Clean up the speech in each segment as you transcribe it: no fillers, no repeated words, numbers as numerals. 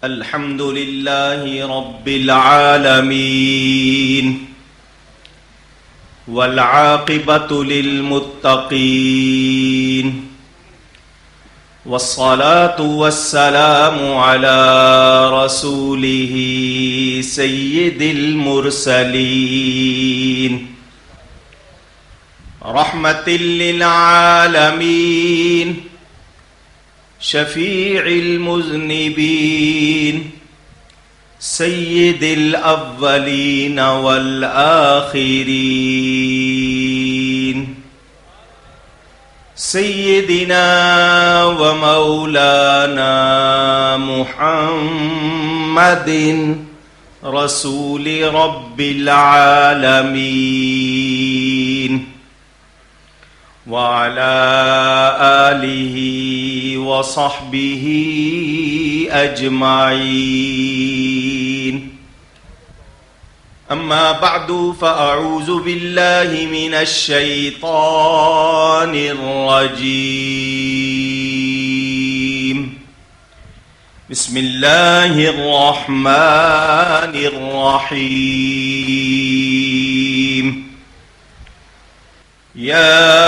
الحمد لله رب العالمين والعاقبة للمتقين والصلاة والسلام على رسوله سيد المرسلين رحمة للعالمين شفيع المذنبين سيد الأولين والآخرين سيدنا ومولانا محمد رسول رب العالمين وعلى آله وصحبه أجمعين أما بعد فأعوذ بالله من الشيطان الرجيم بسم الله الرحمن الرحيم يا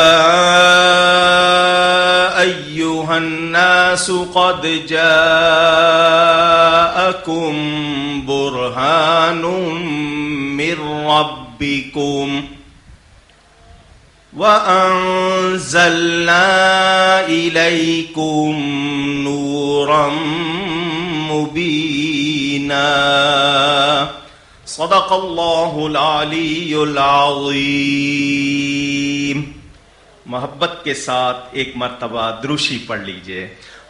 أيها الناس قد جاءكم برهان من ربكم وأنزلنا إليكم نورا مبينا صدق الله العلی العظیم. محبت کے ساتھ ایک مرتبہ دروشی پڑھ لیجئے.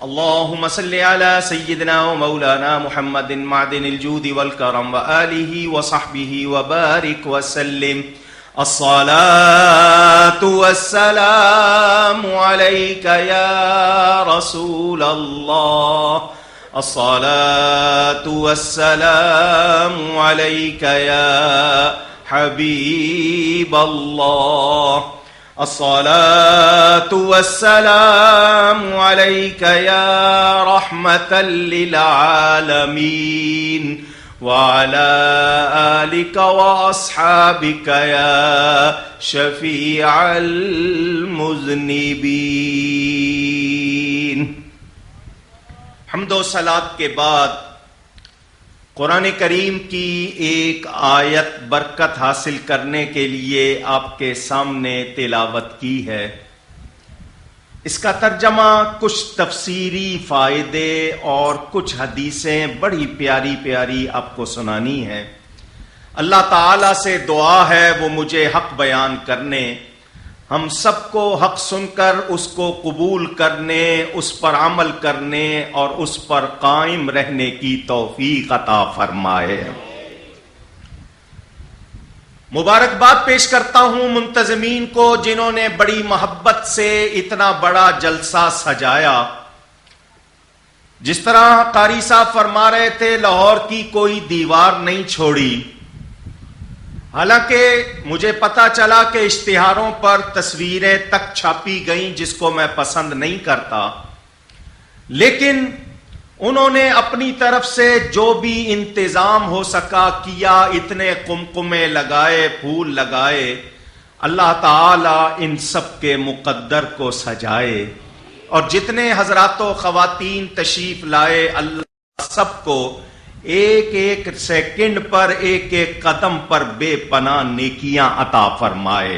اللہم صلی علی سیدنا و مولانا محمد معدن الجود والکرم وآلہ وصحبہ وبارک وسلم. الصلاة والسلام علیک یا رسول اللہ. الصلاة والسلام عليك يا حبيب الله. الصلاة والسلام عليك يا رحمة للعالمين وعلى آلك وأصحابك يا شفيع المذنبين. حمد و صلات کے بعد قرآن کریم کی ایک آیت برکت حاصل کرنے کے لیے آپ کے سامنے تلاوت کی ہے. اس کا ترجمہ کچھ تفسیری فائدے اور کچھ حدیثیں بڑی پیاری پیاری آپ کو سنانی ہیں. اللہ تعالی سے دعا ہے وہ مجھے حق بیان کرنے، ہم سب کو حق سن کر اس کو قبول کرنے، اس پر عمل کرنے اور اس پر قائم رہنے کی توفیق عطا فرمائے. مبارکباد پیش کرتا ہوں منتظمین کو جنہوں نے بڑی محبت سے اتنا بڑا جلسہ سجایا. جس طرح قاری صاحب فرما رہے تھے لاہور کی کوئی دیوار نہیں چھوڑی. حالانکہ مجھے پتا چلا کہ اشتہاروں پر تصویریں تک چھاپی گئیں جس کو میں پسند نہیں کرتا، لیکن انہوں نے اپنی طرف سے جو بھی انتظام ہو سکا کیا. اتنے قمقمے لگائے، پھول لگائے. اللہ تعالی ان سب کے مقدر کو سجائے، اور جتنے حضرات و خواتین تشریف لائے اللہ سب کو ایک ایک سیکنڈ پر، ایک ایک قدم پر بے پناہ نیکیاں عطا فرمائے.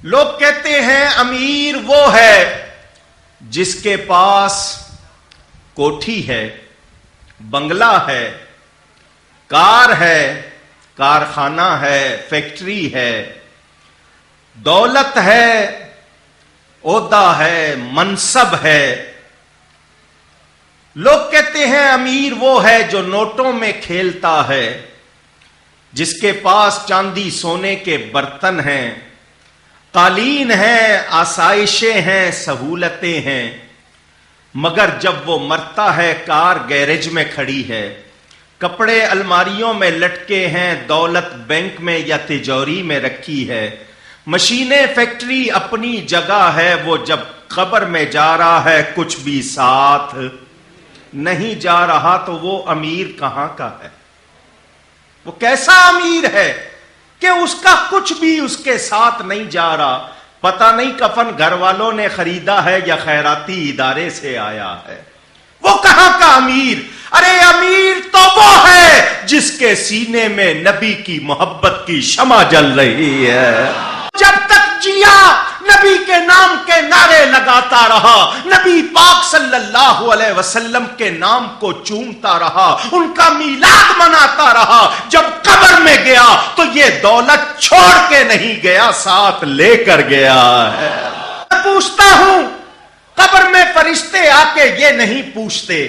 لوگ کہتے ہیں امیر وہ ہے جس کے پاس کوٹھی ہے، بنگلہ ہے، کار ہے، کارخانہ ہے، فیکٹری ہے، دولت ہے، عہدہ ہے، منصب ہے. لوگ کہتے ہیں امیر وہ ہے جو نوٹوں میں کھیلتا ہے، جس کے پاس چاندی سونے کے برتن ہیں، قالین ہیں، آسائشیں ہیں، سہولتیں ہیں. مگر جب وہ مرتا ہے کار گیرج میں کھڑی ہے، کپڑے الماریوں میں لٹکے ہیں، دولت بینک میں یا تجوری میں رکھی ہے، مشینیں فیکٹری اپنی جگہ ہے. وہ جب قبر میں جا رہا ہے کچھ بھی ساتھ نہیں جا رہا تو وہ امیر کہاں کا ہے؟ وہ کیسا امیر ہے کہ اس کا کچھ بھی اس کے ساتھ نہیں جا رہا؟ پتہ نہیں کفن گھر والوں نے خریدا ہے یا خیراتی ادارے سے آیا ہے۔ وہ کہاں کا امیر؟ ارے امیر تو وہ ہے جس کے سینے میں نبی کی محبت کی شمع جل رہی ہے۔ جب تک جیا نبی کے نام کے نعرے لگاتا رہا، نبی پاک صلی اللہ علیہ وسلم کے نام کو چومتا رہا، ان کا میلاد مناتا رہا۔ جب قبر میں گیا تو یہ دولت چھوڑ کے نہیں گیا، ساتھ لے کر گیا ہے۔ میں پوچھتا ہوں، قبر میں فرشتے آ کے یہ نہیں پوچھتے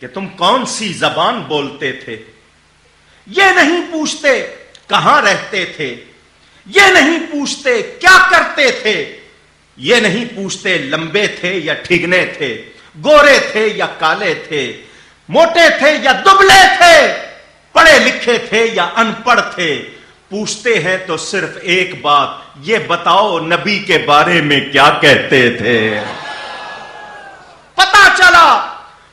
کہ تم کون سی زبان بولتے تھے، یہ نہیں پوچھتے کہاں رہتے تھے، یہ نہیں پوچھتے کیا کرتے تھے، یہ نہیں پوچھتے لمبے تھے یا ٹھگنے تھے، گورے تھے یا کالے تھے، موٹے تھے یا دبلے تھے، پڑھے لکھے تھے یا ان پڑھ تھے۔ پوچھتے ہیں تو صرف ایک بات، یہ بتاؤ نبی کے بارے میں کیا کہتے تھے۔ پتا چلا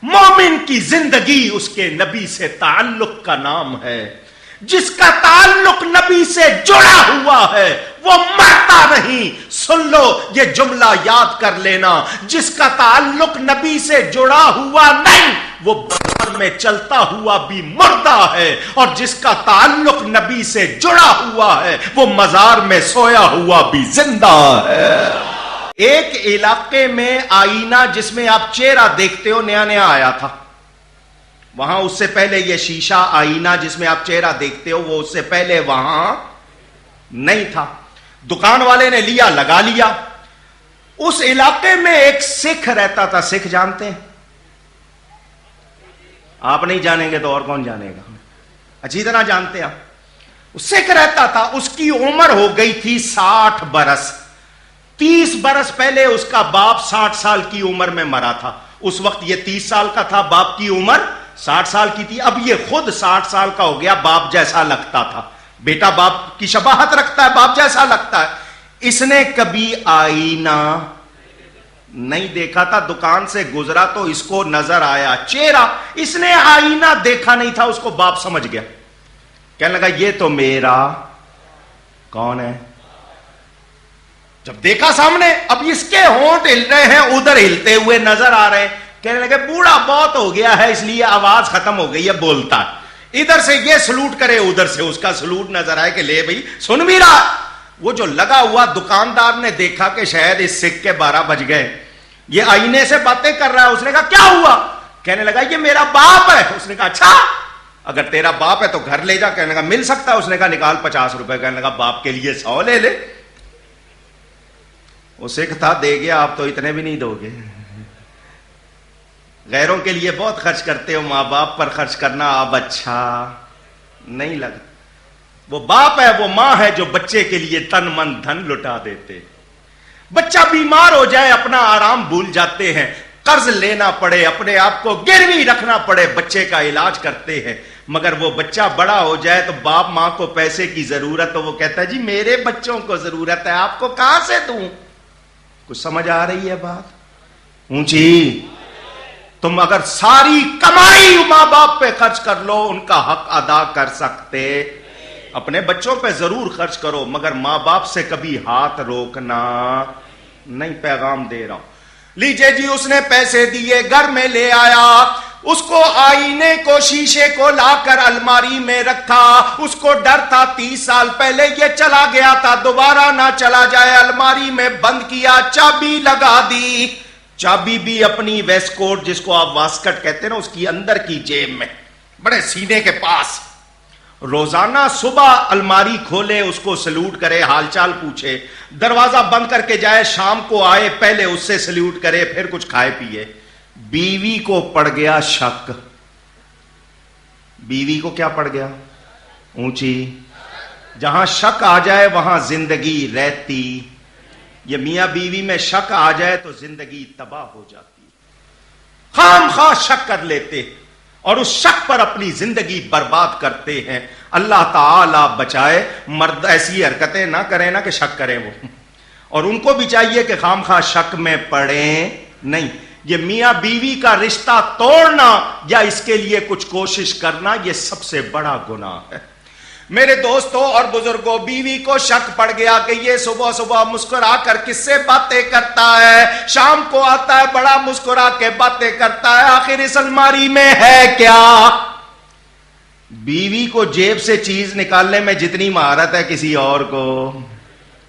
مومن کی زندگی اس کے نبی سے تعلق کا نام ہے۔ جس کا تعلق نبی سے جڑا ہوا ہے وہ مرتا نہیں۔ سن لو یہ جملہ یاد کر لینا، جس کا تعلق نبی سے جڑا ہوا نہیں وہ بازار میں چلتا ہوا بھی مردہ ہے، اور جس کا تعلق نبی سے جڑا ہوا ہے وہ مزار میں سویا ہوا بھی زندہ ہے۔ ایک علاقے میں آئینہ جس میں آپ چہرہ دیکھتے ہو نیا نیا آیا تھا، وہاں اس سے پہلے یہ شیشہ آئینہ جس میں آپ چہرہ دیکھتے ہو وہ اس سے پہلے وہاں نہیں تھا۔ دکان والے نے لیا، لگا لیا۔ اس علاقے میں ایک سکھ رہتا تھا، سکھ جانتے ہیں؟ آپ نہیں جانیں گے تو اور کون جانے گا، اچھی طرح جانتے ہیں آپ۔ سکھ رہتا تھا، اس کی عمر ہو گئی تھی 60 برس۔ 30 برس پہلے اس کا باپ 60 سال کی عمر میں مرا تھا۔ اس وقت یہ 30 سال کا تھا، باپ کی عمر 60 سال کی تھی۔ اب یہ خود 60 سال کا ہو گیا، باپ جیسا لگتا تھا۔ بیٹا باپ کی شباہت رکھتا ہے، باپ جیسا لگتا ہے۔ اس نے کبھی آئینہ نہیں دیکھا تھا، دکان سے گزرا تو اس کو نظر آیا چہرہ، اس نے آئینہ دیکھا نہیں تھا، اس کو باپ سمجھ گیا۔ کہنے لگا یہ تو میرا کون ہے؟ جب دیکھا سامنے، اب اس کے ہونٹ ہل رہے ہیں، ادھر ہلتے ہوئے نظر آ رہے ہیں۔ کہنے لگے بوڑھا بہت ہو گیا ہے اس لیے آواز ختم ہو گئی ہے، بولتا ہے۔ ادھر سے یہ سلوٹ کرے، ادھر سے اس کا سلوٹ نظر آئے کہ لے بھائی سن بھی رہا۔ وہ جو لگا ہوا دکاندار نے دیکھا کہ شاید اس سکھ کے 12 بج گئے، یہ آئینے سے باتیں کر رہا ہے۔ اس نے کہا کیا ہوا؟ کہنے لگا یہ میرا باپ ہے۔ اس نے کہا اچھا، اگر تیرا باپ ہے تو گھر لے جا۔ کہنے لگا مل سکتا ہے؟ اس نے کہا نکال 50 روپے۔ کہنے لگا باپ کے لیے 100 لے لے۔ وہ سکھ تھا، دے گیا، آپ تو اتنے بھی نہیں دو گے۔ غیروں کے لیے بہت خرچ کرتے ہو، ماں باپ پر خرچ کرنا اب اچھا نہیں لگا۔ وہ باپ ہے، وہ ماں ہے جو بچے کے لیے تن من دھن لٹا دیتے۔ بچہ بیمار ہو جائے اپنا آرام بھول جاتے ہیں، قرض لینا پڑے، اپنے آپ کو گروی رکھنا پڑے، بچے کا علاج کرتے ہیں۔ مگر وہ بچہ بڑا ہو جائے تو باپ ماں کو پیسے کی ضرورت ہو، وہ کہتا ہے جی میرے بچوں کو ضرورت ہے، آپ کو کہاں سے دوں؟ کچھ سمجھ آ رہی ہے بات؟ اونچی۔ تم اگر ساری کمائی ماں باپ پہ خرچ کر لو، ان کا حق ادا کر سکتے؟ اپنے بچوں پہ ضرور خرچ کرو، مگر ماں باپ سے کبھی ہاتھ روکنا نہیں۔ پیغام دے رہا ہوں۔ لیجئے جی، اس نے پیسے دیے، گھر میں لے آیا، اس کو آئینے کو، شیشے کو لا کر الماری میں رکھا۔ اس کو ڈر تھا 30 سال پہلے یہ چلا گیا تھا، دوبارہ نہ چلا جائے، الماری میں بند کیا، چابی لگا دی۔ چابی بھی اپنی ویسٹ کوٹ، جس کو آپ واسکٹ کہتے ہیں نا، اس کی اندر کی جیب میں، بڑے سینے کے پاس۔ روزانہ صبح الماری کھولے، اس کو سلوٹ کرے، حال چال پوچھے، دروازہ بند کر کے جائے، شام کو آئے پہلے اس سے سلوٹ کرے، پھر کچھ کھائے پیے۔ بیوی کو پڑ گیا شک۔ بیوی کو کیا پڑ گیا؟ اونچی۔ جہاں شک آ جائے وہاں زندگی رہتی۔ یہ میاں بیوی میں شک آ جائے تو زندگی تباہ ہو جاتی۔ خام خواہ شک کر لیتے اور اس شک پر اپنی زندگی برباد کرتے ہیں۔ اللہ تعالی بچائے، مرد ایسی حرکتیں نہ کریں نا کہ شک کریں وہ، اور ان کو بھی چاہیے کہ خام خواہ شک میں پڑیں نہیں۔ یہ میاں بیوی کا رشتہ توڑنا یا اس کے لیے کچھ کوشش کرنا یہ سب سے بڑا گناہ ہے۔ میرے دوستوں اور بزرگوں، بیوی کو شک پڑ گیا کہ یہ صبح صبح مسکرا کر کس سے باتیں کرتا ہے، شام کو آتا ہے بڑا مسکرا کے باتیں کرتا ہے، آخر اس الماری میں ہے کیا؟ بیوی کو جیب سے چیز نکالنے میں جتنی مہارت ہے کسی اور کو،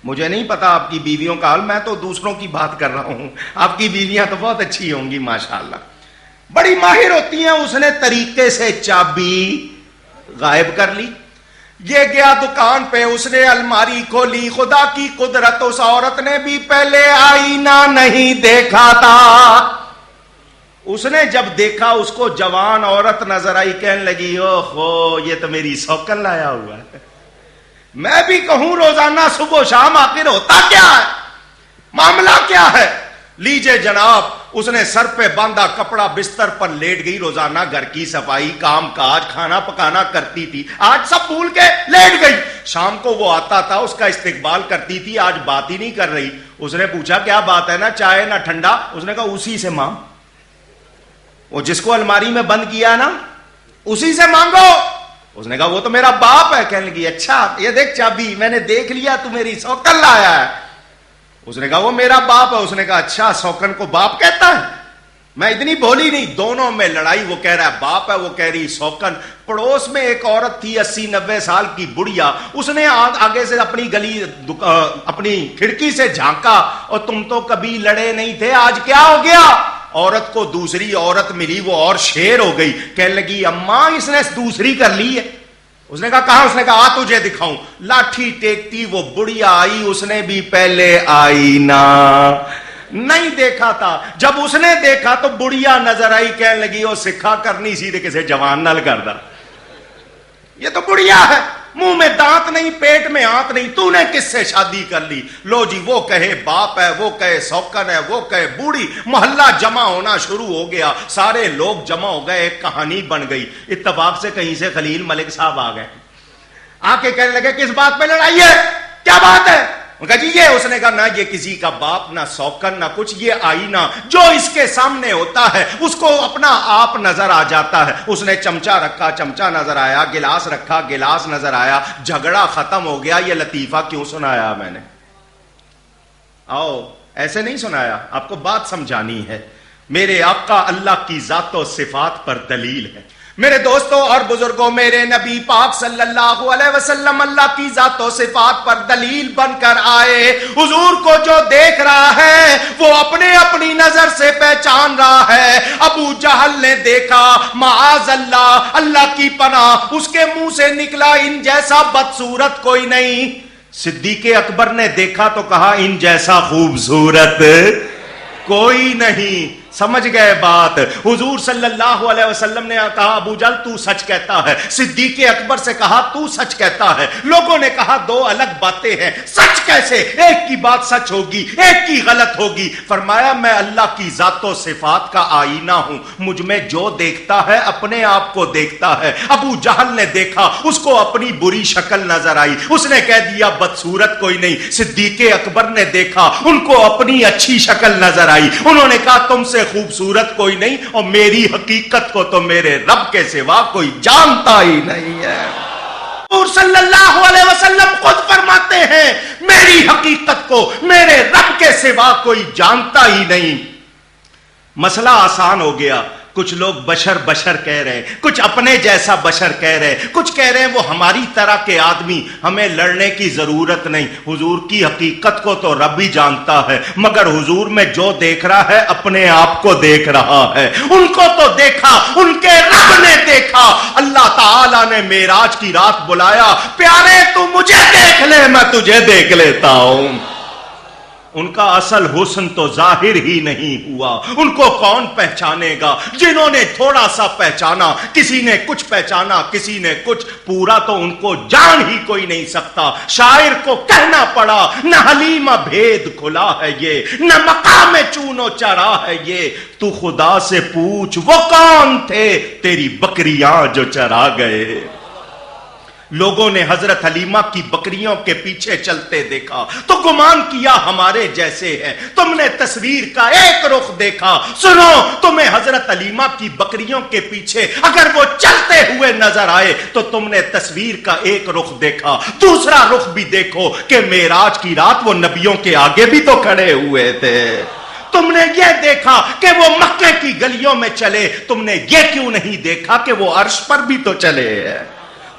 مجھے نہیں پتا آپ کی بیویوں کا حال، میں تو دوسروں کی بات کر رہا ہوں، آپ کی بیویاں تو بہت اچھی ہوں گی ماشاءاللہ، بڑی ماہر ہوتی ہیں۔ اس نے طریقے سے چابی غائب کر لی، یہ گیا دکان پہ، اس نے الماری کھولی، خدا کی قدرت اس عورت نے بھی پہلے آئینہ نہیں دیکھا تھا۔ اس نے جب دیکھا اس کو جوان عورت نظر آئی، کہنے لگی اوہو یہ تو میری سوکن لایا ہوا ہے۔ میں بھی کہوں روزانہ صبح و شام آخر ہوتا کیا ہے، معاملہ کیا ہے؟ لیجئے جناب، اس نے سر پہ باندھا کپڑا، بستر پر لیٹ گئی، روزانہ گھر کی صفائی، کام کاج، کھانا پکانا کرتی تھی، آج سب بھول کے لیٹ گئی۔ شام کو وہ آتا تھا، اس کا استقبال کرتی تھی، آج بات ہی نہیں کر رہی۔ اس نے پوچھا کیا بات ہے، نہ چائے نہ ٹھنڈا؟ اس نے کہا اسی سے مانگ، وہ جس کو الماری میں بند کیا نا اسی سے مانگو۔ اس نے کہا وہ تو میرا باپ ہے۔ کہنے لگی اچھا یہ دیکھ چابی، میں نے دیکھ لیا تو میری سوکن لایا ہے۔ اس نے کہا وہ میرا باپ ہے۔ اس نے کہا اچھا سوکن کو باپ کہتا ہے، میں اتنی بولی نہیں۔ دونوں میں لڑائی، وہ کہہ رہا ہے باپ ہے، وہ کہہ رہی سوکن۔ پڑوس میں ایک عورت تھی 80-90 سال کی بڑھیا، اس نے آگے سے اپنی گلی اپنی کھڑکی سے جھانکا، اور تم تو کبھی لڑے نہیں تھے، آج کیا ہو گیا؟ عورت کو دوسری عورت ملی، وہ اور شیر ہو گئی، کہنے لگی اماں اس نے دوسری کر لی ہے۔ اس نے کہا کہاں؟ اس نے کہا آ تجھے دکھاؤں۔ لاٹھی ٹیکتی وہ بڑھیا آئی، اس نے بھی پہلے آئینہ نہیں دیکھا تھا۔ جب اس نے دیکھا تو بڑھیا نظر آئی، کہنے لگی وہ سکھا کرنی سیدھے کسی جوان نال کردا، یہ تو بڑھیا ہے، منہ میں دانت نہیں، پیٹ میں ہاتھ نہیں، تو نے کس سے شادی کر لی؟ لو جی، وہ کہے باپ ہے، وہ کہے سوکن ہے، وہ کہے بوڑھی، محلہ جمع ہونا شروع ہو گیا، سارے لوگ جمع ہو گئے، ایک کہانی بن گئی۔ اتفاق سے کہیں سے خلیل ملک صاحب آ گئے، آ کے کہنے لگے کس بات پہ لڑائی ہے، کیا بات ہے؟ ان کا جی یہ۔ اس نے کہا نہ یہ کسی کا باپ، نہ سوکن، نہ کچھ، یہ آئینہ جو اس کے سامنے ہوتا ہے اس کو اپنا آپ نظر آ جاتا ہے۔ اس نے چمچہ رکھا، چمچہ نظر آیا، گلاس رکھا، گلاس نظر آیا، جھگڑا ختم ہو گیا۔ یہ لطیفہ کیوں سنایا میں نے؟ آؤ ایسے نہیں سنایا، آپ کو بات سمجھانی ہے۔ میرے آقا اللہ کی ذات و صفات پر دلیل ہے۔ میرے دوستوں اور بزرگوں، میرے نبی پاک صلی اللہ علیہ وسلم اللہ کی ذات و صفات پر دلیل بن کر آئے۔ حضور کو جو دیکھ رہا ہے وہ اپنی نظر سے پہچان رہا ہے۔ ابو جہل نے دیکھا، معاذ اللہ، اللہ کی پناہ، اس کے منہ سے نکلا ان جیسا بدصورت کوئی نہیں۔ صدیق اکبر نے دیکھا تو کہا ان جیسا خوبصورت کوئی نہیں۔ سمجھ گئے بات؟ حضور صلی اللہ علیہ وسلم نے کہا ابو جہل تو سچ کہتا ہے، صدیق اکبر سے کہا تو سچ کہتا ہے۔ لوگوں نے کہا دو الگ باتیں ہیں، سچ کیسے؟ ایک کی بات سچ ہوگی، ایک کی غلط ہوگی۔ فرمایا میں اللہ کی ذات و صفات کا آئینہ ہوں، مجھ میں جو دیکھتا ہے اپنے آپ کو دیکھتا ہے۔ ابو جہل نے دیکھا، اس کو اپنی بری شکل نظر آئی، اس نے کہہ دیا بدصورت کوئی نہیں۔ صدیق اکبر نے دیکھا، ان کو اپنی اچھی شکل نظر آئی، انہوں نے کہا تم سے خوبصورت کوئی نہیں، اور میری حقیقت کو تو میرے رب کے سوا کوئی جانتا ہی نہیں ہے۔ حضور صلی اللہ علیہ وسلم خود فرماتے ہیں میری حقیقت کو میرے رب کے سوا کوئی جانتا ہی نہیں۔ مسئلہ آسان ہو گیا۔ کچھ لوگ بشر بشر کہہ رہے ہیں، کچھ اپنے جیسا بشر کہہ رہے ہیں، کچھ کہہ رہے ہیں وہ ہماری طرح کے آدمی، ہمیں لڑنے کی ضرورت نہیں۔ حضور کی حقیقت کو تو رب ہی جانتا ہے، مگر حضور میں جو دیکھ رہا ہے اپنے آپ کو دیکھ رہا ہے۔ ان کو تو دیکھا، ان کے رب نے دیکھا۔ اللہ تعالیٰ نے معراج کی رات بلایا، پیارے تو مجھے دیکھ لے میں تجھے دیکھ لیتا ہوں۔ ان کا اصل حسن تو ظاہر ہی نہیں ہوا، ان کو کون پہچانے گا؟ جنہوں نے تھوڑا سا پہچانا، کسی نے کچھ پہچانا، کسی نے کچھ، پورا تو ان کو جان ہی کوئی نہیں سکتا۔ شاعر کو کہنا پڑا نہ حلیمہ بھید کھلا ہے یہ، نہ مقام چونو چرا ہے یہ، تو خدا سے پوچھ وہ کون تھے تیری بکریاں جو چرا گئے۔ لوگوں نے حضرت حلیمہ کی بکریوں کے پیچھے چلتے دیکھا تو گمان کیا ہمارے جیسے ہیں. تم نے تصویر کا ایک رخ دیکھا. سنو, تمہیں حضرت حلیمہ کی بکریوں کے پیچھے اگر وہ چلتے ہوئے نظر آئے تو تم نے تصویر کا ایک رخ دیکھا. دوسرا رخ بھی دیکھو کہ معراج کی رات وہ نبیوں کے آگے بھی تو کھڑے ہوئے تھے. تم نے یہ دیکھا کہ وہ مکے کی گلیوں میں چلے, تم نے یہ کیوں نہیں دیکھا کہ وہ عرش پر بھی تو چلے.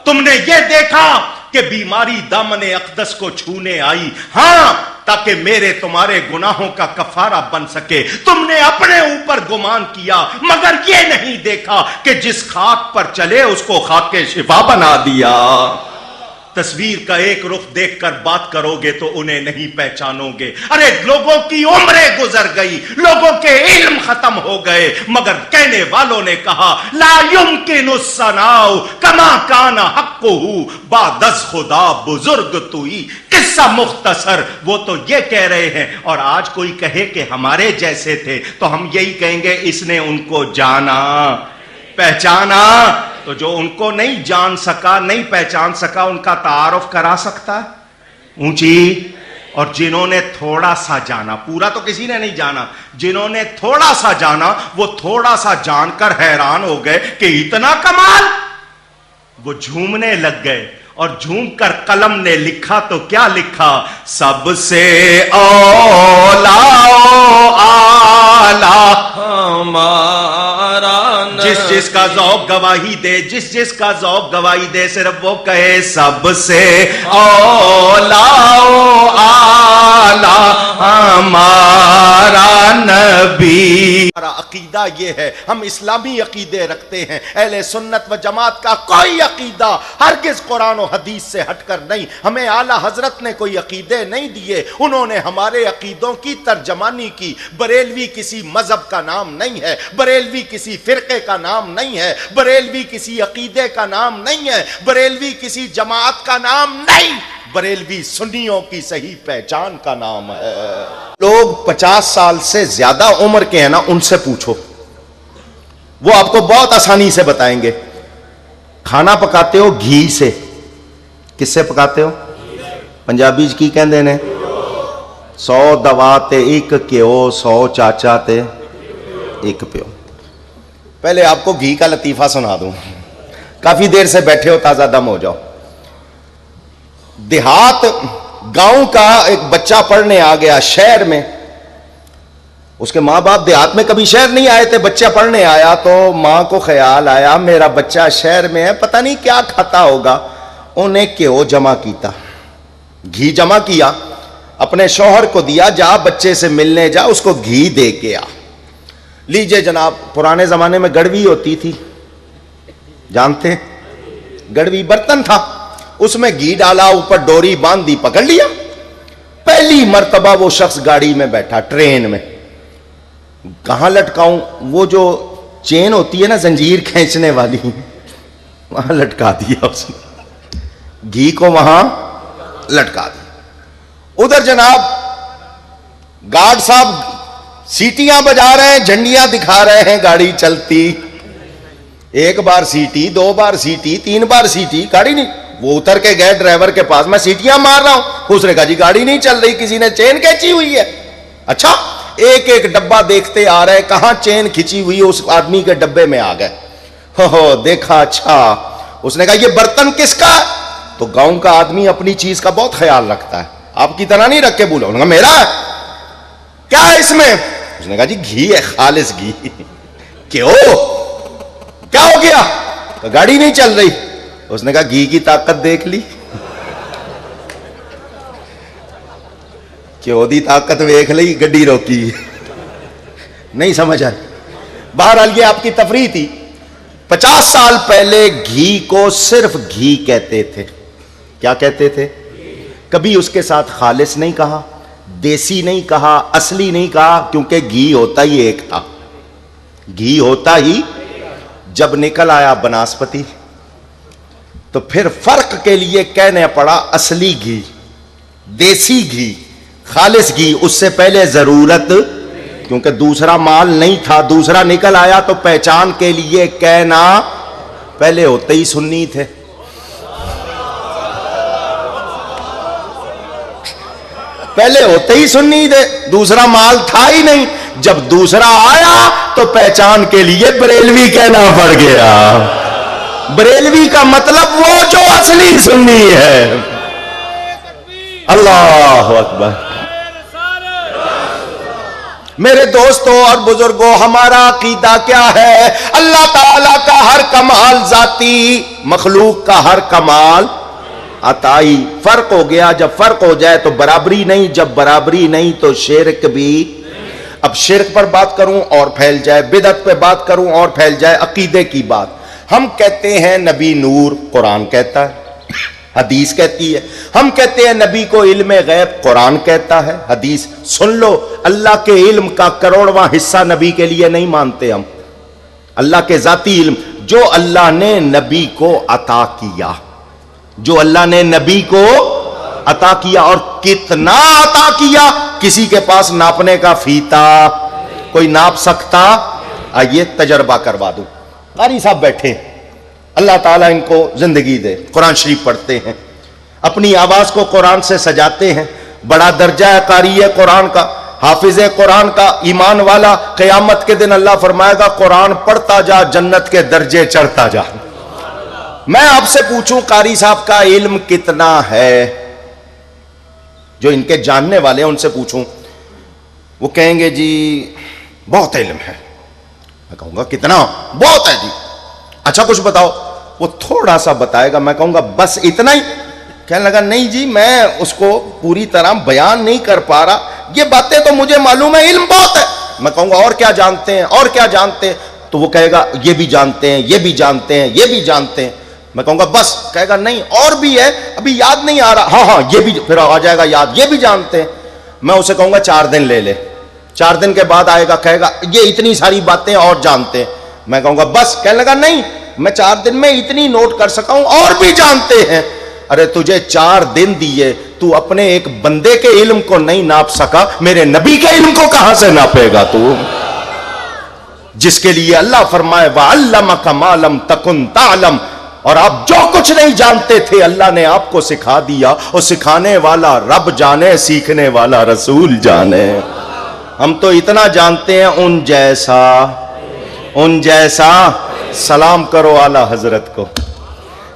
تم نے یہ دیکھا کہ بیماری دامن اقدس کو چھونے آئی, ہاں, تاکہ میرے تمہارے گناہوں کا کفارہ بن سکے. تم نے اپنے اوپر گمان کیا مگر یہ نہیں دیکھا کہ جس خاک پر چلے اس کو خاک شفا بنا دیا. تصویر کا ایک رخ دیکھ کر بات کرو گے تو انہیں نہیں پہچانو گے. ارے لوگوں کی عمریں گزر گئی, لوگوں کے علم ختم ہو گئے, مگر کہنے والوں نے کہا لا یمکن الثناء کما کان حقہ بعد از خدا بزرگ توئی. قصہ مختصر, وہ تو یہ کہہ رہے ہیں, اور آج کوئی کہے کہ ہمارے جیسے تھے تو ہم یہی کہیں گے اس نے ان کو جانا پہچانا. تو جو ان کو نہیں جان سکا, نہیں پہچان سکا, ان کا تعارف کرا سکتا ہے اونچی. اور جنہوں نے تھوڑا سا جانا, پورا تو کسی نے نہیں جانا, جنہوں نے تھوڑا سا جانا وہ تھوڑا سا جان کر حیران ہو گئے کہ اتنا کمال. وہ جھومنے لگ گئے, اور جھوم کر قلم نے لکھا تو کیا لکھا, سب سے اولا اعلی ہمارا. جس کا ذوق گواہی دے, جس کا ذوق گواہی دے, صرف وہ کہے سب سے اولا اعلی ہمارا نبی. ہمارا عقیدہ یہ ہے, ہم اسلامی عقیدے رکھتے ہیں. اہل سنت و جماعت کا کوئی عقیدہ ہرگز قرآن و حدیث سے ہٹ کر نہیں. ہمیں اعلیٰ حضرت نے کوئی عقیدے نہیں دیے, انہوں نے ہمارے عقیدوں کی ترجمانی کی. بریلوی کسی مذہب کا نام نہیں ہے, بریلوی کسی فرقے کا نام نہیں ہے, بریلوی کسی عقیدے کا نام نہیں ہے, بریلوی کسی جماعت کا نام نہیں, بریلوی سنیوں کی صحیح پہچان کا نام ہے. لوگ 50 سال سے زیادہ عمر کے ہیں نا, ان سے پوچھو, وہ آپ کو بہت آسانی سے بتائیں گے. کھانا پکاتے ہو گھی سے, کس سے پکاتے ہو؟ پنجابی کی کہندے نے 100 دوا تے ایک کیو, 100 چاچا تے ایک پیو. پہلے آپ کو گھی کا لطیفہ سنا دوں, کافی دیر سے بیٹھے ہو, تازہ دم ہو جاؤ. دیہات گاؤں کا ایک بچہ پڑھنے آ گیا شہر میں, اس کے ماں باپ دیہات میں کبھی شہر نہیں آئے تھے, بچہ پڑھنے آیا تو ماں کو خیال آیا میرا بچہ شہر میں ہے, پتہ نہیں کیا کھاتا ہوگا. انہیں کیوں جمع کیتا, گھی جمع کیا, اپنے شوہر کو دیا, جا بچے سے ملنے جا, اس کو گھی دے کے آ. لیجئے جناب, پرانے زمانے میں گڑوی ہوتی تھی, جانتے ہیں, گڑوی برتن تھا, اس میں گھی ڈالا, اوپر ڈوری باندھ دی, پکڑ لیا. پہلی مرتبہ وہ شخص گاڑی میں بیٹھا, ٹرین میں, کہاں لٹکاؤں, وہ جو چین ہوتی ہے نا زنجیر کھینچنے والی, وہاں لٹکا دیا اس نے, گھی کو وہاں لٹکا دیا. ادھر جناب گارڈ صاحب سیٹیاں بجا رہے ہیں, جھنڈیاں دکھا رہے ہیں, گاڑی چلتی, 1 بار سیٹی, 2 بار سیٹی, 3 بار سیٹی, گاڑی نہیں. وہ اتر کے گئے ڈرائیور کے پاس, میں سیٹیاں مار رہا ہوں. اس نے کہا جی گاڑی نہیں چل رہی, کسی نے چین کھینچی ہوئی ہے. اچھا, ایک ایک ڈبہ دیکھتے آ رہے, کہاں چین کھچی ہوئی, اس آدمی کے ڈبے میں آ گئے. ہو دیکھا, اچھا. اس نے کہا یہ برتن کس کا ہے؟ تو گاؤں کا آدمی اپنی چیز کا بہت خیال رکھتا ہے, آپ کی طرح نہیں رکھ کے بولا. انہوں نے کہا میرا ہے. کیا ہے اس میں؟ اس نے کہا جی گھی ہے, خالص گھی. کیوں, کیا ہو گیا؟ کہ گاڑی نہیں چل رہی. اس نے کہا گھی کی طاقت دیکھ لی, کیوں دی طاقت دیکھ لی, گڈی روکی. نہیں سمجھ آئی. بہرحال یہ آپ کی تفریح تھی. 50 سال پہلے گھی کو صرف گھی کہتے تھے. کیا کہتے تھے؟ کبھی اس کے ساتھ خالص نہیں کہا, دیسی نہیں کہا, اصلی نہیں کہا, کیونکہ گھی ہوتا ہی ایک تھا. گھی ہوتا ہی, جب نکل آیا بناسپتی تو پھر فرق کے لیے کہنے پڑا اصلی گھی, دیسی گھی, خالص گھی. اس سے پہلے ضرورت, کیونکہ دوسرا مال نہیں تھا, دوسرا نکل آیا تو پہچان کے لیے کہنا, پہلے ہوتے ہی سنی تھے. پہلے ہوتے ہی سنی تھے، دوسرا مال تھا ہی نہیں، جب دوسرا آیا تو پہچان کے لیے بریلوی کہنا پڑ گیا۔ بریلوی کا مطلب وہ جو اصلی سنی ہے۔ اللہ اکبر۔ میرے دوستوں اور بزرگوں، ہمارا عقیدہ کیا ہے؟ اللہ تعالیٰ کا ہر کمال ذاتی، مخلوق کا ہر کمال عطائی۔ فرق ہو گیا، جب فرق ہو جائے تو برابری نہیں، جب برابری نہیں تو شرک بھی۔ اب شرک پر بات کروں اور پھیل جائے، بدعت پہ بات کروں اور پھیل جائے، عقیدے کی بات۔ ہم کہتے ہیں نبی نور، قرآن کہتا ہے، حدیث کہتی ہے۔ ہم کہتے ہیں نبی کو علم غیب، قرآن کہتا ہے، حدیث۔ سن لو، اللہ کے علم کا کروڑواں حصہ نبی کے لیے نہیں مانتے ہم۔ اللہ کے ذاتی علم جو اللہ نے نبی کو عطا کیا، جو اللہ نے نبی کو عطا کیا، اور کتنا عطا کیا، کسی کے پاس ناپنے کا فیتا کوئی ناپ سکتا؟ آئیے تجربہ کروا دوں۔ قاری صاحب بیٹھے، اللہ تعالیٰ ان کو زندگی دے، قرآن شریف پڑھتے ہیں، اپنی آواز کو قرآن سے سجاتے ہیں، بڑا درجہ ہے قاری قرآن کا، حافظ قرآن کا، ایمان والا۔ قیامت کے دن اللہ فرمائے گا قرآن پڑھتا جا، جنت کے درجے چڑھتا جا۔ میں آپ سے پوچھوں قاری صاحب کا علم کتنا ہے؟ جو ان کے جاننے والے ہیں ان سے پوچھوں، وہ کہیں گے جی بہت علم ہے۔ میں کہوں گا کتنا؟ بہت ہے جی۔ اچھا کچھ بتاؤ۔ وہ تھوڑا سا بتائے گا، میں کہوں گا بس اتنا ہی؟ کہنے لگا نہیں جی میں اس کو پوری طرح بیان نہیں کر پا رہا، یہ باتیں تو مجھے معلوم ہے، علم بہت ہے۔ میں کہوں گا اور کیا جانتے ہیں؟ اور کیا جانتے ہیں؟ تو وہ کہے گا یہ بھی جانتے ہیں، یہ بھی جانتے ہیں، یہ بھی جانتے ہیں۔ میں کہوں گا بس؟ کہے گا نہیں اور بھی ہے، ابھی یاد نہیں آ رہا۔ ہاں یہ بھی، پھر آ جائے گا یاد، یہ بھی جانتے ہیں۔ میں اسے کہوں گا 4 دن لے لے۔ 4 دن کے بعد آئے گا، کہے گا یہ اتنی ساری باتیں اور جانتے ہیں۔ میں کہوں گا بس؟ کہنے لگا نہیں میں 4 دن میں اتنی نوٹ کر سکا ہوں، اور بھی جانتے ہیں۔ ارے تجھے 4 دن دیے، تو اپنے ایک بندے کے علم کو نہیں ناپ سکا، میرے نبی کے علم کو کہاں سے ناپے گا تو؟ جس کے لیے اللہ فرمائے وَعَلَّمَكَ مَا لَمْ تَكُنْ تَعْلَمْ، اور آپ جو کچھ نہیں جانتے تھے اللہ نے آپ کو سکھا دیا، اور سکھانے والا رب جانے، سیکھنے والا رسول جانے۔ ہم تو اتنا جانتے ہیں ان جیسا، ان جیسا۔ سلام کرو اعلی حضرت کو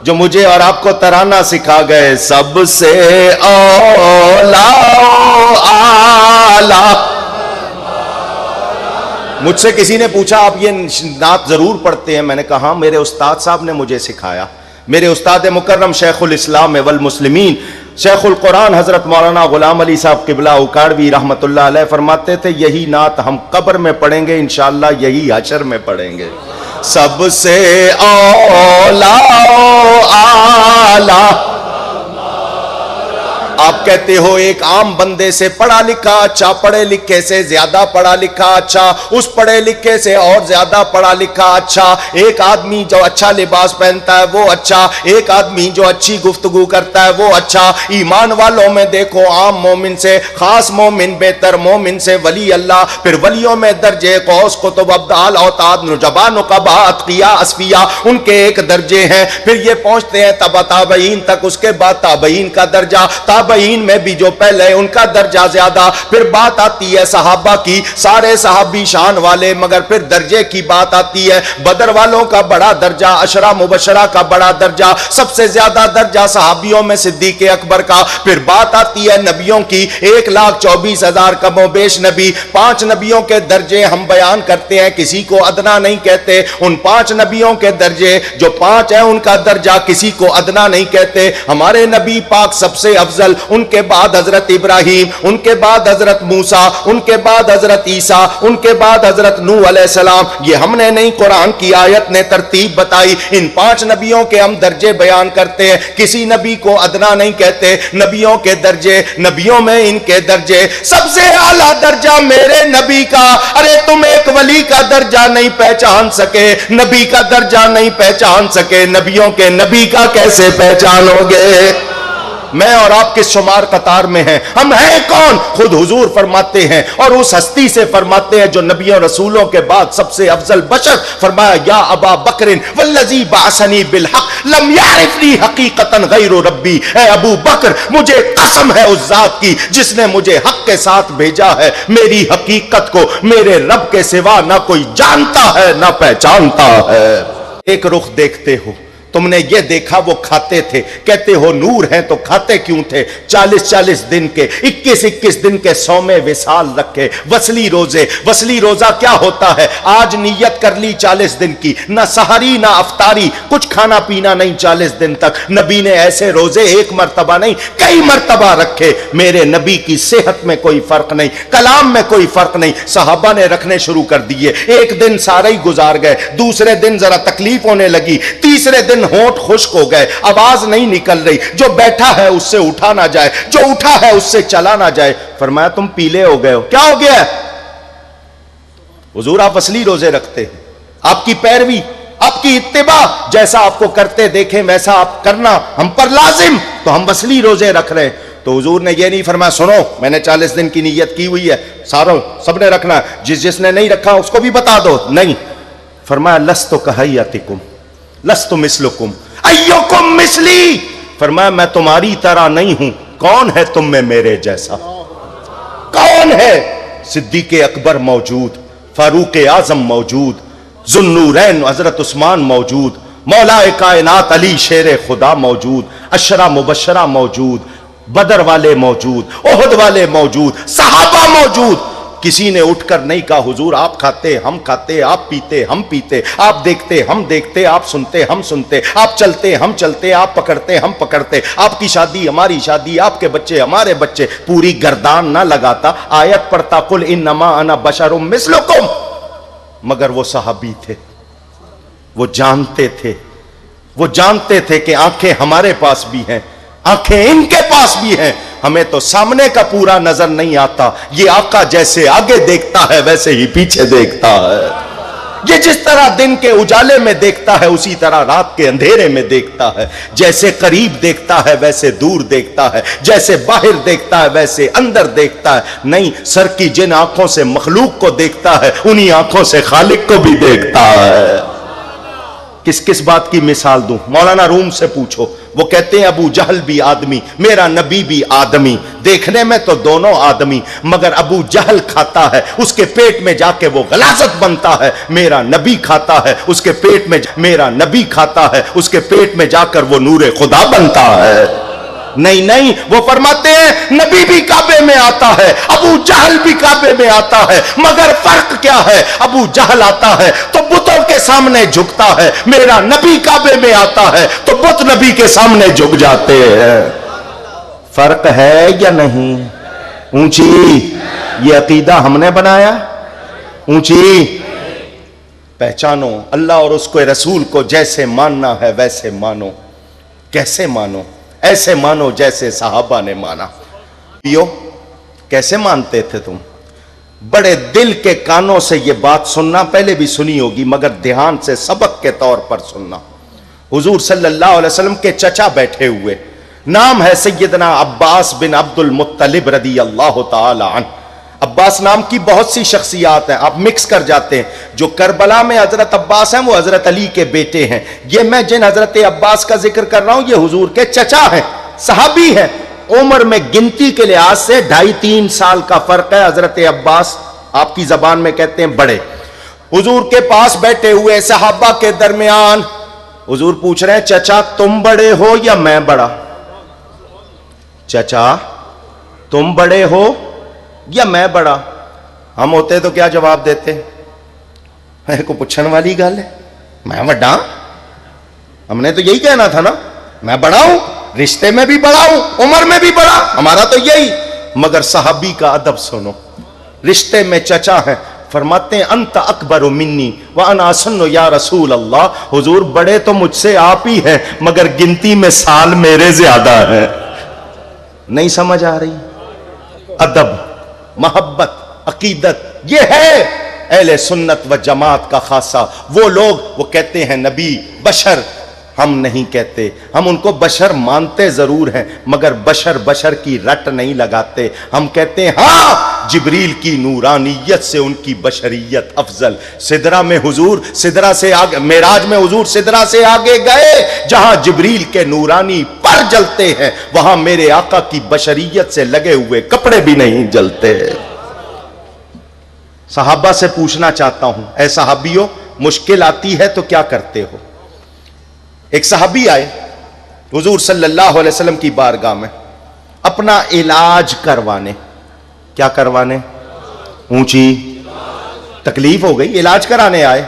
جو مجھے اور آپ کو ترانہ سکھا گئے، سب سے اولا اعلی۔ مجھ سے کسی نے پوچھا آپ یہ نعت ضرور پڑھتے ہیں؟ میں نے کہا ہاں، میرے استاد صاحب نے مجھے سکھایا۔ میرے استاد مکرم شیخ الاسلام والمسلمین شیخ القرآن حضرت مولانا غلام علی صاحب قبلہ اکاڑوی رحمت اللہ علیہ فرماتے تھے یہی نعت ہم قبر میں پڑھیں گے انشاءاللہ، یہی حشر میں پڑھیں گے۔ سب سے اولا اعلی۔ آپ کہتے ہو ایک عام بندے سے پڑھا لکھا اچھا، پڑھے لکھے سے زیادہ پڑھا لکھا اچھا، اس پڑھے لکھے سے اور زیادہ پڑھا لکھا اچھا، ایک آدمی جو اچھا لباس پہنتا ہے وہ اچھا، ایک آدمی جو اچھی گفتگو کرتا ہے وہ اچھا۔ ایمان والوں میں دیکھو عام مومن سے خاص مومن بہتر، مومن سے ولی اللہ، پھر ولیوں میں درجے قوس قطب ابدال اوتاد نجبا نقبا اتقیاء اصفیاء، ان کے ایک درجے ہیں، پھر یہ پہنچتے ہیں تبع تابعین تک، اس کے بعد تابعین کا درجہ، تابعین میں بھی جو پہلے ان کا درجہ زیادہ، پھر بات آتی ہے صحابہ کی، سارے صحابی شان والے، مگر پھر درجے کی بات آتی ہے، بدر والوں کا بڑا درجہ، عشرہ مبشرہ کا بڑا درجہ، سب سے زیادہ درجہ صحابیوں میں صدیق اکبر کا، پھر بات آتی ہے نبیوں کی، 1,24,000 کم و بیش نبی، 5 نبیوں کے درجے ہم بیان کرتے ہیں، کسی کو ادنا نہیں کہتے، ان 5 نبیوں کے درجے جو 5 ہیں ان کا درجہ کسی کو ادنا نہیں کہتے۔ ہمارے نبی پاک سب سے افضل، ان کے بعد حضرت ابراہیم، ان کے بعد حضرت موسیٰ، ان کے بعد حضرت عیسیٰ، ان کے بعد حضرت نوح علیہ السلام۔ یہ ہم نے نہیں، قرآن کی آیت نے ترتیب بتائی، ان 5 نبیوں کے ہم درجے بیان کرتے ہیں، کسی نبی کو ادنا نہیں کہتے، نبیوں کے درجے، نبیوں میں ان کے درجے، سب سے اعلیٰ درجہ میرے نبی کا۔ ارے تم ایک ولی کا درجہ نہیں پہچان سکے، نبی کا درجہ نہیں پہچان سکے، نبیوں کے نبی کا کیسے پہچانو گے؟ میں اور آپ کس شمار قطار میں ہیں؟ ہم ہیں کون؟ خود حضور فرماتے ہیں اور اس ہستی سے فرماتے ہیں جو نبیوں رسولوں کے بعد سب سے افضل بشر، فرمایا یا ابا بکر والذی بعثنی بالحق لم یعرفنی حقیقتا غیر ربی، اے ابو بکر مجھے قسم ہے اس ذات کی جس نے مجھے حق کے ساتھ بھیجا ہے، میری حقیقت کو میرے رب کے سوا نہ کوئی جانتا ہے نہ پہچانتا ہے۔ ایک رخ دیکھتے ہو، تم نے یہ دیکھا وہ کھاتے تھے، کہتے ہو نور ہیں تو کھاتے کیوں تھے؟ 40 دن کے 21 دن کے صوم وصال رکھے، وصلی روزے۔ وصلی روزہ کیا ہوتا ہے؟ آج نیت کر لی 40 دن کی، نہ سحری نہ افطاری، کچھ کھانا پینا نہیں 40 دن تک۔ نبی نے ایسے روزے ایک مرتبہ نہیں کئی مرتبہ رکھے۔ میرے نبی کی صحت میں کوئی فرق نہیں، کلام میں کوئی فرق نہیں، صحابہ نے رکھنے شروع کر دیے۔ ایک دن سارے ہی گزار گئے، دوسرے دن ذرا تکلیف ہونے لگی، تیسرے دن ہونٹ خشک ہو گئے، آواز نہیں نکل رہی، جو بیٹھا ہے اس سے اٹھا نہ جائے، جو اٹھا ہے اس سے چلا نہ جائے۔ فرمایا تم پیلے ہو گئے ہو، کیا ہو گیا ہے؟ حضور آپ اصلی روزے رکھتے ہیں، آپ کی پیروی، آپ کی اتباع، جیسا آپ کو کرتے دیکھیں ویسا آپ کرنا ہم پر لازم، تو ہم اصلی روزے رکھ رہے ہیں۔ تو حضور نے یہ نہیں فرمایا سنو میں نے 40 دن کی نیت کی ہوئی ہے، ساروں سب نے رکھنا ہے، جس نے نہیں رکھا اس کو بھی بتا دو، نہیں۔ فرمایا لست کہیاتکم لست مثلکم ایکم مثلی، فرمایا میں تمہاری طرح نہیں ہوں، کون ہے تم میں میرے جیسا؟ کون ہے؟ صدیق اکبر موجود، فاروق اعظم موجود، ذوالنورین حضرت عثمان موجود، مولا کائنات علی شیر خدا موجود، عشرہ مبشرہ موجود، بدر والے موجود، احد والے موجود، صحابہ موجود۔ کسی نے اٹھ کر نہیں کہا حضور آپ کھاتے ہم کھاتے، آپ پیتے ہم پیتے، آپ دیکھتے ہم دیکھتے، آپ سنتے ہم سنتے، آپ چلتے ہم چلتے، آپ پکڑتے ہم پکڑتے، آپ کی شادی ہماری شادی، آپ کے بچے ہمارے بچے، پوری گردان نہ لگاتا، آیت پڑھتا قل انما انا بشر مثلکم۔ مگر وہ صحابی تھے، وہ جانتے تھے، وہ جانتے تھے کہ آنکھیں ہمارے پاس بھی ہیں، آنکھیں ان کے پاس بھی ہیں، ہمیں تو سامنے کا پورا نظر نہیں آتا، یہ آقا جیسے آگے دیکھتا ہے ویسے ہی پیچھے دیکھتا ہے، یہ جس طرح دن کے اجالے میں دیکھتا ہے اسی طرح رات کے اندھیرے میں دیکھتا ہے، جیسے قریب دیکھتا ہے ویسے دور دیکھتا ہے، جیسے باہر دیکھتا ہے ویسے اندر دیکھتا ہے، نہیں سر کی جن آنکھوں سے مخلوق کو دیکھتا ہے انہی آنکھوں سے خالق کو بھی دیکھتا ہے۔ کس بات کی مثال دوں؟ مولانا روم سے پوچھو، وہ کہتے ہیں ابو جہل بھی آدمی، میرا نبی بھی آدمی، دیکھنے میں تو دونوں آدمی، مگر ابو جہل کھاتا ہے اس کے پیٹ میں جا کے وہ غلاظت بنتا ہے، میرا نبی کھاتا ہے اس کے پیٹ میں، میرا نبی کھاتا ہے اس کے پیٹ میں جا کر وہ نور خدا بنتا ہے۔ نہیں وہ فرماتے ہیں نبی بھی کعبے میں آتا ہے، ابو جہل بھی کعبے میں آتا ہے، مگر فرق کیا ہے؟ ابو جہل آتا ہے تو بتوں کے سامنے جھکتا ہے، میرا نبی کعبے میں آتا ہے تو بت نبی کے سامنے جھک جاتے ہیں۔ فرق ہے یا نہیں؟ اونچی یہ عقیدہ ہم نے بنایا؟ اونچی پہچانو اللہ اور اس کو رسول کو جیسے ماننا ہے ویسے مانو۔ کیسے مانو؟ ایسے مانو جیسے صحابہ نے مانا۔ پیو کیسے مانتے تھے تم؟ بڑے دل کے کانوں سے یہ بات سننا، پہلے بھی سنی ہوگی مگر دھیان سے سبق کے طور پر سننا۔ حضور صلی اللہ علیہ وسلم کے چچا بیٹھے ہوئے، نام ہے سیدنا عباس بن عبد المطلب رضی اللہ تعالی عنہ۔ عباس نام کی بہت سی شخصیات ہیں، آپ مکس کر جاتے ہیں، جو کربلا میں حضرت عباس ہیں وہ حضرت علی کے بیٹے ہیں، یہ میں جن حضرت عباس کا ذکر کر رہا ہوں یہ حضور کے چچا ہیں، صحابی ہیں، عمر میں گنتی کے لحاظ سے 2.5-3 سال کا فرق ہے۔ حضرت عباس آپ کی زبان میں کہتے ہیں بڑے، حضور کے پاس بیٹھے ہوئے صحابہ کے درمیان حضور پوچھ رہے ہیں چچا تم بڑے ہو یا میں بڑا؟ چچا تم بڑے ہو یا میں بڑا؟ ہم ہوتے تو کیا جواب دیتے؟ کو پوچھن والی گل ہے، میں بڑا؟ ہم نے تو یہی کہنا تھا نا، میں بڑا ہوں، رشتے میں بھی بڑا ہوں، عمر میں بھی بڑا، ہمارا تو یہی۔ مگر صحابی کا ادب سنو، رشتے میں چچا ہے، فرماتے ہیں انت اکبر منی وانا اسن یا رسول اللہ، حضور بڑے تو مجھ سے آپ ہی ہیں مگر گنتی میں سال میرے زیادہ ہیں۔ نہیں سمجھ آ رہی؟ ادب، محبت، عقیدت، یہ ہے اہل سنت و جماعت کا خاصہ۔ وہ لوگ وہ کہتے ہیں نبی بشر، ہم نہیں کہتے. ہم ان کو بشر مانتے ضرور ہیں مگر بشر کی رٹ نہیں لگاتے. ہم کہتے ہیں ہاں جبریل کی نورانیت سے ان کی بشریت افضل. سدرہ میں حضور سدرہ سے آگے، معراج میں حضور سدرہ سے آگے گئے. جہاں جبریل کے نورانی پر جلتے ہیں وہاں میرے آقا کی بشریت سے لگے ہوئے کپڑے بھی نہیں جلتے. صحابہ سے پوچھنا چاہتا ہوں، اے صحابیوں مشکل آتی ہے تو کیا کرتے ہو؟ ایک صحابی آئے حضور صلی اللہ علیہ وسلم کی بارگاہ میں اپنا علاج کروانے. کیا کروانے؟ اونچی تکلیف ہو گئی، علاج کرانے آئے.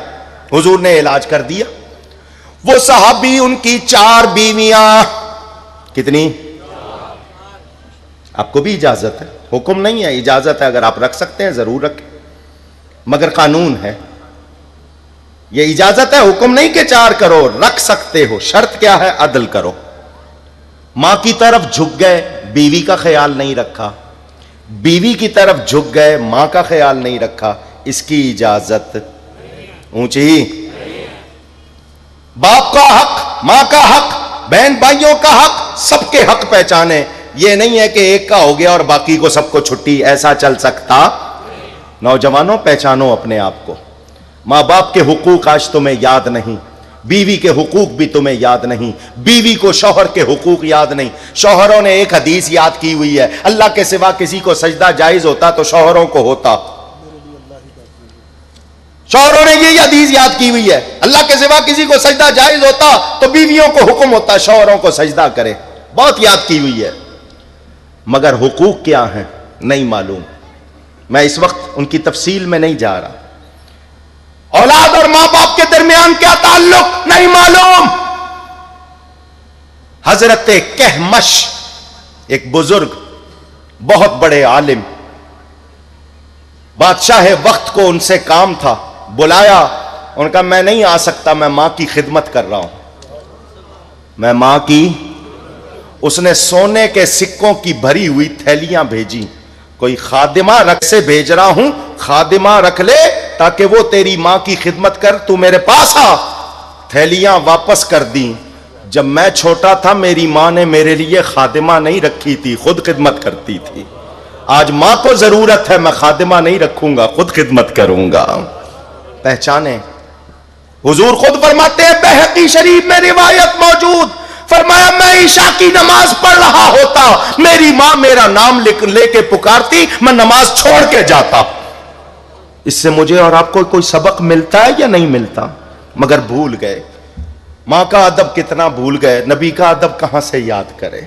حضور نے علاج کر دیا. وہ صحابی ان کی 4 بیویاں. کتنی؟ آپ کو بھی اجازت ہے، حکم نہیں ہے، اجازت ہے. اگر آپ رکھ سکتے ہیں ضرور رکھیں، مگر قانون ہے. یہ اجازت ہے، حکم نہیں کہ 4 کرو، رکھ سکتے ہو. شرط کیا ہے؟ عدل کرو. ماں کی طرف جھک گئے، بیوی کا خیال نہیں رکھا. بیوی کی طرف جھک گئے، ماں کا خیال نہیں رکھا. اس کی اجازت اونچی. باپ کا حق، ماں کا حق، بہن بھائیوں کا حق، سب کے حق پہچانے. یہ نہیں ہے کہ ایک کا ہو گیا اور باقی کو سب کو چھٹی. ایسا چل سکتا؟ نوجوانوں پہچانو اپنے آپ کو. ماں باپ کے حقوق آج تمہیں یاد نہیں، بیوی کے حقوق بھی تمہیں یاد نہیں، بیوی کو شوہر کے حقوق یاد نہیں. شوہروں نے ایک حدیث یاد کی ہوئی ہے، اللہ کے سوا کسی کو سجدہ جائز ہوتا تو شوہروں کو ہوتا. شوہروں نے یہ حدیث یاد کی ہوئی ہے، اللہ کے سوا کسی کو سجدہ جائز ہوتا تو بیویوں کو حکم ہوتا شوہروں کو سجدہ کرے. بہت یاد کی ہوئی ہے، مگر حقوق کیا ہیں نہیں معلوم. میں اس وقت ان کی تفصیل میں نہیں جا رہا. اولاد اور ماں باپ کے درمیان کیا تعلق نہیں معلوم. حضرت کہمش ایک بزرگ، بہت بڑے عالم، بادشاہ وقت کو ان سے کام تھا، بلایا. ان کا میں نہیں آ سکتا، میں ماں کی خدمت کر رہا ہوں. میں ماں کی. اس نے سونے کے سکوں کی بھری ہوئی تھیلیاں بھیجی. کوئی خادمہ رکھ سے بھیج رہا ہوں، خادمہ رکھ لے تاکہ وہ تیری ماں کی خدمت کر، تو میرے پاس آ. تھیلیاں واپس کر دیں. جب میں چھوٹا تھا میری ماں نے میرے لیے خادمہ نہیں رکھی تھی، خود خدمت کرتی تھی. آج ماں کو ضرورت ہے، میں خادمہ نہیں رکھوں گا، خود خدمت کروں گا. پہچانے. حضور خود فرماتے ہیں، بہقی شریف میں روایت موجود، فرمایا میں عشاء کی نماز پڑھ رہا ہوتا، میری ماں میرا نام لے کے پکارتی، میں نماز چھوڑ کے جاتا. اس سے مجھے اور آپ کو کوئی سبق ملتا ہے یا نہیں ملتا؟ مگر بھول گئے. ماں کا ادب کتنا بھول گئے، نبی کا ادب کہاں سے یاد کرے.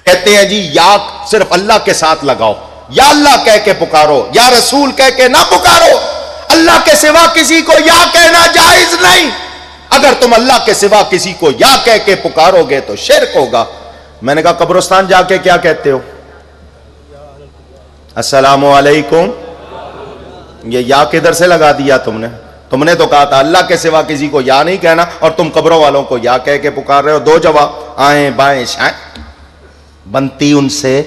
کہتے ہیں جی یا صرف اللہ کے ساتھ لگاؤ، یا اللہ کہہ کے پکارو، یا رسول کہہ کے نہ پکارو. اللہ کے سوا کسی کو یا کہنا جائز نہیں. اگر تم اللہ کے سوا کسی کو یا کہہ کے پکارو گے تو شرک ہوگا. میں نے کہا قبرستان جا کے کیا کہتے ہو؟ السلام علیکم. یہ یا کدھر سے لگا دیا تم نے؟ تم نے تو کہا تھا اللہ کے سوا کسی کو یا نہیں کہنا، اور تم قبروں والوں کو یا کہہ کے پکار رہے ہو. 2 جواب، آئیں بائیں شائیں. بنتی ان سے.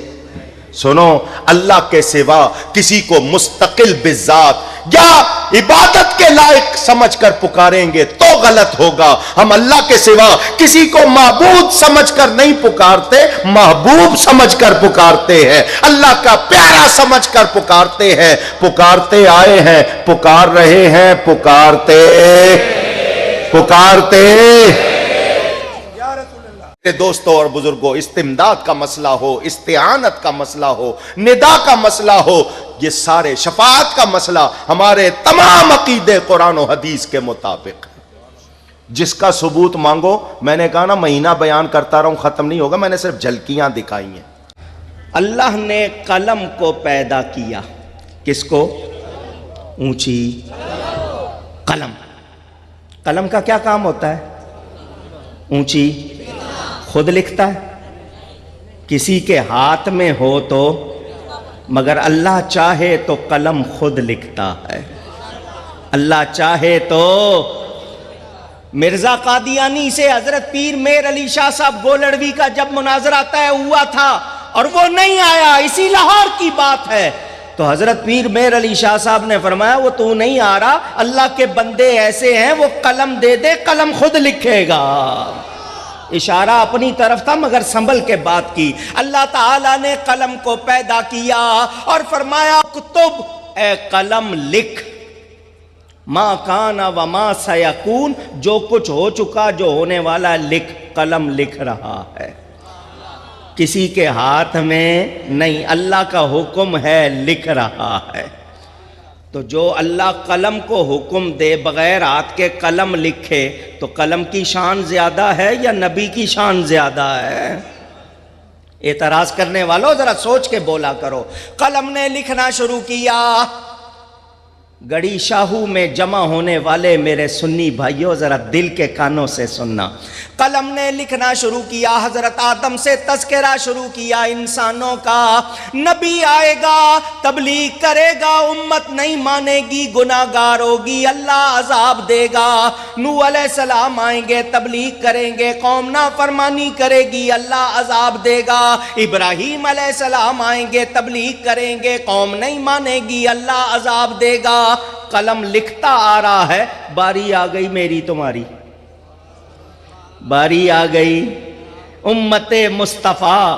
سنو، اللہ کے سوا کسی کو مستقل بذات یا عبادت کے لائق سمجھ کر پکاریں گے تو غلط ہوگا. ہم اللہ کے سوا کسی کو معبود سمجھ کر نہیں پکارتے، محبوب سمجھ کر پکارتے ہیں، اللہ کا پیارا سمجھ کر پکارتے ہیں. پکارتے آئے ہیں، پکار رہے ہیں، پکارتے. دوستوں اور بزرگوں، استمداد کا مسئلہ ہو، استعانت کا مسئلہ ہو، ندا کا مسئلہ ہو، یہ سارے شفاعت کا مسئلہ ہمارے تمام عقیدے قرآن و حدیث کے مطابق. جس کا ثبوت مانگو. میں نے کہا نا مہینہ بیان کرتا رہوں ختم نہیں ہوگا، میں نے صرف جھلکیاں دکھائی ہیں. اللہ نے قلم کو پیدا کیا. کس کو؟ اونچی. قلم. قلم کا کیا کام ہوتا ہے؟ اونچی. خود لکھتا ہے. کسی کے ہاتھ میں ہو تو، مگر اللہ چاہے تو قلم خود لکھتا ہے. اللہ چاہے تو. مرزا قادیانی سے حضرت پیر میر علی شاہ صاحب گولڑوی کا جب مناظرہ طے ہوا تھا اور وہ نہیں آیا، اسی لاہور کی بات ہے، تو حضرت پیر میر علی شاہ صاحب نے فرمایا وہ تو نہیں آ رہا، اللہ کے بندے ایسے ہیں وہ قلم دے دے قلم خود لکھے گا. اشارہ اپنی طرف تھا مگر سنبھل کے بات کی. اللہ تعالیٰ نے قلم کو پیدا کیا اور فرمایا اکتب، اے قلم لکھ، ما کان و ما سیکون، جو کچھ ہو چکا جو ہونے والا لکھ. قلم لکھ رہا ہے، کسی کے ہاتھ میں نہیں، اللہ کا حکم ہے، لکھ رہا ہے. تو جو اللہ قلم کو حکم دے بغیر ہاتھ کے قلم لکھے تو قلم کی شان زیادہ ہے یا نبی کی شان زیادہ ہے؟ اعتراض کرنے والوں ذرا سوچ کے بولا کرو. قلم نے لکھنا شروع کیا. گڑی شاہو میں جمع ہونے والے میرے سنی بھائیوں ذرا دل کے کانوں سے سننا. قلم نے لکھنا شروع کیا. حضرت آدم سے تذکرہ شروع کیا انسانوں کا. نبی آئے گا، تبلیغ کرے گا، امت نہیں مانے گی، گناہگار ہوگی، اللہ عذاب دے گا. نوح علیہ السلام آئیں گے، تبلیغ کریں گے، قوم نافرمانی کرے گی، اللہ عذاب دے گا. ابراہیم علیہ السلام آئیں گے، تبلیغ کریں گے، قوم نہیں مانے گی، اللہ عذاب دے گا. قلم لکھتا آ رہا ہے. باری آ گئی میری تمہاری، باری آ گئی امت مصطفیٰ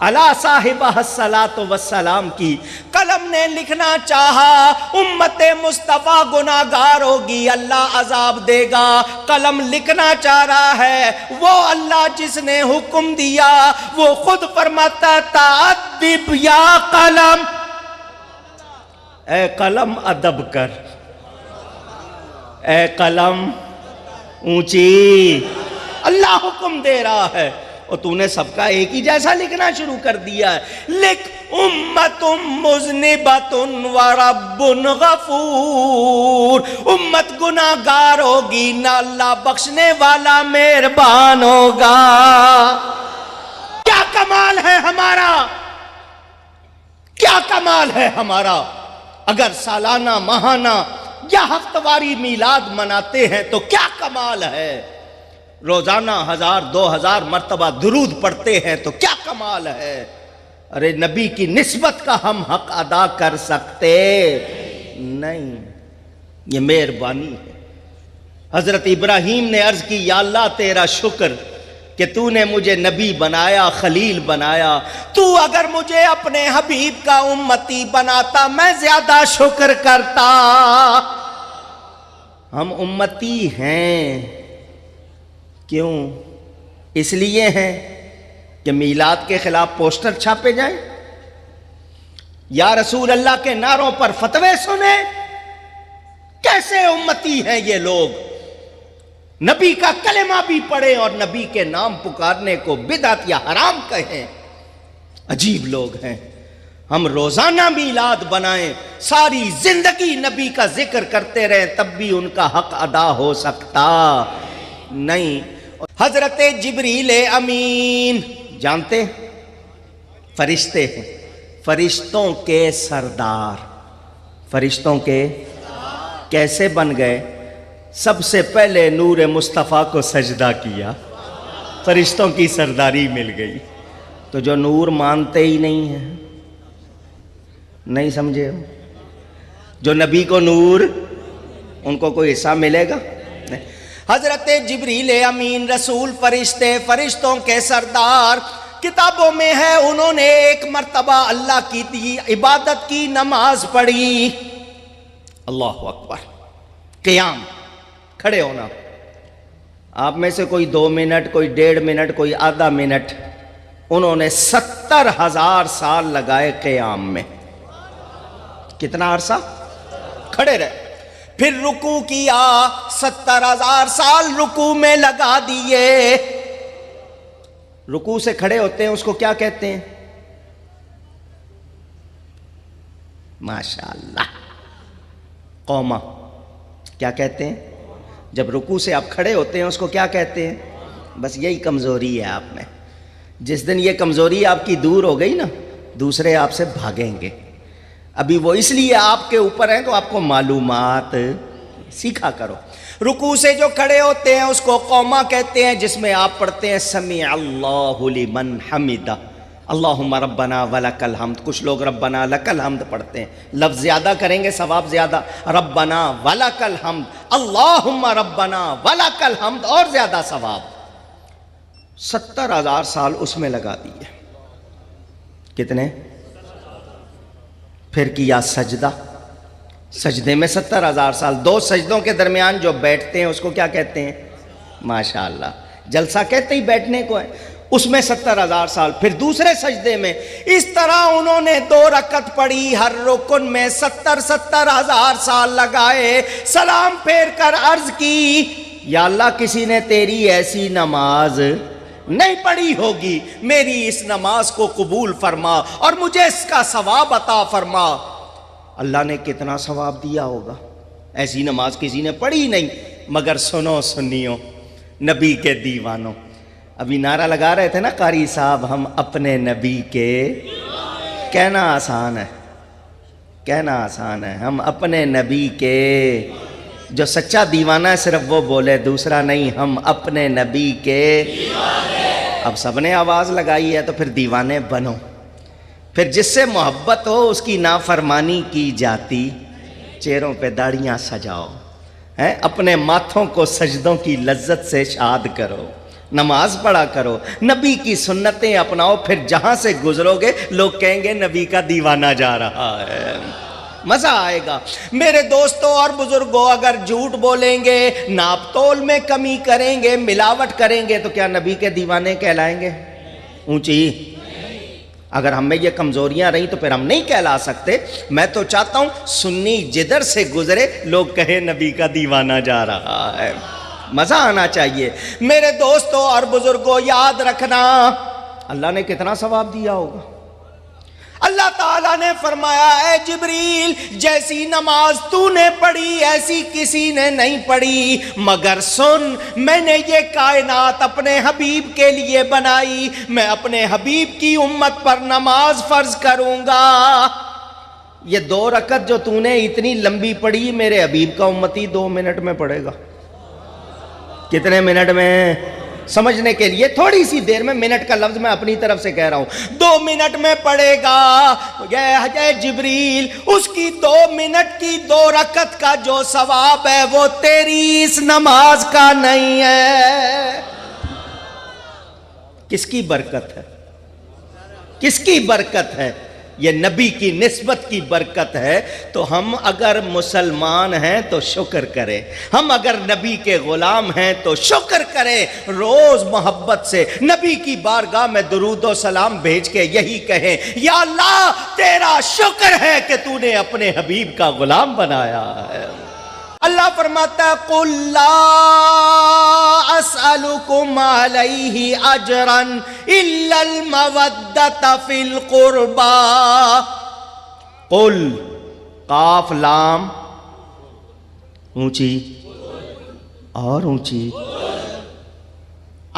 علی صاحبہ الصلاۃ والسلام کی. قلم نے لکھنا چاہا امت مصطفیٰ گناہگار ہوگی، اللہ عذاب دے گا. قلم لکھنا چاہ رہا ہے وہ اللہ جس نے حکم دیا، وہ خود فرماتا تعدب یا قلم، اے قلم ادب کر، اے قلم اونچی. اللہ حکم دے رہا ہے اور تو نے سب کا ایک ہی جیسا لکھنا شروع کر دیا ہے. لکھ امت مذنبۃ ورب غفور، امت گناہگار ہوگی نہ اللہ بخشنے والا مہربان ہوگا. کیا کمال ہے ہمارا، کیا کمال ہے ہمارا. اگر سالانہ ماہانہ یا ہفتواری میلاد مناتے ہیں تو کیا کمال ہے. روزانہ 1000-2000 مرتبہ درود پڑھتے ہیں تو کیا کمال ہے. ارے نبی کی نسبت کا ہم حق ادا کر سکتے نہیں، یہ مہربانی ہے. حضرت ابراہیم نے عرض کی یا اللہ تیرا شکر کہ تو نے مجھے نبی بنایا، خلیل بنایا. تو اگر مجھے اپنے حبیب کا امتی بناتا میں زیادہ شکر کرتا. ہم امتی ہیں، کیوں؟ اس لیے ہیں کہ میلاد کے خلاف پوسٹر چھاپے جائیں، یا رسول اللہ کے نعروں پر فتوے سنیں. کیسے امتی ہیں یہ لوگ؟ نبی کا کلمہ بھی پڑھیں اور نبی کے نام پکارنے کو بدعت یا حرام کہیں. عجیب لوگ ہیں. ہم روزانہ میلاد بنائیں، ساری زندگی نبی کا ذکر کرتے رہیں، تب بھی ان کا حق ادا ہو سکتا نہیں. حضرت جبریل امین جانتے فرشتے ہیں، فرشتوں کے سردار. فرشتوں کے کیسے بن گئے؟ سب سے پہلے نور مصطفیٰ کو سجدہ کیا، فرشتوں کی سرداری مل گئی. تو جو نور مانتے ہی نہیں ہیں، نہیں سمجھے ہو، جو نبی کو نور، ان کو کوئی حصہ ملے گا نہیں. حضرت جبریل امین رسول فرشتے، فرشتوں کے سردار. کتابوں میں ہے انہوں نے ایک مرتبہ اللہ کی عبادت کی، نماز پڑھی. اللہ اکبر. قیام، کھڑے ہونا. آپ میں سے کوئی 2 منٹ، کوئی 1.5 منٹ، کوئی آدھا منٹ. انہوں نے 70,000 سال لگائے قیام میں. کتنا عرصہ کھڑے رہے. پھر رکوع کیا، 70,000 سال رکوع میں لگا دیے. رکوع سے کھڑے ہوتے ہیں اس کو کیا کہتے ہیں؟ ماشاءاللہ، قومہ. کیا کہتے ہیں؟ جب رکوع سے آپ کھڑے ہوتے ہیں اس کو کیا کہتے ہیں؟ بس یہی کمزوری ہے آپ میں. جس دن یہ کمزوری آپ کی دور ہو گئی نا، دوسرے آپ سے بھاگیں گے. ابھی وہ اس لیے آپ کے اوپر ہیں تو آپ کو معلومات سیکھا کرو. رکوع سے جو کھڑے ہوتے ہیں اس کو قومہ کہتے ہیں، جس میں آپ پڑھتے ہیں سمیع اللہ لمن حمدہ، اللہم ربنا ولک الحمد. کچھ لوگ ربنا لک الحمد پڑھتے ہیں، لفظ زیادہ کریں گے ثواب زیادہ. ربنا ولک الحمد، اللہم ربنا ولک الحمد، اور زیادہ ثواب. 70,000 سال اس میں لگا دیے. کتنے؟ پھر کیا سجدہ. سجدے میں 70,000 سال. 2 سجدوں کے درمیان جو بیٹھتے ہیں اس کو کیا کہتے ہیں؟ ماشاءاللہ جلسہ کہتے ہی بیٹھنے کو ہے. اس میں 70,000 سال. پھر دوسرے سجدے میں اس طرح انہوں نے 2 رکعت پڑھی, ہر رکن میں 70,000 سال لگائے. سلام پھیر کر عرض کی, یا اللہ کسی نے تیری ایسی نماز نہیں پڑھی ہوگی, میری اس نماز کو قبول فرما اور مجھے اس کا ثواب عطا فرما. اللہ نے کتنا ثواب دیا ہوگا. ایسی نماز کسی نے پڑھی نہیں. مگر سنو سنیو نبی کے دیوانوں, ابھی نعرہ لگا رہے تھے نا قاری صاحب, ہم اپنے نبی کے, کہنا آسان ہے, کہنا آسان ہے, ہم اپنے نبی کے. جو سچا دیوانہ ہے صرف وہ بولے, دوسرا نہیں, ہم اپنے نبی کے. اب سب نے آواز لگائی ہے تو پھر دیوانے بنو. پھر جس سے محبت ہو اس کی نافرمانی کی جاتی, چہروں پہ داڑیاں سجاؤ, اپنے ماتھوں کو سجدوں کی لذت سے شاد کرو, نماز پڑھا کرو, نبی کی سنتیں اپناؤ. پھر جہاں سے گزرو گے لوگ کہیں گے نبی کا دیوانہ جا رہا ہے, مزہ آئے گا. میرے دوستوں اور بزرگوں, اگر جھوٹ بولیں گے, ناپ تول میں کمی کریں گے, ملاوٹ کریں گے, تو کیا نبی کے دیوانے کہلائیں گے؟ اونچی. اگر ہم میں یہ کمزوریاں رہیں تو پھر ہم نہیں کہلا سکتے. میں تو چاہتا ہوں سنی جدھر سے گزرے لوگ کہیں نبی کا دیوانہ جا رہا ہے. مزہ آنا چاہیے. میرے دوستوں اور بزرگوں, یاد رکھنا اللہ نے کتنا ثواب دیا ہوگا. اللہ تعالیٰ نے فرمایا, اے جبریل جیسی نماز تو نے پڑھی ایسی کسی نے نہیں پڑھی, مگر سن میں نے یہ کائنات اپنے حبیب کے لیے بنائی, میں اپنے حبیب کی امت پر نماز فرض کروں گا. یہ 2 رکعت جو تو نے اتنی لمبی پڑھی, میرے حبیب کا امتی 2 منٹ میں پڑھے گا. کتنے منٹ میں؟ سمجھنے کے لیے تھوڑی سی دیر میں, منٹ کا لفظ میں اپنی طرف سے کہہ رہا ہوں, 2 منٹ میں پڑھے گا. اے جبریل اس کی 2 منٹ کی 2 رکعت کا جو ثواب ہے وہ تیری اس نماز کا نہیں ہے. کس کی برکت ہے؟ کس کی برکت ہے؟ یہ نبی کی نسبت کی برکت ہے. تو ہم اگر مسلمان ہیں تو شکر کریں, ہم اگر نبی کے غلام ہیں تو شکر کریں. روز محبت سے نبی کی بارگاہ میں درود و سلام بھیج کے یہی کہیں, یا اللہ تیرا شکر ہے کہ تو نے اپنے حبیب کا غلام بنایا ہے. اللہ فرماتا ہے, قُلْ لَا أَسْأَلُكُمْ عَلَيْهِ أَجْرًا إِلَّا الْمَوَدَّةَ فِي الْقُرْبَى. قُلْ, قاف لام اونچی اور اونچی.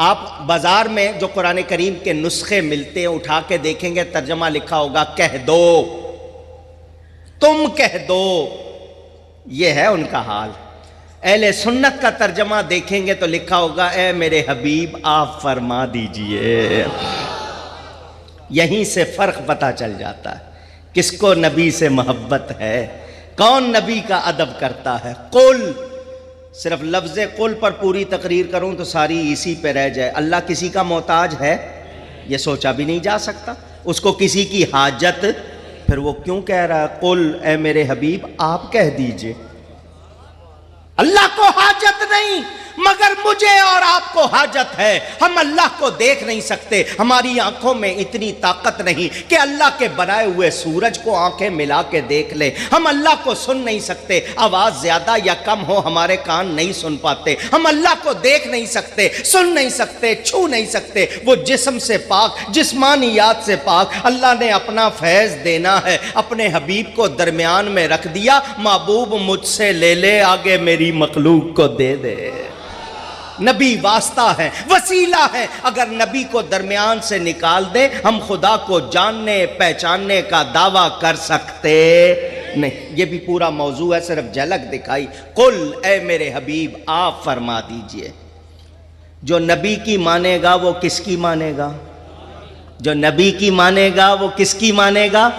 آپ بازار میں جو قرآن کریم کے نسخے ملتے ہیں اٹھا کے دیکھیں گے, ترجمہ لکھا ہوگا کہہ دو, تم کہہ دو. یہ ہے ان کا حال. اہل سنت کا ترجمہ دیکھیں گے تو لکھا ہوگا اے میرے حبیب آپ فرما دیجئے. یہیں سے فرق پتہ چل جاتا ہے کس کو نبی سے محبت ہے, کون نبی کا ادب کرتا ہے. قل, صرف لفظ قل پر پوری تقریر کروں تو ساری اسی پہ رہ جائے. اللہ کسی کا محتاج ہے یہ سوچا بھی نہیں جا سکتا, اس کو کسی کی حاجت. پھر وہ کیوں کہہ رہا ہے قل اے میرے حبیب آپ کہہ دیجئے. اللہ کو حاجت نہیں مگر مجھے اور آپ کو حاجت ہے. ہم اللہ کو دیکھ نہیں سکتے, ہماری آنکھوں میں اتنی طاقت نہیں کہ اللہ کے بنائے ہوئے سورج کو آنکھیں ملا کے دیکھ لیں. ہم اللہ کو سن نہیں سکتے, آواز زیادہ یا کم ہو ہمارے کان نہیں سن پاتے. ہم اللہ کو دیکھ نہیں سکتے, سن نہیں سکتے, چھو نہیں سکتے. وہ جسم سے پاک, جسمانیات سے پاک. اللہ نے اپنا فیض دینا ہے, اپنے حبیب کو درمیان میں رکھ دیا. محبوب مجھ سے لے لے, آگے میری مخلوق کو دے دے. نبی واسطہ ہے, وسیلہ ہے. اگر نبی کو درمیان سے نکال دیں ہم خدا کو جاننے پہچاننے کا دعویٰ کر سکتے نہیں. یہ بھی پورا موضوع ہے, صرف جھلک دکھائی. قل اے میرے حبیب آپ فرما دیجئے. جو نبی کی مانے گا وہ کس کی مانے گا؟ جو نبی کی مانے گا وہ کس کی مانے گا؟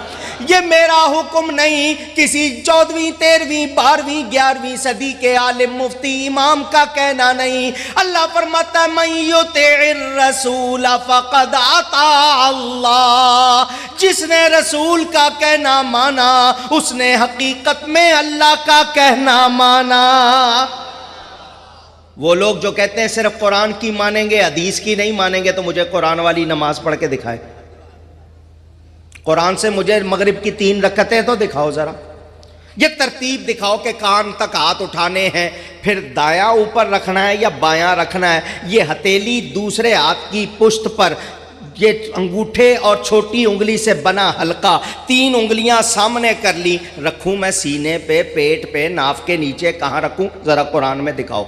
یہ میرا حکم نہیں، کسی 14ویں 13ویں 12ویں 11ویں صدی کے عالم مفتی امام کا کہنا نہیں۔ اللہ فرماتا ہے من یطع الرسول فقد اطاع اللہ، جس نے رسول کا کہنا مانا اس نے حقیقت میں اللہ کا کہنا مانا۔ وہ لوگ جو کہتے ہیں صرف قرآن کی مانیں گے حدیث کی نہیں مانیں گے، تو مجھے قرآن والی نماز پڑھ کے دکھائے، قرآن سے مجھے مغرب کی 3 رکعتیں تو دکھاؤ ذرا، یہ ترتیب دکھاؤ کہ کان تک ہاتھ اٹھانے ہیں، پھر دایاں اوپر رکھنا ہے یا بایاں رکھنا ہے، یہ ہتھیلی دوسرے ہاتھ کی پشت پر، یہ انگوٹھے اور چھوٹی انگلی سے بنا حلقہ، 3 انگلیاں سامنے کر لی، رکھوں میں سینے پہ، پیٹ پہ، ناف کے نیچے، کہاں رکھوں ذرا قرآن میں دکھاؤ۔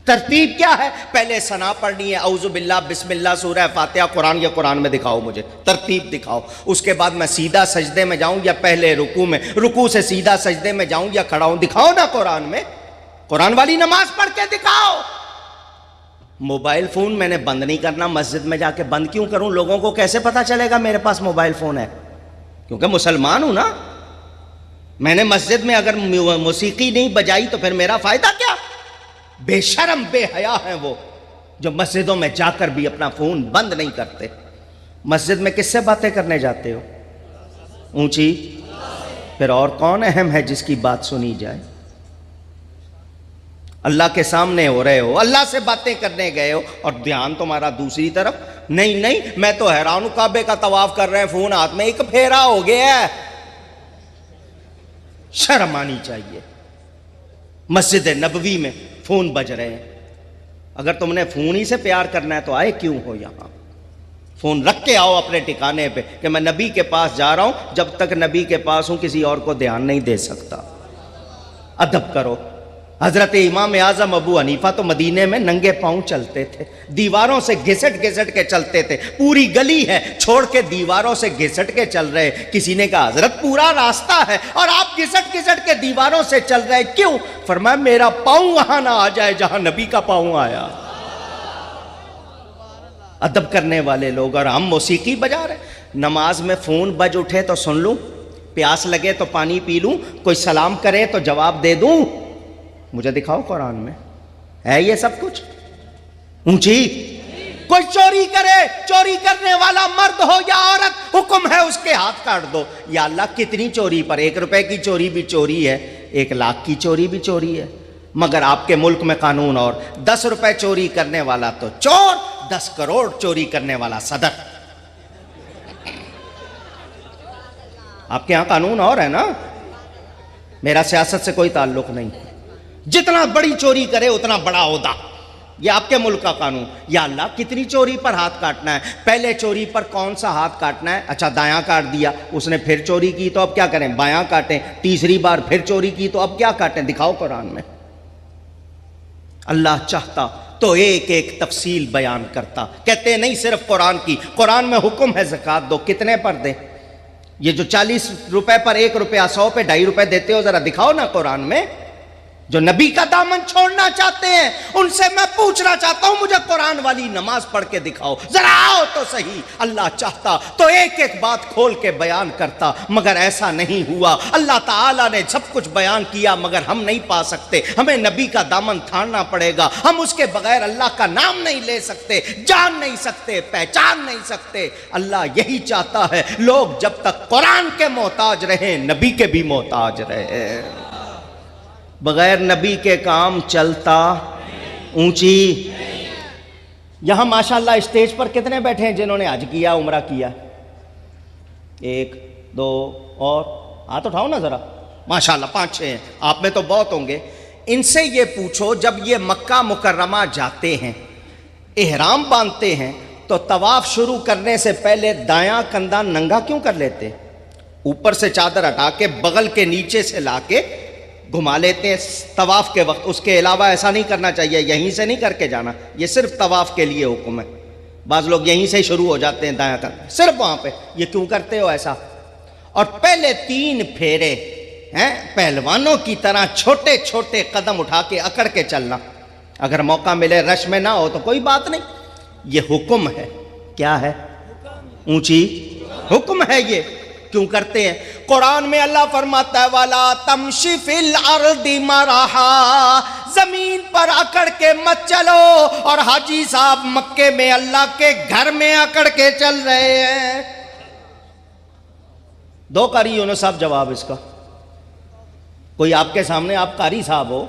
ترتیب کیا ہے؟ پہلے ثنا پڑھنی ہے، اعوذ باللہ، بسم اللہ، سورہ فاتحہ، قرآن، یا قرآن میں دکھاؤ مجھے، ترتیب دکھاؤ۔ اس کے بعد میں سیدھا سجدے میں جاؤں یا پہلے رکوع میں، رکوع سے سیدھا سجدے میں جاؤں یا کھڑا ہوں، دکھاؤ نا قرآن میں، قرآن والی نماز پڑھ کے دکھاؤ۔ موبائل فون میں نے بند نہیں کرنا، مسجد میں جا کے بند کیوں کروں؟ لوگوں کو کیسے پتا چلے گا میرے پاس موبائل فون ہے؟ کیونکہ مسلمان ہوں نا۔ میں نے مسجد میں اگر موسیقی نہیں بجائی تو پھر میرا فائدہ کیا؟ بے شرم بے حیا ہیں وہ جو مسجدوں میں جا کر بھی اپنا فون بند نہیں کرتے۔ مسجد میں کس سے باتیں کرنے جاتے ہو؟ اونچی؟ پھر اور کون اہم ہے جس کی بات سنی جائے؟ اللہ کے سامنے ہو رہے ہو، اللہ سے باتیں کرنے گئے ہو اور دھیان تمہارا دوسری طرف۔ نہیں، میں تو حیران ہوں، کعبے کا طواف کر رہے ہیں، فون ہاتھ میں، ایک پھیرا ہو گیا ہے۔ شرم آنی چاہیے۔ مسجد نبوی میں فون بج رہے ہیں، اگر تم نے فون ہی سے پیار کرنا ہے تو آئے کیوں ہو یہاں؟ فون رکھ کے آؤ اپنے ٹھکانے پہ کہ میں نبی کے پاس جا رہا ہوں، جب تک نبی کے پاس ہوں کسی اور کو دھیان نہیں دے سکتا۔ ادب کرو۔ حضرت امام اعظم ابو حنیفہ تو مدینے میں ننگے پاؤں چلتے تھے، دیواروں سے گھسٹ گھسٹ کے چلتے تھے، پوری گلی ہے چھوڑ کے دیواروں سے گھسٹ کے چل رہے۔ کسی نے کہا حضرت پورا راستہ ہے اور آپ گھسٹ گھسٹ کے دیواروں سے چل رہے، کیوں؟ فرمایا میرا پاؤں وہاں نہ آ جائے جہاں نبی کا پاؤں آیا۔ ادب کرنے والے لوگ، اور ہم موسیقی بجا رہے۔ نماز میں فون بج اٹھے تو سن لوں، پیاس لگے تو پانی پی لوں، کوئی سلام کرے تو جواب دے دوں؟ مجھے دکھاؤ قرآن میں ہے یہ سب کچھ؟ اونچی؟ کوئی چوری کرے، چوری کرنے والا مرد ہو یا عورت، حکم ہے اس کے ہاتھ کاٹ دو۔ یا اللہ کتنی چوری پر؟ 1 روپے کی چوری بھی چوری ہے، 1 لاکھ کی چوری بھی چوری ہے، مگر آپ کے ملک میں قانون اور 10 روپے چوری کرنے والا تو چور، 10 کروڑ چوری کرنے والا صدر۔ آپ کے یہاں قانون اور ہے نا؟ میرا سیاست سے کوئی تعلق نہیں۔ جتنا بڑی چوری کرے اتنا بڑا عہدہ، یہ آپ کے ملک کا قانون۔ یا اللہ کتنی چوری پر ہاتھ کاٹنا ہے؟ پہلے چوری پر کون سا ہاتھ کاٹنا ہے؟ اچھا دایاں کاٹ دیا، اس نے پھر چوری کی تو اب کیا کریں؟ بایاں کاٹیں۔ تیسری بار پھر چوری کی تو اب کیا کاٹیں؟ دکھاؤ قرآن میں۔ اللہ چاہتا تو ایک ایک تفصیل بیان کرتا، کہتے نہیں صرف قرآن کی، قرآن میں حکم ہے زکوٰۃ دو، کتنے پر دیں؟ یہ جو 40 روپے پر 1 روپیہ، 100 پہ 2.5 روپے دیتے ہو، ذرا دکھاؤ نا قرآن میں۔ جو نبی کا دامن چھوڑنا چاہتے ہیں ان سے میں پوچھنا چاہتا ہوں، مجھے قرآن والی نماز پڑھ کے دکھاؤ، ذرا آؤ تو صحیح۔ اللہ چاہتا تو ایک ایک بات کھول کے بیان کرتا، مگر ایسا نہیں ہوا۔ اللہ تعالیٰ نے سب کچھ بیان کیا مگر ہم نہیں پا سکتے، ہمیں نبی کا دامن تھامنا پڑے گا۔ ہم اس کے بغیر اللہ کا نام نہیں لے سکتے، جان نہیں سکتے، پہچان نہیں سکتے۔ اللہ یہی چاہتا ہے لوگ جب تک قرآن کے محتاج رہیں، نبی کے بھی محتاج رہے۔ بغیر نبی کے کام چلتا؟ اونچی؟ یہاں ماشاءاللہ اسٹیج پر کتنے بیٹھے ہیں جنہوں نے حج کیا، عمرہ کیا؟ 1 2 اور ہاتھ اٹھاؤ نا ذرا۔ ماشاءاللہ 5 6 ہیں، آپ میں تو بہت ہوں گے۔ ان سے یہ پوچھو جب یہ مکہ مکرمہ جاتے ہیں، احرام باندھتے ہیں، تو طواف شروع کرنے سے پہلے دایاں کندھا ننگا کیوں کر لیتے؟ اوپر سے چادر ہٹا کے بغل کے نیچے سے لا کے گھما لیتے ہیں طواف کے وقت۔ اس کے علاوہ ایسا نہیں کرنا چاہیے، یہیں سے نہیں کر کے جانا، یہ صرف طواف کے لیے حکم ہے۔ بعض لوگ یہیں سے شروع ہو جاتے ہیں دایاں کندھا، صرف وہاں پہ۔ یہ کیوں کرتے ہو ایسا؟ اور پہلے 3 پھیرے ہیں پہلوانوں کی طرح چھوٹے چھوٹے قدم اٹھا کے اکڑ کے چلنا۔ اگر موقع ملے رش میں نہ ہو تو کوئی بات نہیں، یہ حکم ہے۔ کیا ہے؟ اونچی؟ حکم ہے یہ، کیوں کرتے ہیں؟ قرآن میں اللہ فرماتا ہے وَلَا تَمْشِ فِي الْأَرْضِ مَرَحًا، زمین پر اکڑ کے مت چلو. اور حاجی صاحب مکے میں اللہ کے گھر میں اکڑ کے چل رہے ہیں. دو قاری یونس صاحب جواب اس کا. کوئی آپ کے سامنے، آپ قاری صاحب ہو،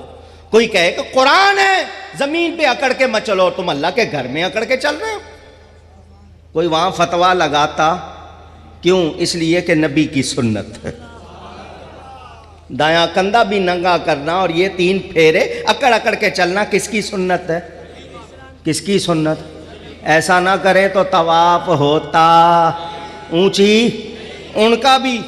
کوئی کہے کہ قرآن ہے زمین پہ اکڑ کے مت چلو اور تم اللہ کے گھر میں اکڑ کے چل رہے ہو. کوئی وہاں فتویٰ لگاتا، کیوں؟ اس لیے کہ نبی کی سنت ہے. دایاں کندھا بھی ننگا کرنا اور یہ 3 پھیرے اکڑ اکڑ کے چلنا کس کی سنت ہے؟ کس کی سنت؟ ایسا نہ کرے تو طواف ہوتا اونچی، ان کا بھی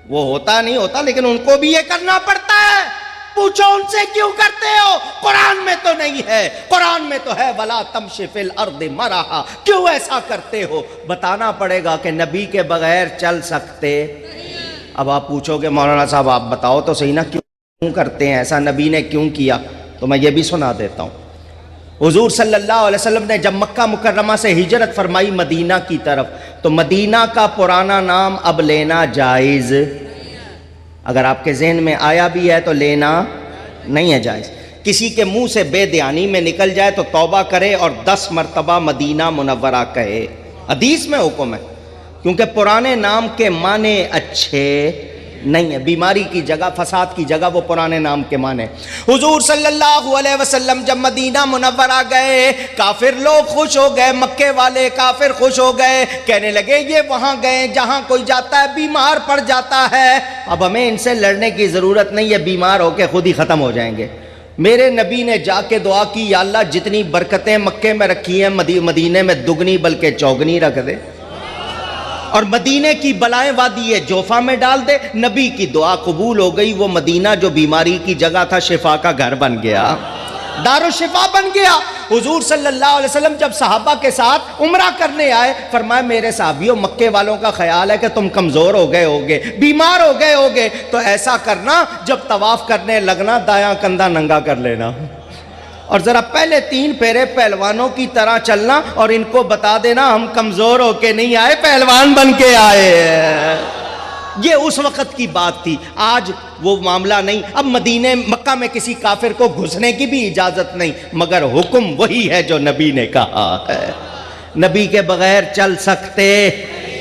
وہ ہوتا نہیں ہوتا، لیکن ان کو بھی یہ کرنا پڑتا ہے. پوچھو ان سے کیوں کرتے ہو؟ قرآن میں تو نہیں ہے، قرآن میں تو ہے وَلَا تَمْشِ فِي الْأَرْضِ مَرَحًا. کیوں ایسا کرتے ہو؟ بتانا پڑے گا کہ نبی کے بغیر چل سکتے. اب آپ پوچھو کہ مولانا صاحب آپ بتاؤ تو صحیح نا، کیوں کرتے ہیں ایسا، نبی نے کیوں کیا؟ تو میں یہ بھی سنا دیتا ہوں. حضور صلی اللہ علیہ وسلم نے جب مکہ مکرمہ سے ہجرت فرمائی مدینہ کی طرف، تو مدینہ کا پرانا نام اب لینا جائز، اگر آپ کے ذہن میں آیا بھی ہے تو لینا نہیں ہے جائز. کسی کے منہ سے بے دیانی میں نکل جائے تو توبہ کرے اور 10 مرتبہ مدینہ منورہ کہے. حدیث میں حکم ہے، کیونکہ پرانے نام کے معنی اچھے نہیں ہے. بیماری کی جگہ، فساد کی جگہ وہ پرانے نام کے معنی. حضور صلی اللہ علیہ وسلم جب مدینہ منورہ گئے، کافر لوگ خوش ہو گئے، مکے والے کافر خوش ہو گئے، کہنے لگے یہ وہاں گئے جہاں کوئی جاتا ہے بیمار پڑ جاتا ہے، اب ہمیں ان سے لڑنے کی ضرورت نہیں ہے، بیمار ہو کے خود ہی ختم ہو جائیں گے. میرے نبی نے جا کے دعا کی، یا اللہ جتنی برکتیں مکے میں رکھی ہیں مدینے میں دگنی بلکہ چوگنی رکھ دے، اور مدینے کی بلائیں وادی جوفا میں ڈال دے. نبی کی دعا قبول ہو گئی. وہ مدینہ جو بیماری کی جگہ تھا شفا کا گھر بن گیا، دار الشفا بن گیا. حضور صلی اللہ علیہ وسلم جب صحابہ کے ساتھ عمرہ کرنے آئے، فرمایا میرے صحابیوں مکے والوں کا خیال ہے کہ تم کمزور ہو گئے ہوگے، بیمار ہو گئے ہوگے، تو ایسا کرنا جب طواف کرنے لگنا دایاں کندھا ننگا کر لینا اور ذرا پہلے 3 پھیرے پہلوانوں کی طرح چلنا، اور ان کو بتا دینا ہم کمزور ہو کے نہیں آئے، پہلوان بن کے آئے ہیں. یہ اس وقت کی بات تھی، آج وہ معاملہ نہیں. اب مکہ میں کسی کافر کو گھسنے کی بھی اجازت نہیں، مگر حکم وہی ہے جو نبی نے کہا ہے. نبی کے بغیر چل سکتے.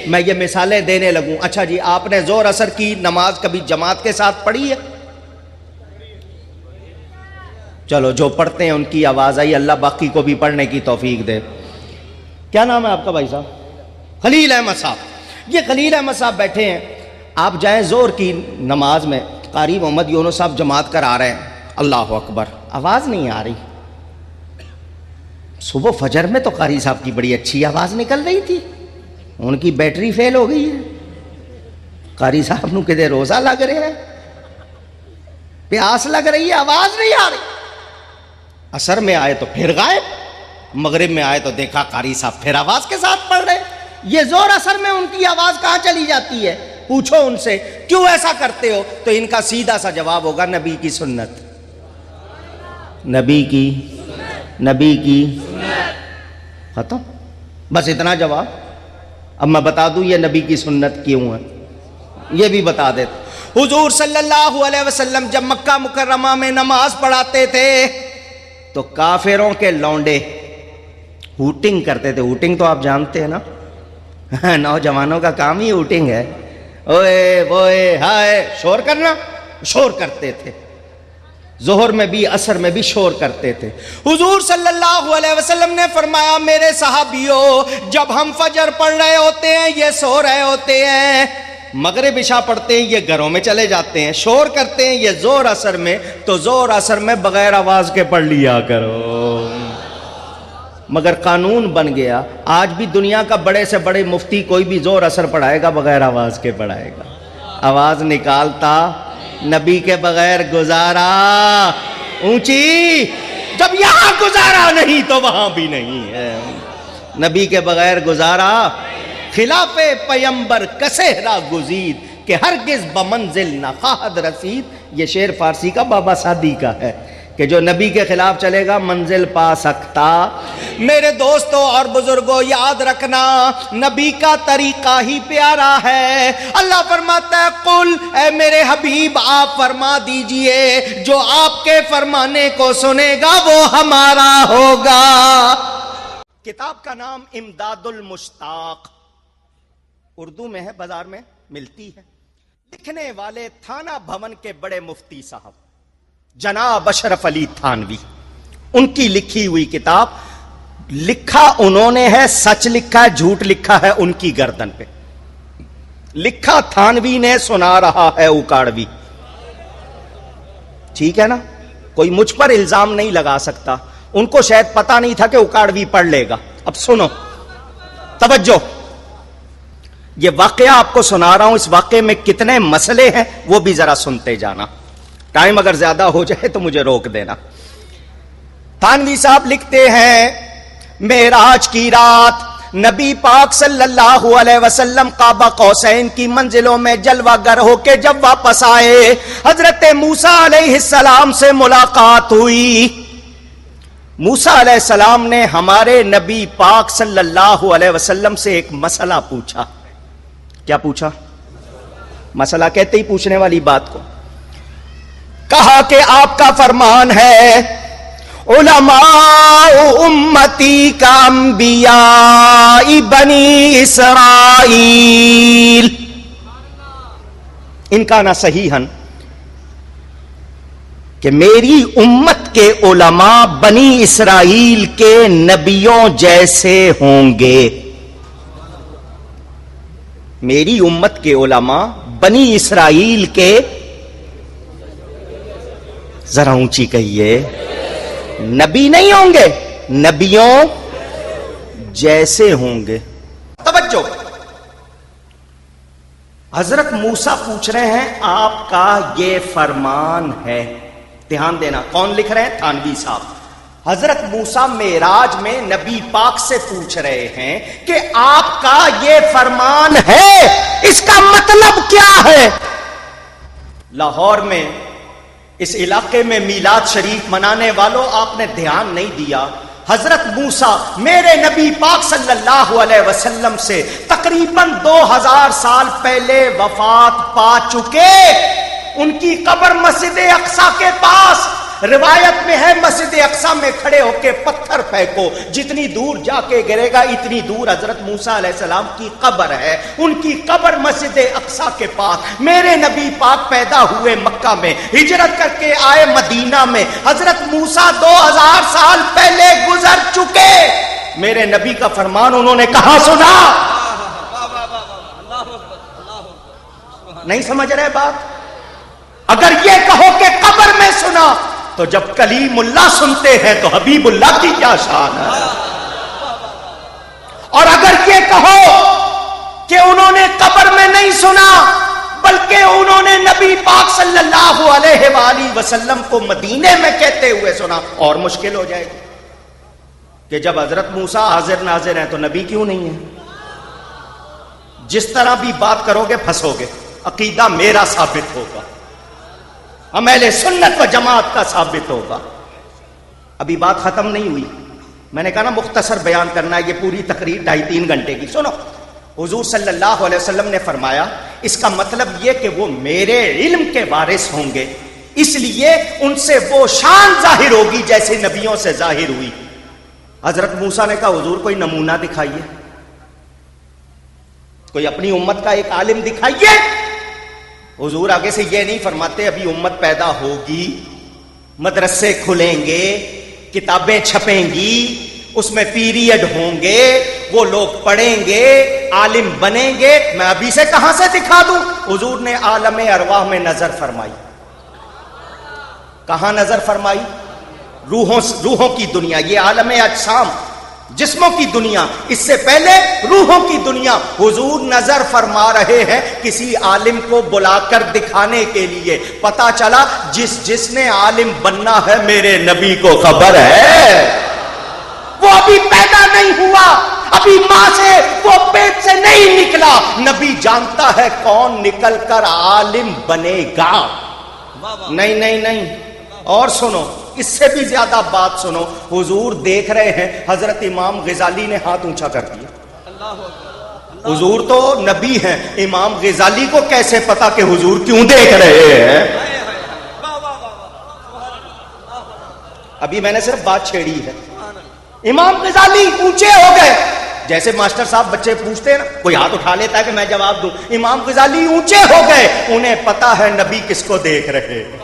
میں یہ مثالیں دینے لگوں. اچھا جی، آپ نے ظہر عصر کی نماز کبھی جماعت کے ساتھ پڑھی ہے؟ چلو جو پڑھتے ہیں ان کی آواز آئی، اللہ باقی کو بھی پڑھنے کی توفیق دے. کیا نام ہے آپ کا بھائی صاحب؟ خلیل احمد صاحب. یہ خلیل احمد صاحب بیٹھے ہیں. آپ جائیں ظہر کی نماز میں، قاری محمد یونس صاحب جماعت کرا رہے ہیں، اللہ اکبر، آواز نہیں آ رہی. صبح فجر میں تو قاری صاحب کی بڑی اچھی آواز نکل رہی تھی، ان کی بیٹری فیل ہو گئی ہے. قاری صاحب نو کدے روزہ لگ رہے ہیں، پیاس لگ رہی ہے، آواز نہیں آ رہی. عصر میں آئے تو پھر غائب، مغرب میں آئے تو دیکھا قاری صاحب پھر آواز کے ساتھ پڑھ رہے. یہ ظہر عصر میں ان کی آواز کہاں چلی جاتی ہے؟ پوچھو ان سے کیوں ایسا کرتے ہو، تو ان کا سیدھا سا جواب ہوگا نبی کی سنت. نبی کی ختم، بس اتنا جواب. اب میں بتا دوں یہ نبی کی سنت کیوں ہے، یہ بھی بتا دیتا. حضور صلی اللہ علیہ وسلم جب مکہ مکرمہ میں نماز پڑھاتے تھے تو کافروں کے لونڈے ہوٹنگ کرتے تھے. ہوٹنگ تو آپ جانتے ہیں نا، نوجوانوں کا کام ہی ہوٹنگ ہے. اوئے ووئے ہائے، شور کرنا، شور کرتے تھے. ظہر میں بھی عصر میں بھی شور کرتے تھے. حضور صلی اللہ علیہ وسلم نے فرمایا میرے صحابیوں، جب ہم فجر پڑھ رہے ہوتے ہیں یہ سو رہے ہوتے ہیں، مغرب عشاء پڑھتے ہیں یہ گھروں میں چلے جاتے ہیں، شور کرتے ہیں یہ ظہر عصر میں، تو ظہر عصر میں بغیر آواز کے پڑھ لیا کرو. مگر قانون بن گیا، آج بھی دنیا کا بڑے سے بڑے مفتی کوئی بھی ظہر عصر پڑھائے گا بغیر آواز کے پڑھائے گا. آواز نکالتا نبی کے بغیر گزارا اونچی، جب یہاں گزارا نہیں تو وہاں بھی نہیں ہے. نبی کے بغیر گزارا خلاف پیمبر کسہرا گزید کہ ہرگز بمنزل نہ خواہد رسید. یہ شعر فارسی کا بابا سعدی کا ہے کہ جو نبی کے خلاف چلے گا منزل پا سکتا۔ میرے دوستوں اور بزرگوں یاد رکھنا نبی کا طریقہ ہی پیارا ہے۔ اللہ فرماتا ہے قل، اے میرے حبیب آپ فرما دیجئے جو آپ کے فرمانے کو سنے گا وہ ہمارا ہوگا۔ کتاب کا نام امداد المشتاق، اردو میں ہے، بازار میں ملتی ہے۔ لکھنے والے تھانہ بھون کے بڑے مفتی صاحب جناب اشرف علی تھانوی، ان کی لکھی ہوئی کتاب۔ لکھا انہوں نے ہے، سچ لکھا ہے جھوٹ لکھا ہے ان کی گردن پہ، لکھا تھانوی نے، سنا رہا ہے اکاڑوی۔ ٹھیک ہے نا، کوئی مجھ پر الزام نہیں لگا سکتا، ان کو شاید پتا نہیں تھا کہ اکاڑوی پڑھ لے گا۔ اب سنو توجہ، یہ واقعہ آپ کو سنا رہا ہوں، اس واقعے میں کتنے مسئلے ہیں وہ بھی ذرا سنتے جانا، ٹائم اگر زیادہ ہو جائے تو مجھے روک دینا۔ تھانوی صاحب لکھتے ہیں معراج کی رات نبی پاک صلی اللہ علیہ وسلم قاب قوسین کی منزلوں میں جلوہ گر ہو کے جب واپس آئے، حضرت موسیٰ علیہ السلام سے ملاقات ہوئی۔ موسیٰ علیہ السلام نے ہمارے نبی پاک صلی اللہ علیہ وسلم سے ایک مسئلہ پوچھا۔ کیا پوچھا؟ مسئلہ کہتے ہی پوچھنے والی بات کو۔ کہا کہ آپ کا فرمان ہے علماء امتی کا انبیاء بنی اسرائیل، ان کا نا صحیحاً کہ میری امت کے علماء بنی اسرائیل کے نبیوں جیسے ہوں گے۔ میری امت کے علماء بنی اسرائیل کے، ذرا اونچی کہیے، نبی نہیں ہوں گے، نبیوں جیسے ہوں گے۔ توجہ، حضرت موسیٰ پوچھ رہے ہیں آپ کا یہ فرمان ہے، دھیان دینا کون لکھ رہے ہیں؟ تھانوی صاحب۔ حضرت موسیٰ معراج میں نبی پاک سے پوچھ رہے ہیں کہ آپ کا یہ فرمان ہے، اس کا مطلب کیا ہے؟ لاہور میں اس علاقے میں میلاد شریف منانے والوں، آپ نے دھیان نہیں دیا، حضرت موسیٰ میرے نبی پاک صلی اللہ علیہ وسلم سے تقریباً 2000 سال پہلے وفات پا چکے۔ ان کی قبر مسجد اقصی کے پاس، روایت میں ہے مسجد اقصی میں کھڑے ہو کے پتھر پھینکو، جتنی دور جا کے گرے گا اتنی دور حضرت موسیٰ علیہ السلام کی قبر ہے۔ ان کی قبر مسجد اقصی کے پاس۔ میرے نبی پاک پیدا ہوئے مکہ میں، ہجرت کر کے آئے مدینہ میں، حضرت موسیٰ 2000 سال پہلے گزر چکے۔ میرے نبی کا فرمان انہوں نے کہاں سنا؟ نہیں سمجھ رہے بات؟ اگر یہ کہو کہ قبر میں سنا تو جب کلیم اللہ سنتے ہیں تو حبیب اللہ کی کیا شان ہے؟ اور اگر یہ کہو کہ انہوں نے قبر میں نہیں سنا بلکہ انہوں نے نبی پاک صلی اللہ علیہ وآلہ وسلم کو مدینے میں کہتے ہوئے سنا، اور مشکل ہو جائے گی کہ جب حضرت موسیٰ حاضر ناظر ہیں تو نبی کیوں نہیں ہے؟ جس طرح بھی بات کرو گے پھنسو گے، عقیدہ میرا ثابت ہوگا، ہم اہل سنت و جماعت کا ثابت ہوگا۔ ابھی بات ختم نہیں ہوئی، میں نے کہا نا مختصر بیان کرنا ہے، یہ پوری تقریر 2.5-3 گھنٹے کی۔ سنو، حضور صلی اللہ علیہ وسلم نے فرمایا اس کا مطلب یہ کہ وہ میرے علم کے وارث ہوں گے، اس لیے ان سے وہ شان ظاہر ہوگی جیسے نبیوں سے ظاہر ہوئی۔ حضرت موسیٰ نے کہا حضور کوئی نمونہ دکھائیے، کوئی اپنی امت کا ایک عالم دکھائیے۔ حضور آگے سے یہ نہیں فرماتے ابھی امت پیدا ہوگی، مدرسے کھلیں گے، کتابیں چھپیں گی، اس میں پیریڈ ہوں گے، وہ لوگ پڑھیں گے، عالم بنیں گے، میں ابھی سے کہاں سے دکھا دوں؟ حضور نے عالم ارواح میں نظر فرمائی۔ کہاں نظر فرمائی؟ روحوں کی دنیا، یہ عالم اجسام جسموں کی دنیا، اس سے پہلے روحوں کی دنیا۔ حضور نظر فرما رہے ہیں کسی عالم کو بلا کر دکھانے کے لیے، پتا چلا جس نے عالم بننا ہے میرے نبی کو خبر ہے، وہ ابھی پیدا نہیں ہوا، ابھی ماں سے وہ پیٹ سے نہیں نکلا، نبی جانتا ہے کون نکل کر عالم بنے گا۔ نہیں نہیں نہیں، اور سنو، اس سے بھی زیادہ بات سنو، حضور دیکھ رہے ہیں، حضرت امام غزالی نے ہاتھ اونچا کر دیا۔ حضور تو نبی ہیں، امام غزالی کو کیسے پتا کہ حضور کیوں دیکھ رہے ہیں؟ ابھی میں نے صرف بات چھیڑی ہے۔ امام غزالی اونچے ہو گئے، جیسے ماسٹر صاحب بچے پوچھتے ہیں نا، کوئی ہاتھ اٹھا لیتا ہے کہ میں جواب دوں، امام غزالی اونچے ہو گئے، انہیں پتا ہے نبی کس کو دیکھ رہے ہیں۔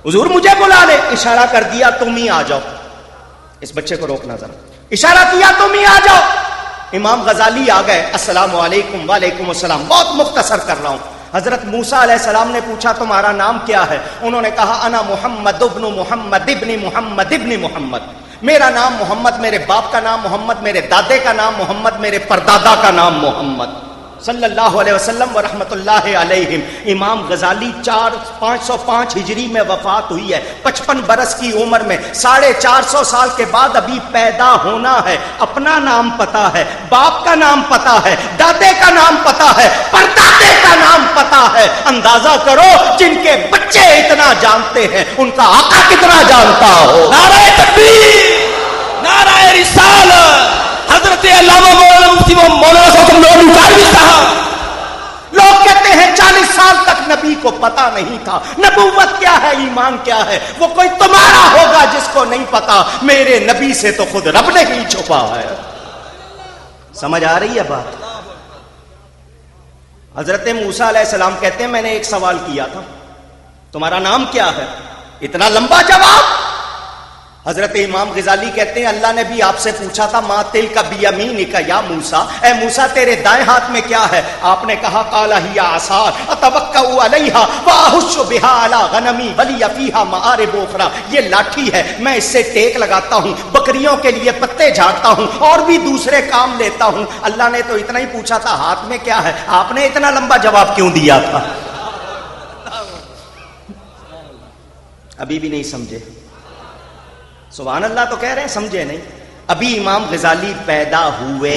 حضور مجھے بلا لے، اشارہ کر دیا تم ہی آ جاؤ، اس بچے کو روکنا ذرا، اشارہ کیا تم ہی آ جاؤ، امام غزالی آ گئے، السلام علیکم، وعلیکم السلام، بہت مختصر کر رہا ہوں۔ حضرت موسیٰ علیہ السلام نے پوچھا تمہارا نام کیا ہے؟ انہوں نے کہا انا محمد ابن محمد ابن محمد ابن محمد، میرا نام محمد، میرے باپ کا نام محمد، میرے دادے کا نام محمد، میرے پردادا کا نام محمد صلی اللہ علیہ وسلم ورحمۃ اللہ علیہم۔ امام غزالی 505 ہجری میں وفات ہوئی ہے، 55 برس کی عمر میں، 450 سال کے بعد ابھی پیدا ہونا ہے، اپنا نام پتا ہے، باپ کا نام پتا ہے، دادے کا نام پتا ہے، پردادے کا نام پتا ہے۔ اندازہ کرو جن کے بچے اتنا جانتے ہیں ان کا آقا کتنا جانتا ہو۔ نعرہ تکبیر، نعرہ رسالت، حضرت علامہ مولانا مفتی مولانا صاحب نورانی صاحب۔ لوگ کہتے ہیں 40 سال تک نبی کو پتا نہیں تھا نبوت کیا ہے، ایمان کیا ہے، وہ کوئی تمہارا ہوگا جس کو نہیں پتا، میرے نبی سے تو خود رب نے ہی چھپا ہے۔ سمجھ آ رہی ہے بات؟ حضرت موسیٰ علیہ السلام کہتے ہیں میں نے ایک سوال کیا تھا، تمہارا نام کیا ہے؟ اتنا لمبا جواب۔ حضرت امام غزالی کہتے ہیں اللہ نے بھی آپ سے پوچھا تھا ما تلک بیمینک یا موسیٰ، اے موسیٰ تیرے دائیں ہاتھ میں کیا ہے؟ آپ نے کہا قال ہی عصا اتوکأ علیہا واہش بہا علی غنمی ولی فیہا مآرب اخری، یہ لاٹھی ہے، میں اس سے ٹیک لگاتا ہوں، بکریوں کے لیے پتے جھاڑتا ہوں اور بھی دوسرے کام لیتا ہوں۔ اللہ نے تو اتنا ہی پوچھا تھا ہاتھ میں کیا ہے، آپ نے اتنا لمبا جواب کیوں دیا تھا؟ ابھی بھی نہیں سمجھے؟ سبحان اللہ تو کہہ رہے ہیں، سمجھے نہیں؟ ابھی امام غزالی پیدا ہوئے،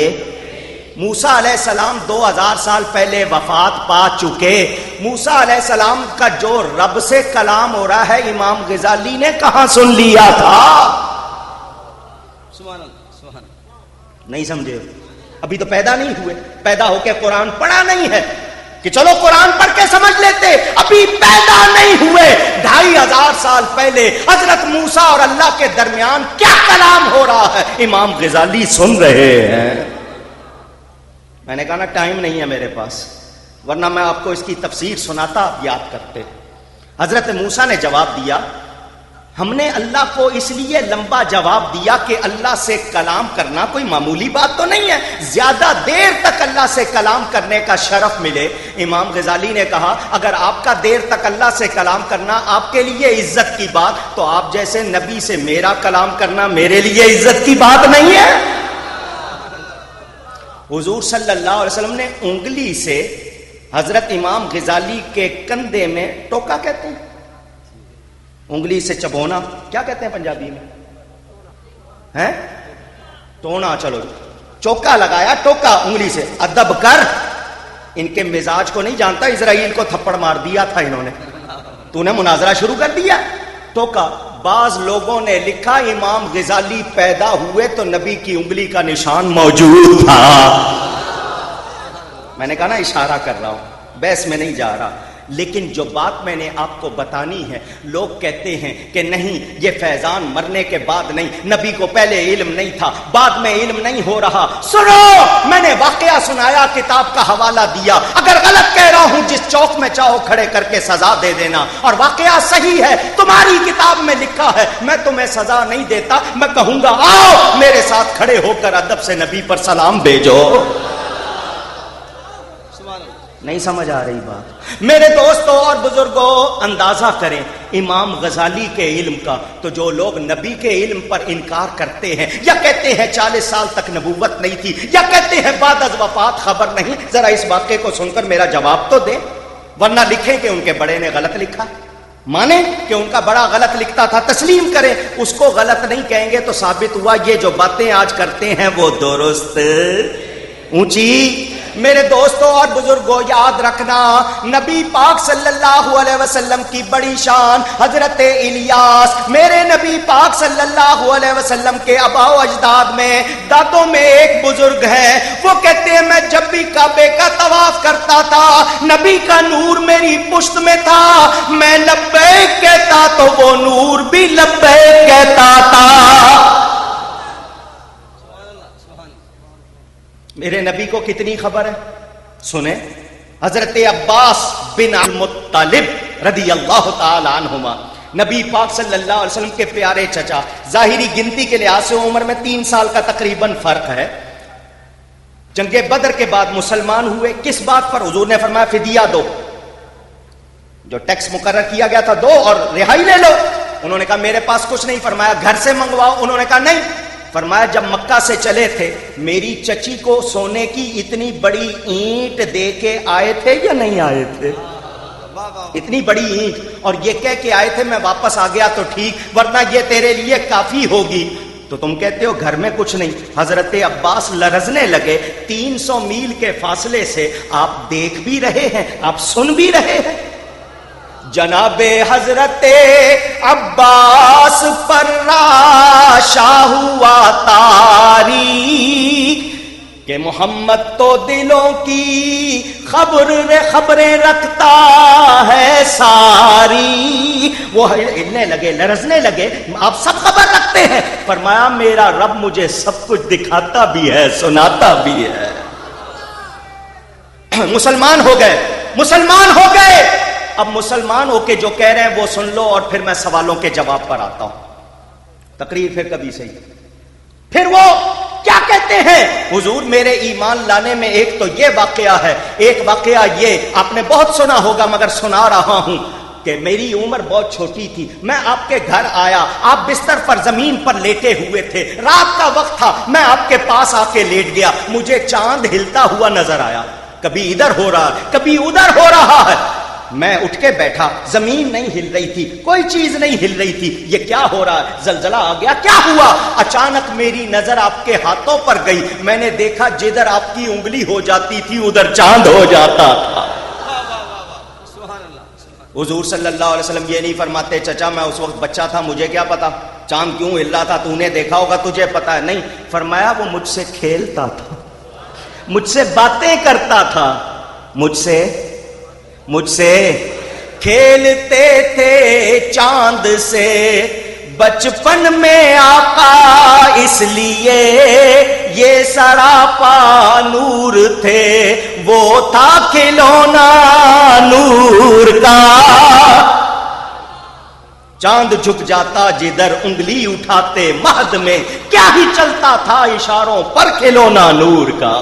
موسیٰ علیہ السلام 2000 سال پہلے وفات پا چکے، موسیٰ علیہ السلام کا جو رب سے کلام ہو رہا ہے امام غزالی نے کہاں سن لیا تھا؟ سبحان اللہ، سبحان اللہ۔ نہیں سمجھے؟ ابھی تو پیدا نہیں ہوئے، پیدا ہو کے قرآن پڑھا نہیں ہے کہ چلو قرآن پڑھ کے سمجھ لیتے، ابھی پیدا نہیں ہوئے۔ 2500 سال پہلے حضرت موسیٰ اور اللہ کے درمیان کیا کلام ہو رہا ہے امام غزالی سن رہے ہیں۔ میں نے کہا نا ٹائم نہیں ہے میرے پاس، ورنہ میں آپ کو اس کی تفسیر سناتا، آپ یاد کرتے۔ حضرت موسیٰ نے جواب دیا، ہم نے اللہ کو اس لیے لمبا جواب دیا کہ اللہ سے کلام کرنا کوئی معمولی بات تو نہیں ہے، زیادہ دیر تک اللہ سے کلام کرنے کا شرف ملے۔ امام غزالی نے کہا اگر آپ کا دیر تک اللہ سے کلام کرنا آپ کے لیے عزت کی بات، تو آپ جیسے نبی سے میرا کلام کرنا میرے لیے عزت کی بات نہیں ہے۔ حضور صلی اللہ علیہ وسلم نے انگلی سے حضرت امام غزالی کے کندھے میں ٹوکا، کہتے ہیں انگلی سے چبونا، کیا کہتے ہیں پنجابی میں؟ ہیں ٹونا، چلو چوکا لگایا، ٹوکا انگلی سے، ادب کر۔ ان کے مزاج کو نہیں جانتا، اسرائیل کو تھپڑ مار دیا تھا انہوں نے، تو نے مناظرہ شروع کر دیا، ٹوکا۔ بعض لوگوں نے لکھا امام غزالی پیدا ہوئے تو نبی کی انگلی کا نشان موجود تھا۔ میں نے کہا نا اشارہ کر رہا ہوں، بحث میں نہیں جا رہا، لیکن جو بات میں نے آپ کو بتانی ہے، لوگ کہتے ہیں کہ نہیں یہ فیضان مرنے کے بعد نہیں، نبی کو پہلے علم نہیں تھا، بعد میں علم نہیں ہو رہا۔ سنو، میں نے واقعہ سنایا، کتاب کا حوالہ دیا، اگر غلط کہہ رہا ہوں جس چوک میں چاہو کھڑے کر کے سزا دے دینا، اور واقعہ صحیح ہے، تمہاری کتاب میں لکھا ہے، میں تمہیں سزا نہیں دیتا، میں کہوں گا آؤ میرے ساتھ کھڑے ہو کر ادب سے نبی پر سلام بھیجو۔ نہیں سمجھ آ رہی بات؟ میرے دوستوں اور بزرگوں، اندازہ کریں امام غزالی کے علم کا، تو جو لوگ نبی کے علم پر انکار کرتے ہیں، یا کہتے ہیں 40 سال تک نبوت نہیں تھی، یا کہتے ہیں بعد از وفات خبر نہیں، ذرا اس واقعے کو سن کر میرا جواب تو دیں، ورنہ لکھیں کہ ان کے بڑے نے غلط لکھا، مانیں کہ ان کا بڑا غلط لکھتا تھا، تسلیم کریں، اس کو غلط نہیں کہیں گے تو ثابت ہوا یہ جو باتیں آج کرتے ہیں وہ درست اونچی میرے دوستوں اور بزرگوں یاد رکھنا، نبی پاک صلی اللہ علیہ وسلم کی بڑی شان حضرت الیاس، میرے نبی پاک صلی اللہ علیہ وسلم کے آباء و اجداد میں دادوں میں ایک بزرگ ہے، وہ کہتے ہیں میں جب بھی کعبے کا طواف کرتا تھا نبی کا نور میری پشت میں تھا، میں لبیک کہتا تو وہ نور بھی لبیک کہتا تھا۔ میرے نبی کو کتنی خبر ہے؟ سنیں، حضرت عباس بن المطلب رضی اللہ تعالی عنہما، نبی پاک صلی اللہ علیہ وسلم کے پیارے چچا، ظاہری گنتی کے لحاظ سے عمر میں 3 سال کا تقریباً فرق ہے، جنگ بدر کے بعد مسلمان ہوئے۔ کس بات پر؟ حضور نے فرمایا فدیہ دو، جو ٹیکس مقرر کیا گیا تھا دو اور رہائی لے لو۔ انہوں نے کہا میرے پاس کچھ نہیں۔ فرمایا گھر سے منگواؤ، انہوں نے کہا نہیں۔ فرمایا جب مکہ سے چلے تھے میری چچی کو سونے کی اتنی بڑی اینٹ دے کے آئے تھے یا نہیں آئے تھے؟ اتنی بڑی اینٹ، اور یہ کہہ کے آئے تھے میں واپس آ گیا تو ٹھیک، ورنہ یہ تیرے لیے کافی ہوگی۔ تو تم کہتے ہو گھر میں کچھ نہیں۔ حضرت عباس لرزنے لگے، 300 میل کے فاصلے سے آپ دیکھ بھی رہے ہیں، آپ سن بھی رہے ہیں۔ جناب حضرت عباس پر راشا ہوا تاریخ کہ محمد تو دلوں کی خبریں رکھتا ہے ساری۔ وہ ہلنے لگے، لرزنے لگے، آپ سب خبر رکھتے ہیں۔ فرمایا میرا رب مجھے سب کچھ دکھاتا بھی ہے، سناتا بھی ہے۔ مسلمان ہو گئے، مسلمان ہو گئے۔ اب مسلمان ہو کے جو کہہ رہے ہیں وہ سن لو، اور پھر میں سوالوں کے جواب پر آتا ہوں۔ تقریر پھر کبھی صحیح۔ پھر وہ کیا کہتے ہیں؟ حضور میرے ایمان لانے میں ایک تو یہ واقعہ ہے، ایک واقعہ یہ آپ نے بہت سنا ہوگا مگر سنا رہا ہوں کہ میری عمر بہت چھوٹی تھی، میں آپ کے گھر آیا، آپ بستر پر زمین پر لیٹے ہوئے تھے، رات کا وقت تھا، میں آپ کے پاس آ کے لیٹ گیا، مجھے چاند ہلتا ہوا نظر آیا، کبھی ادھر ہو رہا کبھی ادھر ہو رہا ہے۔ میں اٹھ کے بیٹھا، زمین نہیں ہل رہی تھی، کوئی چیز نہیں ہل رہی تھی، یہ کیا ہو رہا ہے؟ زلزلہ آ گیا؟ کیا ہوا؟ اچانک میری نظر آپ کے ہاتھوں پر گئی، میں نے دیکھا جدھر آپ کی انگلی ہو جاتی تھی ادھر چاند ہو جاتا تھا۔ حضور صلی اللہ علیہ وسلم یہ نہیں فرماتے چچا میں اس وقت بچہ تھا مجھے کیا پتا چاند کیوں ہل رہا تھا، تو نے دیکھا ہوگا تجھے پتا ہے؟ نہیں، فرمایا وہ مجھ سے کھیلتا تھا، مجھ سے باتیں کرتا تھا، مجھ سے کھیلتے تھے چاند سے بچپن میں آقا، اس لیے یہ سراپا نور تھے، وہ تھا کھلونا نور کا۔ چاند جھک جاتا جدھر انگلی اٹھاتے، مہد میں کیا ہی چلتا تھا اشاروں پر کھلونا نور کا۔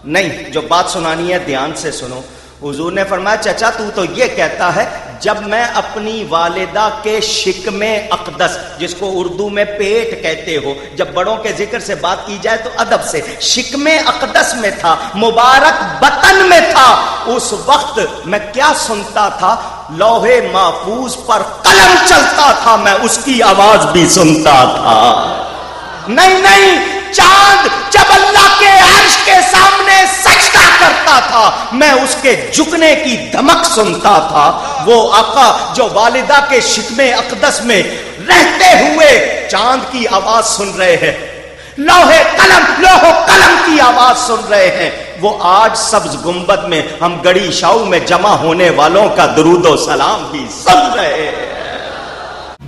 نہیں، جو بات سنانی ہے دھیان سے سنو۔ حضور نے فرمایا چچا تو یہ کہتا ہے جب میں اپنی والدہ کے شکم اقدس، جس کو اردو میں پیٹ کہتے ہو، جب بڑوں کے ذکر سے بات کی جائے تو ادب سے، شکم اقدس میں تھا، مبارک بطن میں تھا، اس وقت میں کیا سنتا تھا؟ لوح محفوظ پر قلم چلتا تھا، میں اس کی آواز بھی سنتا تھا۔ نہیں، چاند جب اللہ کے عرش کے سامنے سجدہ کرتا تھا میں اس کے جھکنے کی دھمک سنتا تھا۔ وہ آقا جو والدہ کے شکم اقدس میں رہتے ہوئے چاند کی آواز سن رہے ہیں، لوح قلم کی آواز سن رہے ہیں، وہ آج سبز گنبد میں ہم گڑی شاؤ میں جمع ہونے والوں کا درود و سلام بھی سن رہے ہیں۔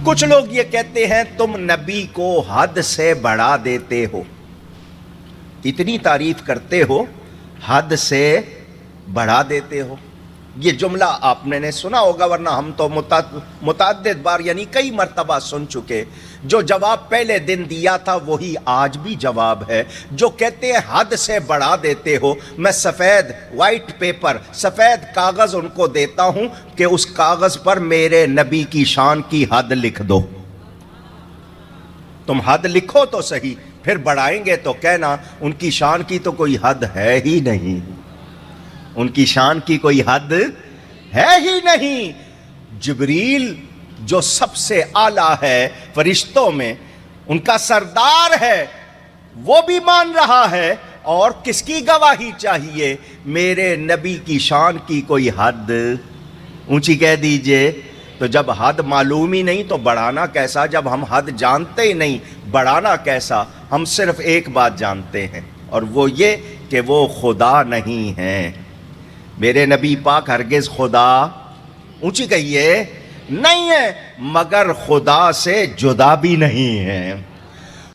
کچھ لوگ یہ کہتے ہیں تم نبی کو حد سے بڑھا دیتے ہو، اتنی تعریف کرتے ہو حد سے بڑھا دیتے ہو۔ یہ جملہ آپ نے سنا ہوگا، ورنہ ہم تو متعدد بار یعنی کئی مرتبہ سن چکے۔ جو جواب پہلے دن دیا تھا وہی آج بھی جواب ہے۔ جو کہتے ہیں حد سے بڑھا دیتے ہو، میں سفید وائٹ پیپر، سفید کاغذ ان کو دیتا ہوں کہ اس کاغذ پر میرے نبی کی شان کی حد لکھ دو۔ تم حد لکھو تو صحیح، پھر بڑھائیں گے تو کہنا ان کی شان کی تو کوئی حد ہے ہی نہیں، ان کی شان کی کوئی حد ہے ہی نہیں۔ جبریل جو سب سے اعلیٰ ہے فرشتوں میں، ان کا سردار ہے، وہ بھی مان رہا ہے اور کس کی گواہی چاہیے؟ میرے نبی کی شان کی کوئی حد اونچی کہہ دیجئے۔ تو جب حد معلوم ہی نہیں تو بڑھانا کیسا؟ جب ہم حد جانتے ہی نہیں بڑھانا کیسا؟ ہم صرف ایک بات جانتے ہیں، اور وہ یہ کہ وہ خدا نہیں ہیں۔ میرے نبی پاک ہرگز خدا، اونچی کہیے، نہیں ہے، مگر خدا سے جدا بھی نہیں ہے۔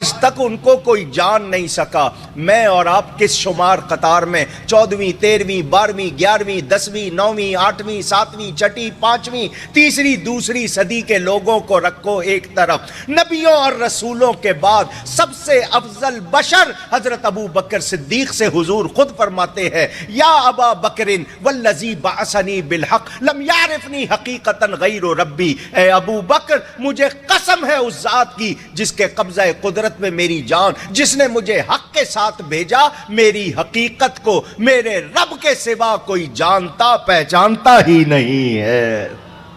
اس تک ان کو کوئی جان نہیں سکا۔ میں اور آپ کس شمار قطار میں 14ویں 13ویں 12ویں 11ویں 10ویں 9ویں 8ویں 7ویں 6ٹی 5ویں تیسری دوسری صدی کے لوگوں کو رکھو ایک طرف، نبیوں اور رسولوں کے بعد سب سے افضل بشر حضرت ابو بکر صدیق سے حضور خود فرماتے ہیں، یا ابا بکر والذی بعثنی بالحق لم یعرفنی حقیقتا غیر ربی، اے ابو بکر مجھے قسم ہے اس ذات کی جس کے قبضہ قدرت میں میری جان، جس نے مجھے حق کے ساتھ بھیجا، میری حقیقت کو میرے رب کے سوا کوئی جانتا پہچانتا ہی نہیں ہے۔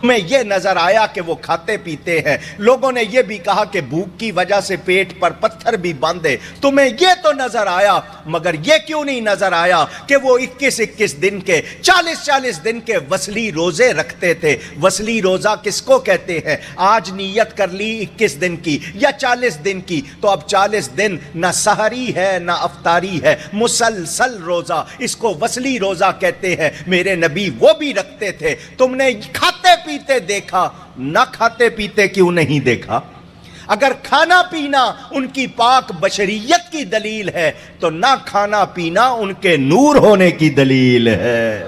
میں یہ نظر آیا کہ وہ کھاتے پیتے ہیں، لوگوں نے یہ بھی کہا کہ بھوک کی وجہ سے پیٹ پر پتھر بھی باندھے، تمہیں یہ تو نظر آیا، مگر یہ کیوں نہیں نظر آیا کہ وہ 21 دن کے 40 دن کے وصلی روزے رکھتے تھے؟ وصلی روزہ کس کو کہتے ہیں؟ آج نیت کر لی 21 دن کی یا 40 دن کی، تو اب 40 دن نہ سحری ہے نہ افطاری ہے، مسلسل روزہ، اس کو وصلی روزہ کہتے ہیں۔ میرے نبی وہ بھی رکھتے تھے، تم نے کھاتے پیتے دیکھا، نہ کھاتے پیتے کیوں نہیں دیکھا؟ اگر کھانا پینا ان کی پاک بشریت کی دلیل ہے تو نہ کھانا پینا ان کے نور ہونے کی دلیل ہے۔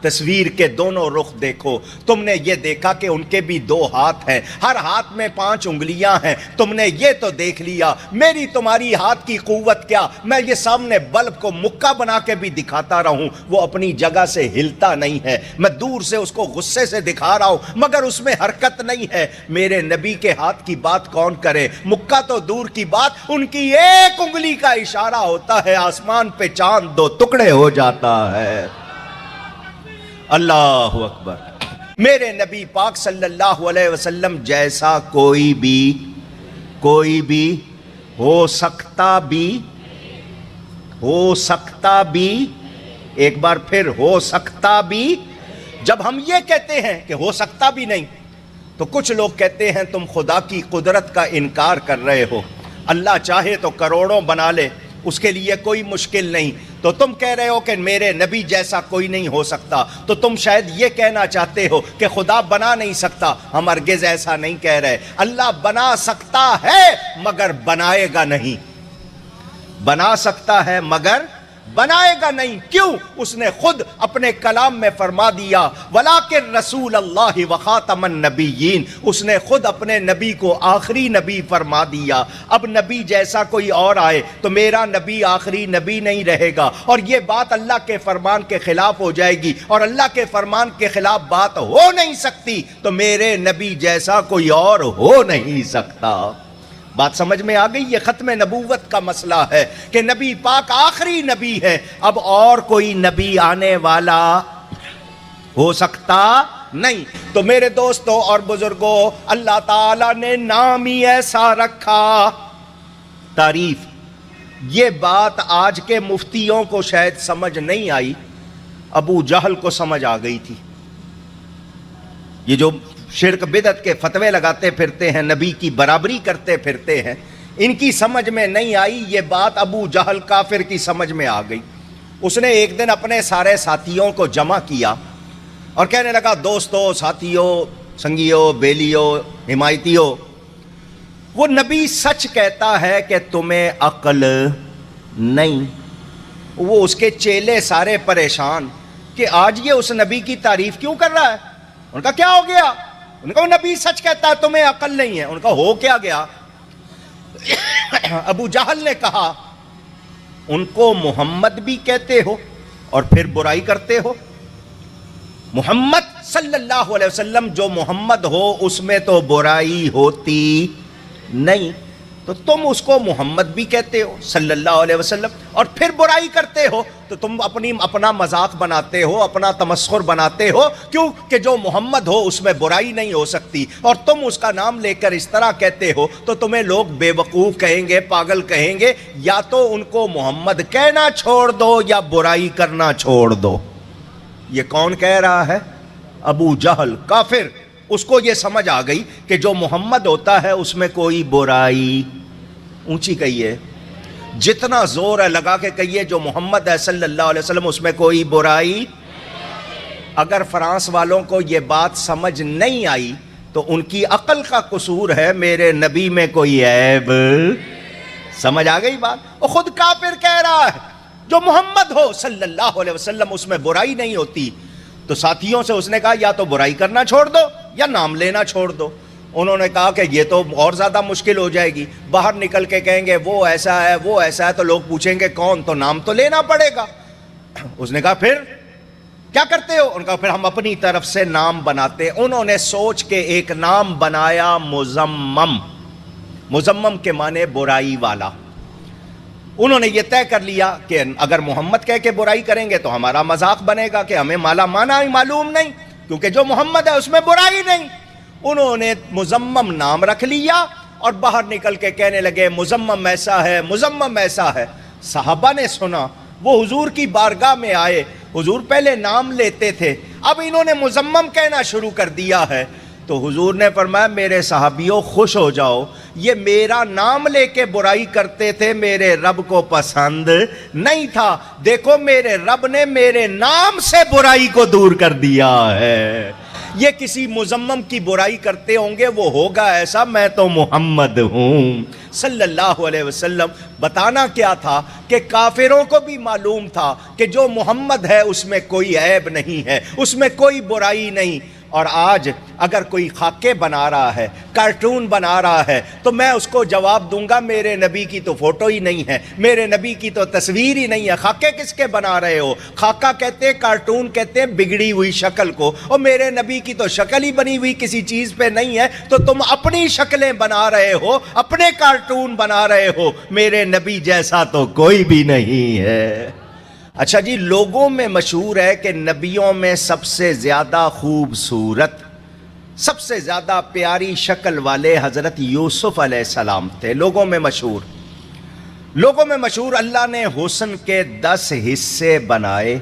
تصویر کے دونوں رخ دیکھو، تم نے یہ دیکھا کہ ان کے بھی 2 ہاتھ ہیں، ہر ہاتھ میں 5 انگلیاں ہیں، تم نے یہ تو دیکھ لیا۔ میری تمہاری ہاتھ کی قوت کیا؟ میں یہ سامنے بلب کو مکہ بنا کے بھی دکھاتا رہوں، وہ اپنی جگہ سے ہلتا نہیں ہے، میں دور سے اس کو غصے سے دکھا رہا ہوں مگر اس میں حرکت نہیں ہے۔ میرے نبی کے ہاتھ کی بات کون کرے؟ مکہ تو دور کی بات، ان کی ایک انگلی کا اشارہ ہوتا ہے، آسمان پہ چاند 2 ٹکڑے ہو جاتا ہے۔ اللہ اکبر۔ میرے نبی پاک صلی اللہ علیہ وسلم جیسا کوئی بھی ہو سکتا بھی ایک بار پھر ہو سکتا بھی۔ جب ہم یہ کہتے ہیں کہ ہو سکتا بھی نہیں تو کچھ لوگ کہتے ہیں تم خدا کی قدرت کا انکار کر رہے ہو، اللہ چاہے تو کروڑوں بنا لے، اس کے لیے کوئی مشکل نہیں، تو تم کہہ رہے ہو کہ میرے نبی جیسا کوئی نہیں ہو سکتا، تو تم شاید یہ کہنا چاہتے ہو کہ خدا بنا نہیں سکتا۔ ہم ہرگز ایسا نہیں کہہ رہے، اللہ بنا سکتا ہے مگر بنائے گا نہیں، بنا سکتا ہے مگر بنائے گا نہیں۔ کیوں؟ اس نے خود اپنے کلام میں فرما دیا، وَلَٰكِن رسول اللہ وخاتم النبیین، اس نے خود اپنے نبی کو آخری نبی فرما دیا۔ اب نبی جیسا کوئی اور آئے تو میرا نبی آخری نبی نہیں رہے گا، اور یہ بات اللہ کے فرمان کے خلاف ہو جائے گی، اور اللہ کے فرمان کے خلاف بات ہو نہیں سکتی تو میرے نبی جیسا کوئی اور ہو نہیں سکتا۔ بات سمجھ میں آ گئی؟ یہ ختم نبوت کا مسئلہ ہے کہ نبی پاک آخری نبی ہے، اب اور کوئی نبی آنے والا ہو سکتا نہیں۔ تو میرے دوستوں اور بزرگوں، اللہ تعالیٰ نے نام ہی ایسا رکھا، تعریف۔ یہ بات آج کے مفتیوں کو شاید سمجھ نہیں آئی، ابو جہل کو سمجھ آ گئی تھی۔ یہ جو شرک بدعت کے فتوے لگاتے پھرتے ہیں، نبی کی برابری کرتے پھرتے ہیں، ان کی سمجھ میں نہیں آئی یہ بات، ابو جہل کافر کی سمجھ میں آ گئی۔ اس نے ایک دن اپنے سارے ساتھیوں کو جمع کیا اور کہنے لگا، دوستو، ساتھیوں، سنگیوں، بیلیوں، حمایتیوں، وہ نبی سچ کہتا ہے کہ تمہیں عقل نہیں۔ وہ اس کے چیلے سارے پریشان کہ آج یہ اس نبی کی تعریف کیوں کر رہا ہے؟ ان کا کیا ہو گیا؟ ان کا وہ نبی سچ کہتا ہے تمہیں عقل نہیں ہے۔ ان کا ہو کیا گیا؟ ابو جہل نے کہا، ان کو محمد بھی کہتے ہو اور پھر برائی کرتے ہو؟ محمد صلی اللہ علیہ وسلم جو محمد ہو اس میں تو برائی ہوتی نہیں، تو تم اس کو محمد بھی کہتے ہو صلی اللہ علیہ وسلم اور پھر برائی کرتے ہو، تو تم اپنا مذاق بناتے ہو، اپنا تمسخر بناتے ہو، کیوں کہ جو محمد ہو اس میں برائی نہیں ہو سکتی، اور تم اس کا نام لے کر اس طرح کہتے ہو تو تمہیں لوگ بے وقوف کہیں گے، پاگل کہیں گے۔ یا تو ان کو محمد کہنا چھوڑ دو یا برائی کرنا چھوڑ دو۔ یہ کون کہہ رہا ہے؟ ابو جہل کافر۔ اس کو یہ سمجھ آ گئی کہ جو محمد ہوتا ہے اس میں کوئی برائی، اونچی کہیے، جتنا زور ہے لگا کے کہیے جو محمد ہے صلی اللہ علیہ وسلم اس میں کوئی برائی۔ اگر فرانس والوں کو یہ بات سمجھ نہیں آئی تو ان کی عقل کا قصور ہے، میرے نبی میں کوئی عیب۔ سمجھ آ گئی بات؟ وہ خود کافر کہہ رہا ہے جو محمد ہو صلی اللہ علیہ وسلم اس میں برائی نہیں ہوتی۔ تو ساتھیوں سے اس نے کہا یا تو برائی کرنا چھوڑ دو یا نام لینا چھوڑ دو۔ انہوں نے کہا کہ یہ تو اور زیادہ مشکل ہو جائے گی، باہر نکل کے کہیں گے وہ ایسا ہے وہ ایسا ہے تو لوگ پوچھیں گے کون، تو نام تو لینا پڑے گا۔ اس نے کہا پھر کیا کرتے ہو؟ ان کا پھر ہم اپنی طرف سے نام بناتے۔ انہوں نے سوچ کے ایک نام بنایا مزمم۔ مزمم کے معنی برائی والا۔ انہوں نے یہ طے کر لیا کہ اگر محمد کہہ کے برائی کریں گے تو ہمارا مذاق بنے گا کہ ہمیں مالا مانا ہی معلوم نہیں، کیونکہ جو محمد ہے اس میں برائی نہیں۔ انہوں نے مزمم نام رکھ لیا اور باہر نکل کے کہنے لگے مزمم ایسا ہے، مزمم ایسا ہے۔ صحابہ نے سنا، وہ حضور کی بارگاہ میں آئے، حضور پہلے نام لیتے تھے، اب انہوں نے مزمم کہنا شروع کر دیا ہے۔ تو حضور نے فرمایا میرے صحابیوں خوش ہو جاؤ، یہ میرا نام لے کے برائی کرتے تھے، میرے رب کو پسند نہیں تھا، دیکھو میرے رب نے میرے نام سے برائی کو دور کر دیا ہے۔ یہ کسی مزمم کی برائی کرتے ہوں گے، وہ ہوگا ایسا، میں تو محمد ہوں صلی اللہ علیہ وسلم۔ بتانا کیا تھا کہ کافروں کو بھی معلوم تھا کہ جو محمد ہے اس میں کوئی عیب نہیں ہے، اس میں کوئی برائی نہیں۔ اور آج اگر کوئی خاکے بنا رہا ہے، کارٹون بنا رہا ہے، تو میں اس کو جواب دوں گا میرے نبی کی تو فوٹو ہی نہیں ہے، میرے نبی کی تو تصویر ہی نہیں ہے، خاکے کس کے بنا رہے ہو؟ خاکہ کہتے ہیں، کارٹون کہتے ہیں بگڑی ہوئی شکل کو، اور میرے نبی کی تو شکل ہی بنی ہوئی کسی چیز پہ نہیں ہے، تو تم اپنی شکلیں بنا رہے ہو، اپنے کارٹون بنا رہے ہو، میرے نبی جیسا تو کوئی بھی نہیں ہے۔ اچھا جی، لوگوں میں مشہور ہے کہ نبیوں میں سب سے زیادہ خوبصورت، سب سے زیادہ پیاری شکل والے حضرت یوسف علیہ السلام تھے، لوگوں میں مشہور۔ لوگوں میں مشہور اللہ نے حسن کے 10 حصے بنائے،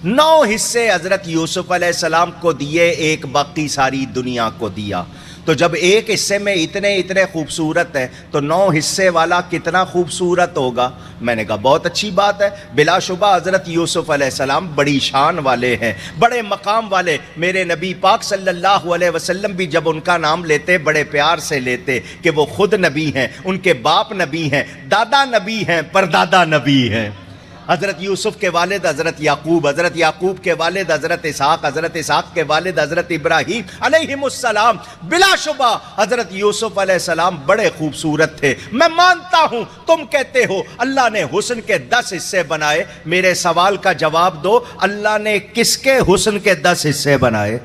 9 حصے حضرت یوسف علیہ السلام کو دیے، ایک باقی ساری دنیا کو دیا۔ تو جب ایک حصے میں اتنے خوبصورت ہے تو 9 حصے والا کتنا خوبصورت ہوگا؟ میں نے کہا بہت اچھی بات ہے، بلا شبہ حضرت یوسف علیہ السلام بڑی شان والے ہیں، بڑے مقام والے۔ میرے نبی پاک صلی اللہ علیہ وسلم بھی جب ان کا نام لیتے بڑے پیار سے لیتے کہ وہ خود نبی ہیں، ان کے باپ نبی ہیں، دادا نبی ہیں، پردادا نبی ہیں۔ حضرت یوسف کے والد حضرت یعقوب، حضرت یعقوب کے والد حضرت اسحاق، حضرت اسحاق کے والد حضرت ابراہیم علیہم السلام۔ بلا شبہ حضرت یوسف علیہ السلام بڑے خوبصورت تھے، میں مانتا ہوں۔ تم کہتے ہو اللہ نے حسن کے 10 حصے بنائے، میرے سوال کا جواب دو، اللہ نے کس کے حسن کے 10 حصے بنائے؟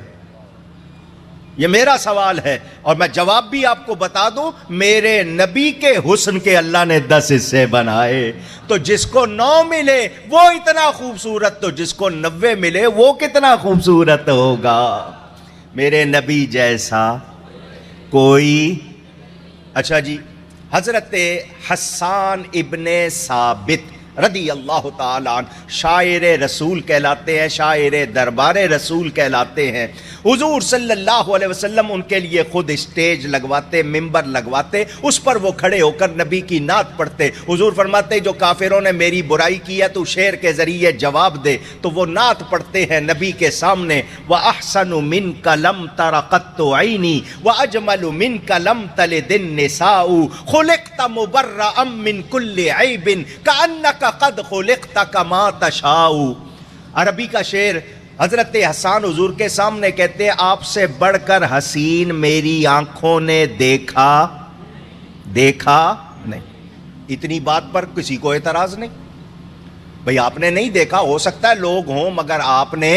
یہ میرا سوال ہے، اور میں جواب بھی آپ کو بتا دوں، میرے نبی کے حسن کے اللہ نے 10 حصے بنائے۔ تو جس کو 9 ملے وہ اتنا خوبصورت، تو جس کو 90 ملے وہ کتنا خوبصورت ہوگا؟ میرے نبی جیسا کوئی۔ اچھا جی، حضرت حسان ابن ثابت رضی اللہ تعالیٰ عنہ شاعر رسول کہلاتے ہیں، شاعر دربار رسول کہلاتے ہیں۔ حضور صلی اللہ علیہ وسلم ان کے لیے خود اسٹیج لگواتے، ممبر لگواتے، اس پر وہ کھڑے ہو کر نبی کی نعت پڑھتے۔ حضور فرماتے جو کافروں نے میری برائی کی ہے تو شعر کے ذریعے جواب دے، تو وہ نعت پڑھتے ہیں نبی کے سامنے۔ وَأَحْسَنُ مِنْكَ لَمْ تَرَ قَطُّ عَيْنِي وَأَجْمَلُ مِنْكَ لَمْ تَلِدِ النِّسَاءُ خُلِقْتَ مُبَرَّأً مِنْ كُلِّ عَيْبٍ كَأَنَّكَ قد خلقت کما تشاء۔ عربی کا شعر، حضرت حسان حضور کے سامنے کہتے ہیں آپ سے بڑھ کر حسین میری آنکھوں نے دیکھا نہیں۔ اتنی بات پر کسی کو اعتراض نہیں، بھئی آپ نے نہیں دیکھا، ہو سکتا ہے لوگ ہوں مگر آپ نے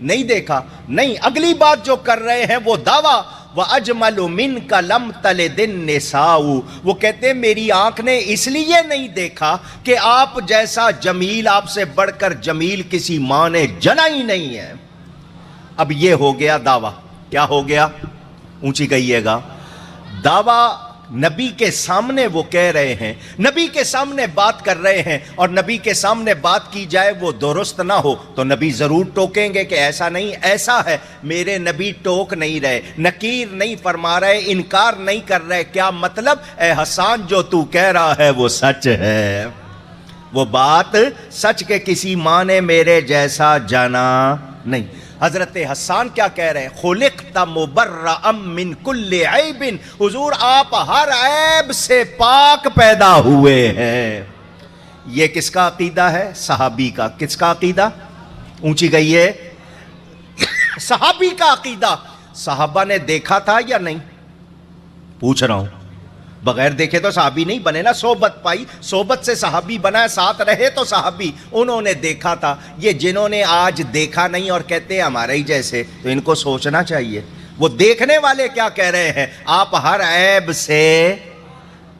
نہیں دیکھا۔ نہیں، اگلی بات جو کر رہے ہیں وہ دعویٰ، وَأَجْمَلُ مِنْكَ لَمْ تَلِدِ النِّسَاءُ، وہ کہتے ہیں میری آنکھ نے اس لیے نہیں دیکھا کہ آپ جیسا جمیل، آپ سے بڑھ کر جمیل کسی ماں نے جنا ہی نہیں ہے۔ اب یہ ہو گیا دعویٰ، کیا ہو گیا؟ اونچی کہیے گا، دعویٰ نبی کے سامنے وہ کہہ رہے ہیں، نبی کے سامنے بات کر رہے ہیں، اور نبی کے سامنے بات کی جائے وہ درست نہ ہو تو نبی ضرور ٹوکیں گے کہ ایسا نہیں، ایسا ہے۔ میرے نبی ٹوک نہیں رہے، نکیر نہیں فرما رہے، انکار نہیں کر رہے۔ کیا مطلب؟ اے حسان جو تو کہہ رہا ہے وہ سچ ہے، وہ بات سچ کے کسی ماں نے میرے جیسا جانا نہیں۔ حضرت حسان کیا کہہ رہے ہیں؟ خلقت مبرأ من کل عیب، حضور آپ ہر عیب سے پاک پیدا ہوئے ہیں۔ یہ کس کا عقیدہ ہے؟ صحابی کا۔ کس کا عقیدہ؟ اونچی کہیے، صحابی کا عقیدہ۔ صحابہ نے دیکھا تھا یا نہیں؟ پوچھ رہا ہوں، بغیر دیکھے تو صحابی نہیں بنے نا، صحبت پائی، صحبت سے صحابی بنا ہے، ساتھ رہے تو صحابی۔ انہوں نے دیکھا تھا۔ یہ جنہوں نے آج دیکھا نہیں اور کہتے ہیں ہمارے ہی جیسے، تو ان کو سوچنا چاہیے۔ وہ دیکھنے والے کیا کہہ رہے ہیں؟ آپ ہر عیب سے،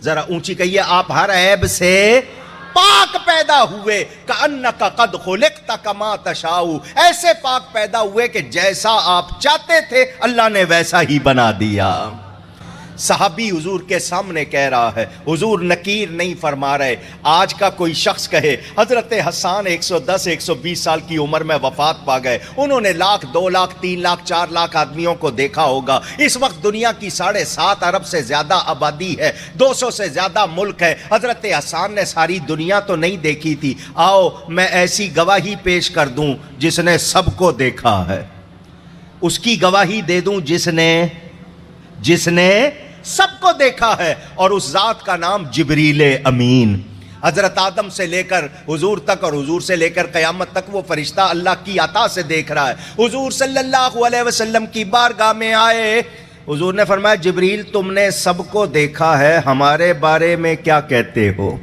ذرا اونچی کہیے، آپ ہر عیب سے پاک پیدا ہوئے۔ کأنک قد خلقت کما تشاء، ایسے پاک پیدا ہوئے کہ جیسا آپ چاہتے تھے اللہ نے ویسا ہی بنا دیا۔ صحابی حضور کے سامنے کہہ رہا ہے، حضور نکیر نہیں فرما رہے۔ آج کا کوئی شخص کہے حضرت حسان 110 120 سال کی عمر میں وفات پا گئے، انہوں نے 1 لاکھ 2 لاکھ 3 لاکھ 4 لاکھ آدمیوں کو دیکھا ہوگا۔ اس وقت دنیا کی 7.5 ارب سے زیادہ آبادی ہے، 200 سے زیادہ ملک ہے۔ حضرت حسان نے ساری دنیا تو نہیں دیکھی تھی۔ آؤ میں ایسی گواہی پیش کر دوں جس نے سب کو دیکھا ہے، اس کی گواہی دے دوں جس نے سب کو دیکھا ہے، اور اس ذات کا نام جبریل امین۔ حضرت آدم سے لے کر حضور تک اور حضور سے لے کر قیامت تک وہ فرشتہ اللہ کی عطا سے دیکھ رہا ہے۔ حضور صلی اللہ علیہ وسلم کی بارگاہ میں آئے، حضور نے فرمایا جبریل تم نے سب کو دیکھا ہے، ہمارے بارے میں کیا کہتے ہو؟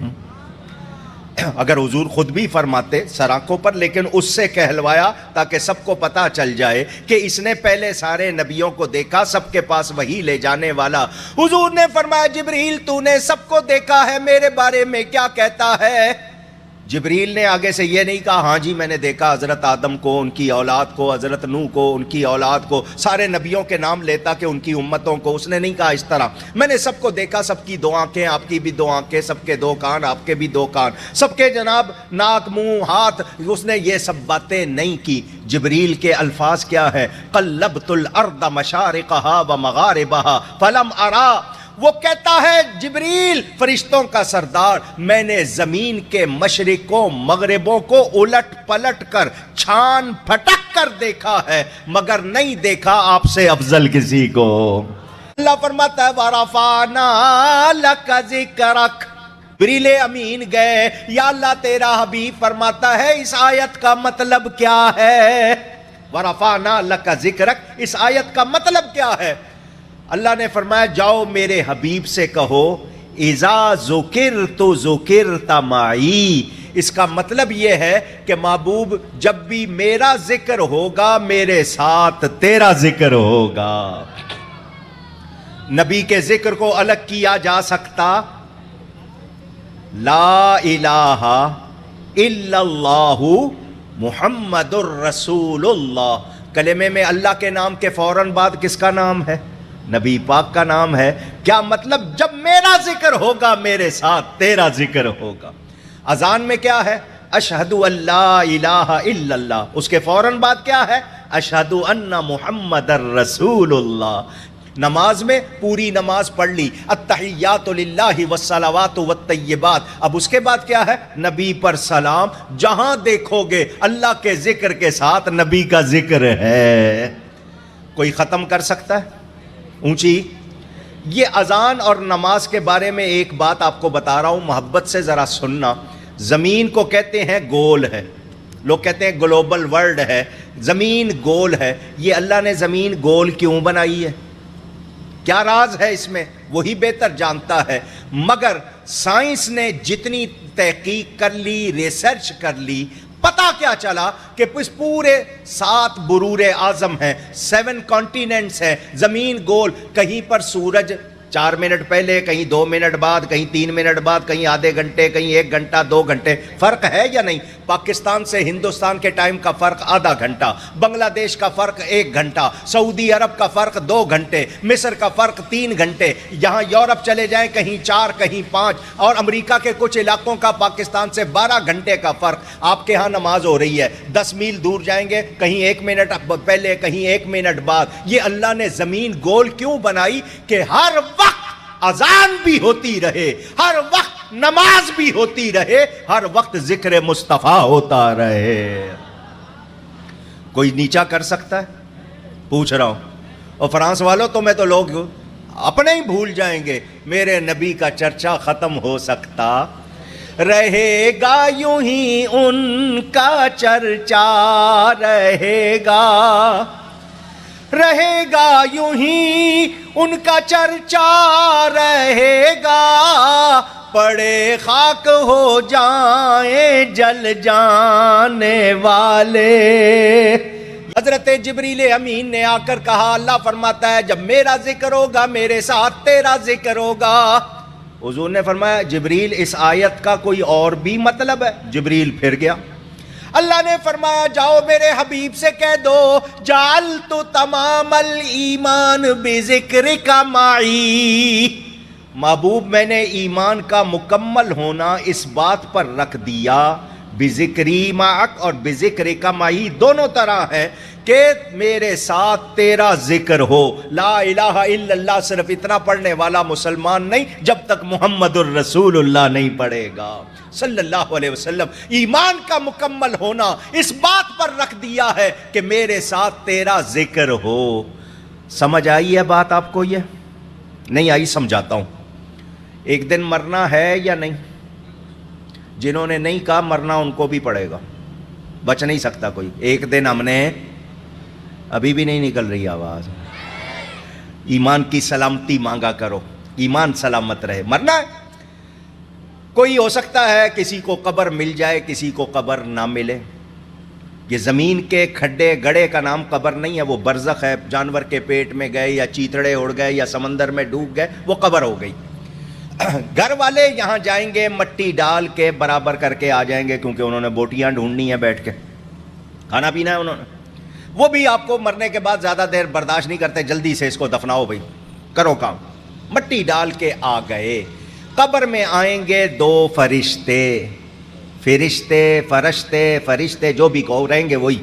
اگر حضور خود بھی فرماتے سراکوں پر، لیکن اس سے کہلوایا تاکہ سب کو پتا چل جائے کہ اس نے پہلے سارے نبیوں کو دیکھا، سب کے پاس وہی لے جانے والا۔ حضور نے فرمایا جبریل تو نے سب کو دیکھا ہے، میرے بارے میں کیا کہتا ہے؟ جبریل نے آگے سے یہ نہیں کہا ہاں جی میں نے دیکھا حضرت آدم کو، ان کی اولاد کو، حضرت نوح کو، ان کی اولاد کو، سارے نبیوں کے نام لیتا کہ ان کی امتوں کو۔ اس نے نہیں کہا اس طرح، میں نے سب کو دیکھا، سب کی 2 آنکھیں، آپ کی بھی 2 آنکھیں، سب کے 2 کان، آپ کے بھی 2 کان، سب کے جناب ناک منہ ہاتھ، اس نے یہ سب باتیں نہیں کی۔ جبریل کے الفاظ کیا ہے؟ قلبت الارض مشارقها ومغاربها فلم ارا، وہ کہتا ہے جبریل فرشتوں کا سردار، میں نے زمین کے مشرقوں مغربوں کو الٹ پلٹ کر چھان پھٹک کر دیکھا ہے، مگر نہیں دیکھا آپ سے افضل کسی کو۔ اللہ فرماتا ہے وَرَفَعْنَا لَكَ ذِكْرَكَ، جبریل امین گئے، یا اللہ تیرا حبیب فرماتا ہے اس آیت کا مطلب کیا ہے؟ وَرَفَعْنَا لَكَ ذِكْرَكَ، اس آیت کا مطلب کیا ہے؟ اللہ نے فرمایا جاؤ میرے حبیب سے کہو اذا ذکرت ذکرت معی، اس کا مطلب یہ ہے کہ محبوب جب بھی میرا ذکر ہوگا میرے ساتھ تیرا ذکر ہوگا۔ نبی کے ذکر کو الگ کیا جا سکتا؟ لا الہ الا اللہ محمد الرسول اللہ، کلمے میں اللہ کے نام کے فوراً بعد کس کا نام ہے؟ نبی پاک کا نام ہے۔ کیا مطلب؟ جب میرا ذکر ہوگا میرے ساتھ تیرا ذکر ہوگا۔ اذان میں کیا ہے؟ اشہد ان لا الہ الا اللہ، اس کے فوراً بعد کیا ہے؟ اشہد ان محمد الرسول اللہ۔ نماز میں پوری نماز پڑھ لی، التحیات للہ والصلوات والطیبات، اب اس کے بعد کیا ہے؟ نبی پر سلام۔ جہاں دیکھو گے اللہ کے ذکر کے ساتھ نبی کا ذکر ہے۔ کوئی ختم کر سکتا ہے؟ اونچی یہ اذان اور نماز کے بارے میں ایک بات آپ کو بتا رہا ہوں، محبت سے ذرا سننا۔ زمین کو کہتے ہیں گول ہے، لوگ کہتے ہیں گلوبل ورلڈ ہے، زمین گول ہے۔ یہ اللہ نے زمین گول کیوں بنائی ہے؟ کیا راز ہے اس میں؟ وہی بہتر جانتا ہے۔ مگر سائنس نے جتنی تحقیق کر لی، ریسرچ کر لی، پتا کیا چلا کہ اس پورے 7 برور اعظم ہیں، 7 کانٹیننٹس ہیں، زمین گول، کہیں پر سورج 4 منٹ پہلے، کہیں 2 منٹ بعد، کہیں 3 منٹ بعد، کہیں آدھے گھنٹے، کہیں 1 گھنٹہ 2 گھنٹے، فرق ہے یا نہیں؟ پاکستان سے ہندوستان کے ٹائم کا فرق آدھا گھنٹہ، بنگلہ دیش کا فرق 1 گھنٹہ، سعودی عرب کا فرق 2 گھنٹے، مصر کا فرق 3 گھنٹے، یہاں یورپ چلے جائیں کہیں 4 کہیں 5، اور امریکہ کے کچھ علاقوں کا پاکستان سے 12 گھنٹے کا فرق۔ آپ کے ہاں نماز ہو رہی ہے، 10 میل دور جائیں گے کہیں 1 منٹ پہلے، کہیں 1 منٹ بعد۔ یہ اللہ نے زمین گول کیوں بنائی؟ کہ ہر وقت اذان بھی ہوتی رہے، ہر وقت نماز بھی ہوتی رہے، ہر وقت ذکر مصطفیٰ ہوتا رہے۔ کوئی نیچا کر سکتا ہے؟ پوچھ رہا ہوں۔ اور فرانس والوں تمہیں تو لوگ اپنے ہی بھول جائیں گے، میرے نبی کا چرچا ختم ہو سکتا رہے گا، یوں ہی ان کا چرچا رہے گا، رہے گا یوں ہی ان کا چرچا رہے گا، پڑے خاک ہو جائیں جل جانے والے۔ حضرت جبریل امین نے آ کر کہا، اللہ فرماتا ہے جب میرا ذکر ہوگا میرے ساتھ تیرا ذکر ہوگا۔ حضور نے فرمایا جبریل اس آیت کا کوئی اور بھی مطلب ہے؟ جبریل پھر گیا۔ اللہ نے فرمایا جاؤ میرے حبیب سے کہہ دو، جعلت تمام الایمان بذکرک معی، محبوب میں نے ایمان کا مکمل ہونا اس بات پر رکھ دیا، بذکری معک اور بذکرک معی دونوں طرح ہے کہ میرے ساتھ تیرا ذکر ہو۔ لا الہ الا اللہ صرف اتنا پڑھنے والا مسلمان نہیں جب تک محمد الرسول اللہ نہیں پڑھے گا صلی اللہ علیہ وسلم۔ ایمان کا مکمل ہونا اس بات پر رکھ دیا ہے کہ میرے ساتھ تیرا ذکر ہو۔ سمجھ آئی ہے بات آپ کو؟ یہ نہیں آئی سمجھاتا ہوں۔ ایک دن مرنا ہے یا نہیں؟ جنہوں نے نہیں کہا مرنا ان کو بھی پڑے گا، بچ نہیں سکتا کوئی۔ ایک دن ہم نے، ابھی بھی نہیں نکل رہی آواز، ایمان کی سلامتی مانگا کرو، ایمان سلامت رہے، مرنا ہے۔ کوئی ہو سکتا ہے کسی کو قبر مل جائے، کسی کو قبر نہ ملے۔ یہ زمین کے کھڈے گڑے کا نام قبر نہیں ہے، وہ برزخ ہے۔ جانور کے پیٹ میں گئے یا چیتڑے اڑ گئے یا سمندر میں ڈوب گئے، وہ قبر ہو گئی۔ گھر والے یہاں جائیں گے مٹی ڈال کے برابر کر کے آ جائیں گے، کیونکہ انہوں نے بوٹیاں ڈھونڈنی ہیں، بیٹھ کے کھانا پینا ہے انہوں نے۔ وہ بھی آپ کو مرنے کے بعد زیادہ دیر برداشت نہیں کرتے، جلدی سے اس کو دفناؤ بھائی، کرو کام۔ مٹی ڈال کے آ گئے، قبر میں آئیں گے 2 فرشتے، فرشتے جو بھی کہو رہیں گے وہی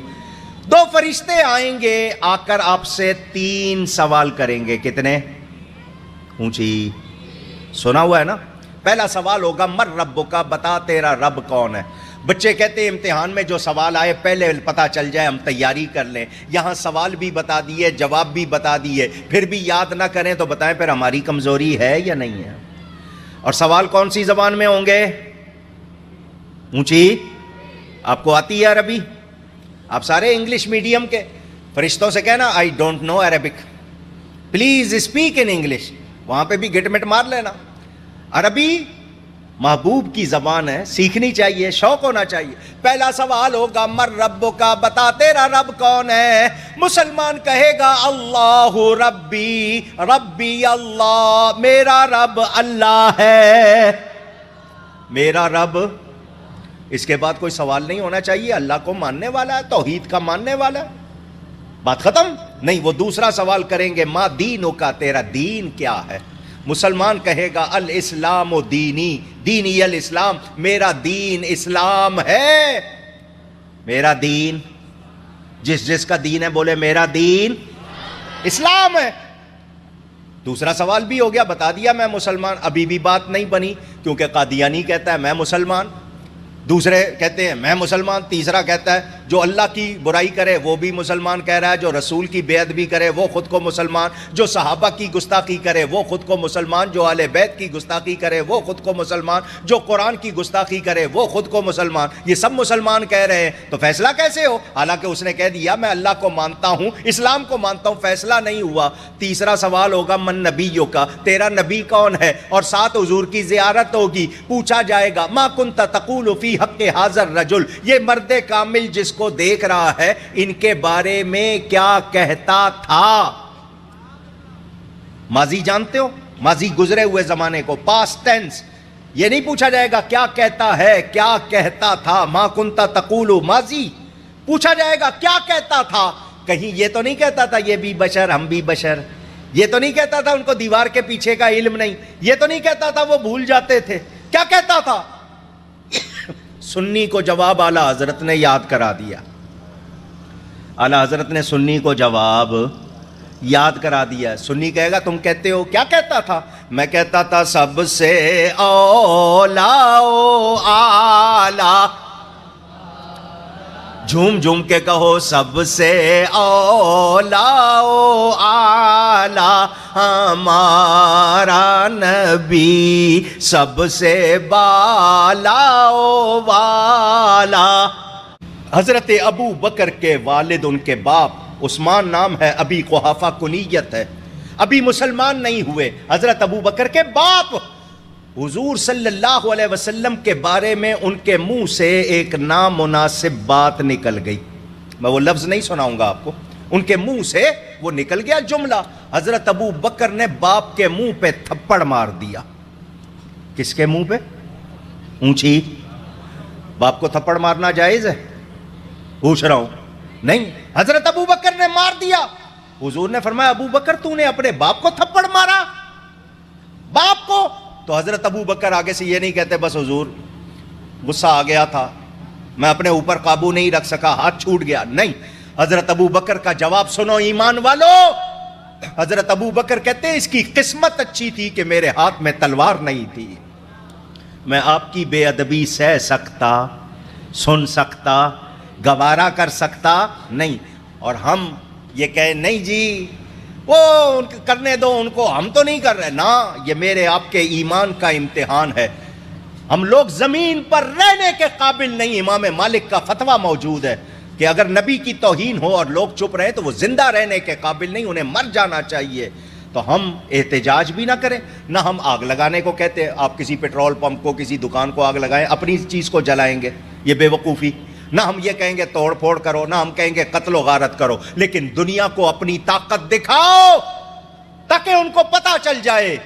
2 فرشتے آئیں گے، آ کر آپ سے 3 سوال کریں گے۔ کتنے؟ اونچی سنا ہوا ہے نا؟ پہلا سوال ہوگا مر ربک، بتا تیرا رب کون ہے۔ بچے کہتے ہیں امتحان میں جو سوال آئے پہلے پتہ چل جائے، ہم تیاری کر لیں۔ یہاں سوال بھی بتا دیے، جواب بھی بتا دیے، پھر بھی یاد نہ کریں تو بتائیں پھر ہماری کمزوری ہے یا نہیں ہے۔ اور سوال کون سی زبان میں ہوں گے؟ اونچی، آپ کو آتی ہے عربی؟ آپ سارے انگلش میڈیم کے، فرشتوں سے کہنا I don't know Arabic, please speak in English, وہاں پہ بھی گٹ مٹ مار لینا۔ عربی محبوب کی زبان ہے، سیکھنی چاہیے، شوق ہونا چاہیے۔ پہلا سوال ہوگا مر ربک، بتا تیرا رب کون ہے۔ مسلمان کہے گا اللہ ربی، ربی اللہ، میرا رب اللہ ہے، میرا رب۔ اس کے بعد کوئی سوال نہیں ہونا چاہیے، اللہ کو ماننے والا ہے، توحید کا ماننے والا ہے، بات ختم۔ نہیں، وہ دوسرا سوال کریں گے ما دینک، تیرا دین کیا ہے۔ مسلمان کہے گا الاسلام دینی، دینی الاسلام، میرا دین اسلام ہے، میرا دین، جس کا دین ہے بولے میرا دین اسلام ہے۔ دوسرا سوال بھی ہو گیا، بتا دیا میں مسلمان۔ ابھی بھی بات نہیں بنی، کیونکہ قادیانی کہتا ہے میں مسلمان، دوسرے کہتے ہیں میں مسلمان، تیسرا کہتا ہے جو اللہ کی برائی کرے وہ بھی مسلمان کہہ رہا ہے, جو رسول کی بے ادبی کرے وہ خود کو مسلمان, جو صحابہ کی گستاخی کرے وہ خود کو مسلمان, جو اہل بیت کی گستاخی کرے وہ خود کو مسلمان, جو قرآن کی گستاخی کرے وہ خود کو مسلمان. یہ سب مسلمان کہہ رہے ہیں, تو فیصلہ کیسے ہو؟ حالانکہ اس نے کہہ دیا میں اللہ کو مانتا ہوں, اسلام کو مانتا ہوں, فیصلہ نہیں ہوا. تیسرا سوال ہوگا من نبیوں کا, تیرا نبی کون ہے؟ اور ساتھ حضور کی زیارت ہوگی, پوچھا جائے گا ما کنت تقول فی حق حاضر رجل, یہ مرد کامل جس کو دیکھ رہا ہے ان کے بارے میں کیا کہتا تھا؟ ماضی جانتے ہو, ماضی گزرے ہوئے زمانے کو, پاسٹ ٹینس. یہ نہیں پوچھا جائے گا کیا کہتا ہے, کیا کہتا تھا. ما کنت تقول, ماضی پوچھا جائے گا کیا کہتا تھا. کہیں یہ تو نہیں کہتا تھا یہ بھی بشر ہم بھی بشر, یہ تو نہیں کہتا تھا ان کو دیوار کے پیچھے کا علم نہیں, یہ تو نہیں کہتا تھا وہ بھول جاتے تھے. کیا کہتا تھا؟ سنی کو جواب اعلی حضرت نے یاد کرا دیا. اعلی حضرت نے سنی کو جواب یاد کرا دیا. سنی کہے گا تم کہتے ہو کیا کہتا تھا؟ میں کہتا تھا سب سے اولا اعلی, جھوم جھوم کے کہو سب سے اولا اعلی, ہمارا نبی سب سے بالا والا. حضرت ابو بکر کے والد, ان کے باپ عثمان نام ہے, ابی قحافہ کنیت ہے, ابھی مسلمان نہیں ہوئے. حضرت ابو بکر کے باپ, حضور صلی اللہ علیہ وسلم کے بارے میں ان کے منہ سے ایک نامناسب بات نکل گئی. میں وہ لفظ نہیں سناؤں گا آپ کو, ان کے منہ سے وہ نکل گیا جملہ. حضرت ابو بکر نے باپ کے منہ پہ تھپڑ مار دیا. کس کے منہ پہ؟ اونچی. باپ کو تھپڑ مارنا جائز ہے؟ پوچھ رہا ہوں. نہیں, حضرت ابو بکر نے مار دیا. حضور نے فرمایا ابو بکر تو نے اپنے باپ کو تھپڑ مارا, باپ کو. تو حضرت ابو بکر آگے سے یہ نہیں کہتے بس حضور غصہ آ گیا تھا, میں اپنے اوپر قابو نہیں رکھ سکا, ہاتھ چھوٹ گیا. نہیں, حضرت ابو بکر کا جواب سنو ایمان والو. حضرت ابو بکر کہتے ہیں اس کی قسمت اچھی تھی کہ میرے ہاتھ میں تلوار نہیں تھی, میں آپ کی بے ادبی سہ سکتا, سن سکتا, گوارا کر سکتا نہیں. اور ہم یہ کہیں نہیں جی وہ کرنے دو ان کو, ہم تو نہیں کر رہے نا, یہ میرے آپ کے ایمان کا امتحان ہے. ہم لوگ زمین پر رہنے کے قابل نہیں. امام مالک کا فتویٰ موجود ہے کہ اگر نبی کی توہین ہو اور لوگ چپ رہے تو وہ زندہ رہنے کے قابل نہیں, انہیں مر جانا چاہیے. تو ہم احتجاج بھی نہ کریں, نہ ہم آگ لگانے کو کہتے. آپ کسی پیٹرول پمپ کو, کسی دکان کو آگ لگائیں, اپنی چیز کو جلائیں گے, یہ بے وقوفی. نہ ہم یہ کہیں گے توڑ پھوڑ کرو, نہ ہم کہیں گے قتل و غارت کرو, لیکن دنیا کو اپنی طاقت دکھاؤ تاکہ ان کو پتہ چل جائے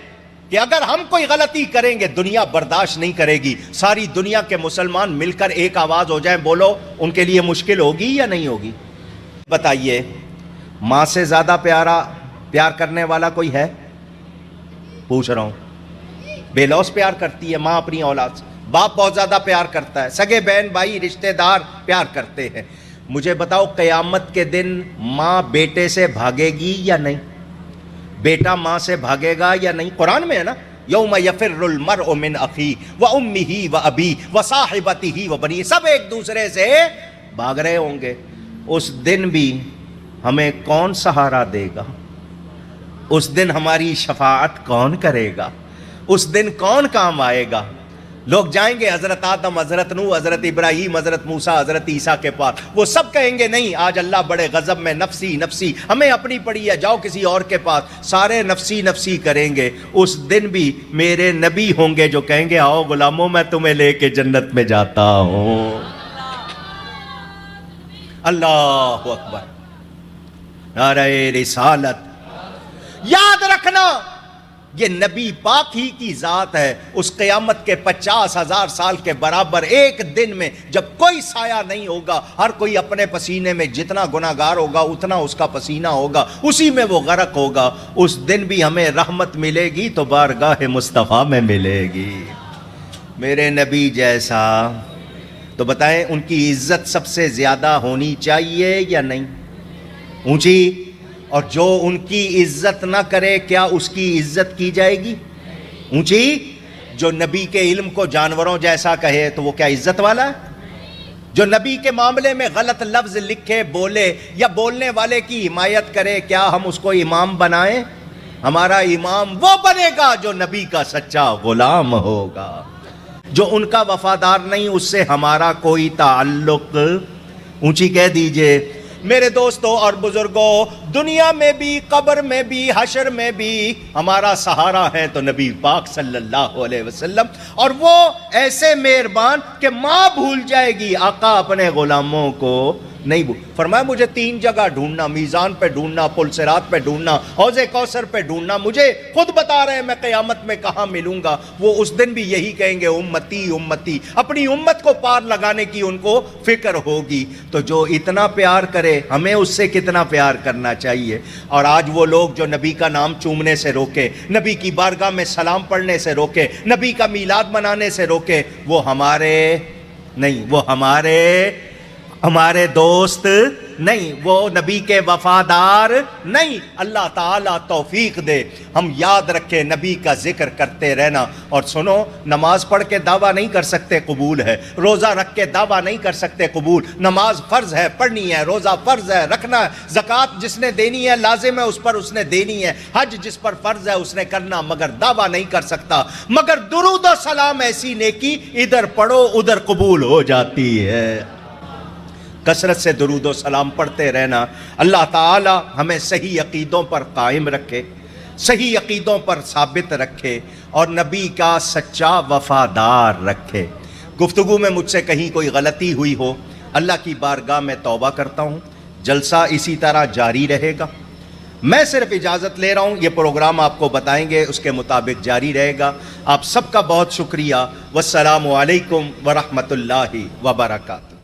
کہ اگر ہم کوئی غلطی کریں گے دنیا برداشت نہیں کرے گی. ساری دنیا کے مسلمان مل کر ایک آواز ہو جائیں, بولو ان کے لیے مشکل ہوگی یا نہیں ہوگی؟ بتائیے, ماں سے زیادہ پیار کرنے والا کوئی ہے؟ پوچھ رہا ہوں. بے لوث پیار کرتی ہے ماں اپنی اولاد سے, باپ بہت زیادہ پیار کرتا ہے, سگے بہن بھائی رشتہ دار پیار کرتے ہیں. مجھے بتاؤ قیامت کے دن ماں بیٹے سے بھاگے گی یا نہیں؟ بیٹا ماں سے بھاگے گا یا نہیں؟ قرآن میں ہے نا, یوم یفر المرء من اخیہ وامہ وابیہ وصاحبتہ وبنیہ, سب ایک دوسرے سے بھاگ رہے ہوں گے. اس دن بھی ہمیں کون سہارا دے گا؟ اس دن ہماری شفاعت کون کرے گا؟ اس دن کون کام آئے گا؟ لوگ جائیں گے حضرت آدم, حضرت نوح, حضرت ابراہیم, حضرت موسیٰ, حضرت عیسیٰ کے پاس, وہ سب کہیں گے نہیں آج اللہ بڑے غضب میں, نفسی نفسی, ہمیں اپنی پڑی ہے, جاؤ کسی اور کے پاس. سارے نفسی نفسی کریں گے. اس دن بھی میرے نبی ہوں گے جو کہیں گے آؤ غلاموں میں تمہیں لے کے جنت میں جاتا ہوں. اللہ اکبر, نعرہ رسالت. یاد رکھنا یہ نبی پاک ہی کی ذات ہے. اس قیامت کے 50,000 سال کے برابر ایک دن میں جب کوئی سایہ نہیں ہوگا, ہر کوئی اپنے پسینے میں جتنا گناہگار ہوگا اتنا اس کا پسینہ ہوگا, اسی میں وہ غرق ہوگا. اس دن بھی ہمیں رحمت ملے گی تو بارگاہ مصطفیٰ میں ملے گی. میرے نبی جیسا. تو بتائیں ان کی عزت سب سے زیادہ ہونی چاہیے یا نہیں؟ اونچی. اور جو ان کی عزت نہ کرے کیا اس کی عزت کی جائے گی؟ اونچی. جو نبی کے علم کو جانوروں جیسا کہے تو وہ کیا عزت والا ہے؟ جو نبی کے معاملے میں غلط لفظ لکھے بولے یا بولنے والے کی حمایت کرے، کیا ہم اس کو امام بنائیں؟ ہمارا امام وہ بنے گا جو نبی کا سچا غلام ہوگا، جو ان کا وفادار نہیں، اس سے ہمارا کوئی تعلق۔ اونچی کہہ دیجئے میرے دوستوں اور بزرگوں، دنیا میں بھی، قبر میں بھی، حشر میں بھی ہمارا سہارا ہے تو نبی پاک صلی اللہ علیہ وسلم، اور وہ ایسے مہربان کہ ماں بھول جائے گی، آقا اپنے غلاموں کو نہیں بھول۔ فرمایا مجھے 3 جگہ ڈھونڈنا، میزان پہ ڈھونڈنا، پل صراط پہ ڈھونڈنا، حوض کوثر پہ ڈھونڈنا، مجھے خود بتا رہے ہیں میں قیامت میں کہاں ملوں گا۔ وہ اس دن بھی یہی کہیں گے امتی امتی، اپنی امت کو پار لگانے کی ان کو فکر ہوگی۔ تو جو اتنا پیار کرے، ہمیں اس سے کتنا پیار کرنا چاہیے۔ اور آج وہ لوگ جو نبی کا نام چومنے سے روکے، نبی کی بارگاہ میں سلام پڑھنے سے روکے، نبی کا میلاد منانے سے روکے، وہ ہمارے نہیں، وہ ہمارے دوست نہیں، وہ نبی کے وفادار نہیں۔ اللہ تعالیٰ توفیق دے ہم یاد رکھیں نبی کا ذکر کرتے رہنا۔ اور سنو، نماز پڑھ کے دعویٰ نہیں کر سکتے قبول ہے، روزہ رکھ کے دعویٰ نہیں کر سکتے قبول۔ نماز فرض ہے، پڑھنی ہے، روزہ فرض ہے، رکھنا ہے، زکوٰۃ جس نے دینی ہے لازم ہے، اس پر اس نے دینی ہے، حج جس پر فرض ہے اس نے کرنا، مگر دعویٰ نہیں کر سکتا۔ مگر درود و سلام ایسی نیکی ادھر پڑھو ادھر قبول ہو جاتی ہے۔ کثرت سے درود و سلام پڑھتے رہنا۔ اللہ تعالی ہمیں صحیح عقیدوں پر قائم رکھے، صحیح عقیدوں پر ثابت رکھے، اور نبی کا سچا وفادار رکھے۔ گفتگو میں مجھ سے کہیں کوئی غلطی ہوئی ہو، اللہ کی بارگاہ میں توبہ کرتا ہوں۔ جلسہ اسی طرح جاری رہے گا، میں صرف اجازت لے رہا ہوں، یہ پروگرام آپ کو بتائیں گے، اس کے مطابق جاری رہے گا۔ آپ سب کا بہت شکریہ۔ والسلام علیکم ورحمۃ اللہ وبرکاتہ۔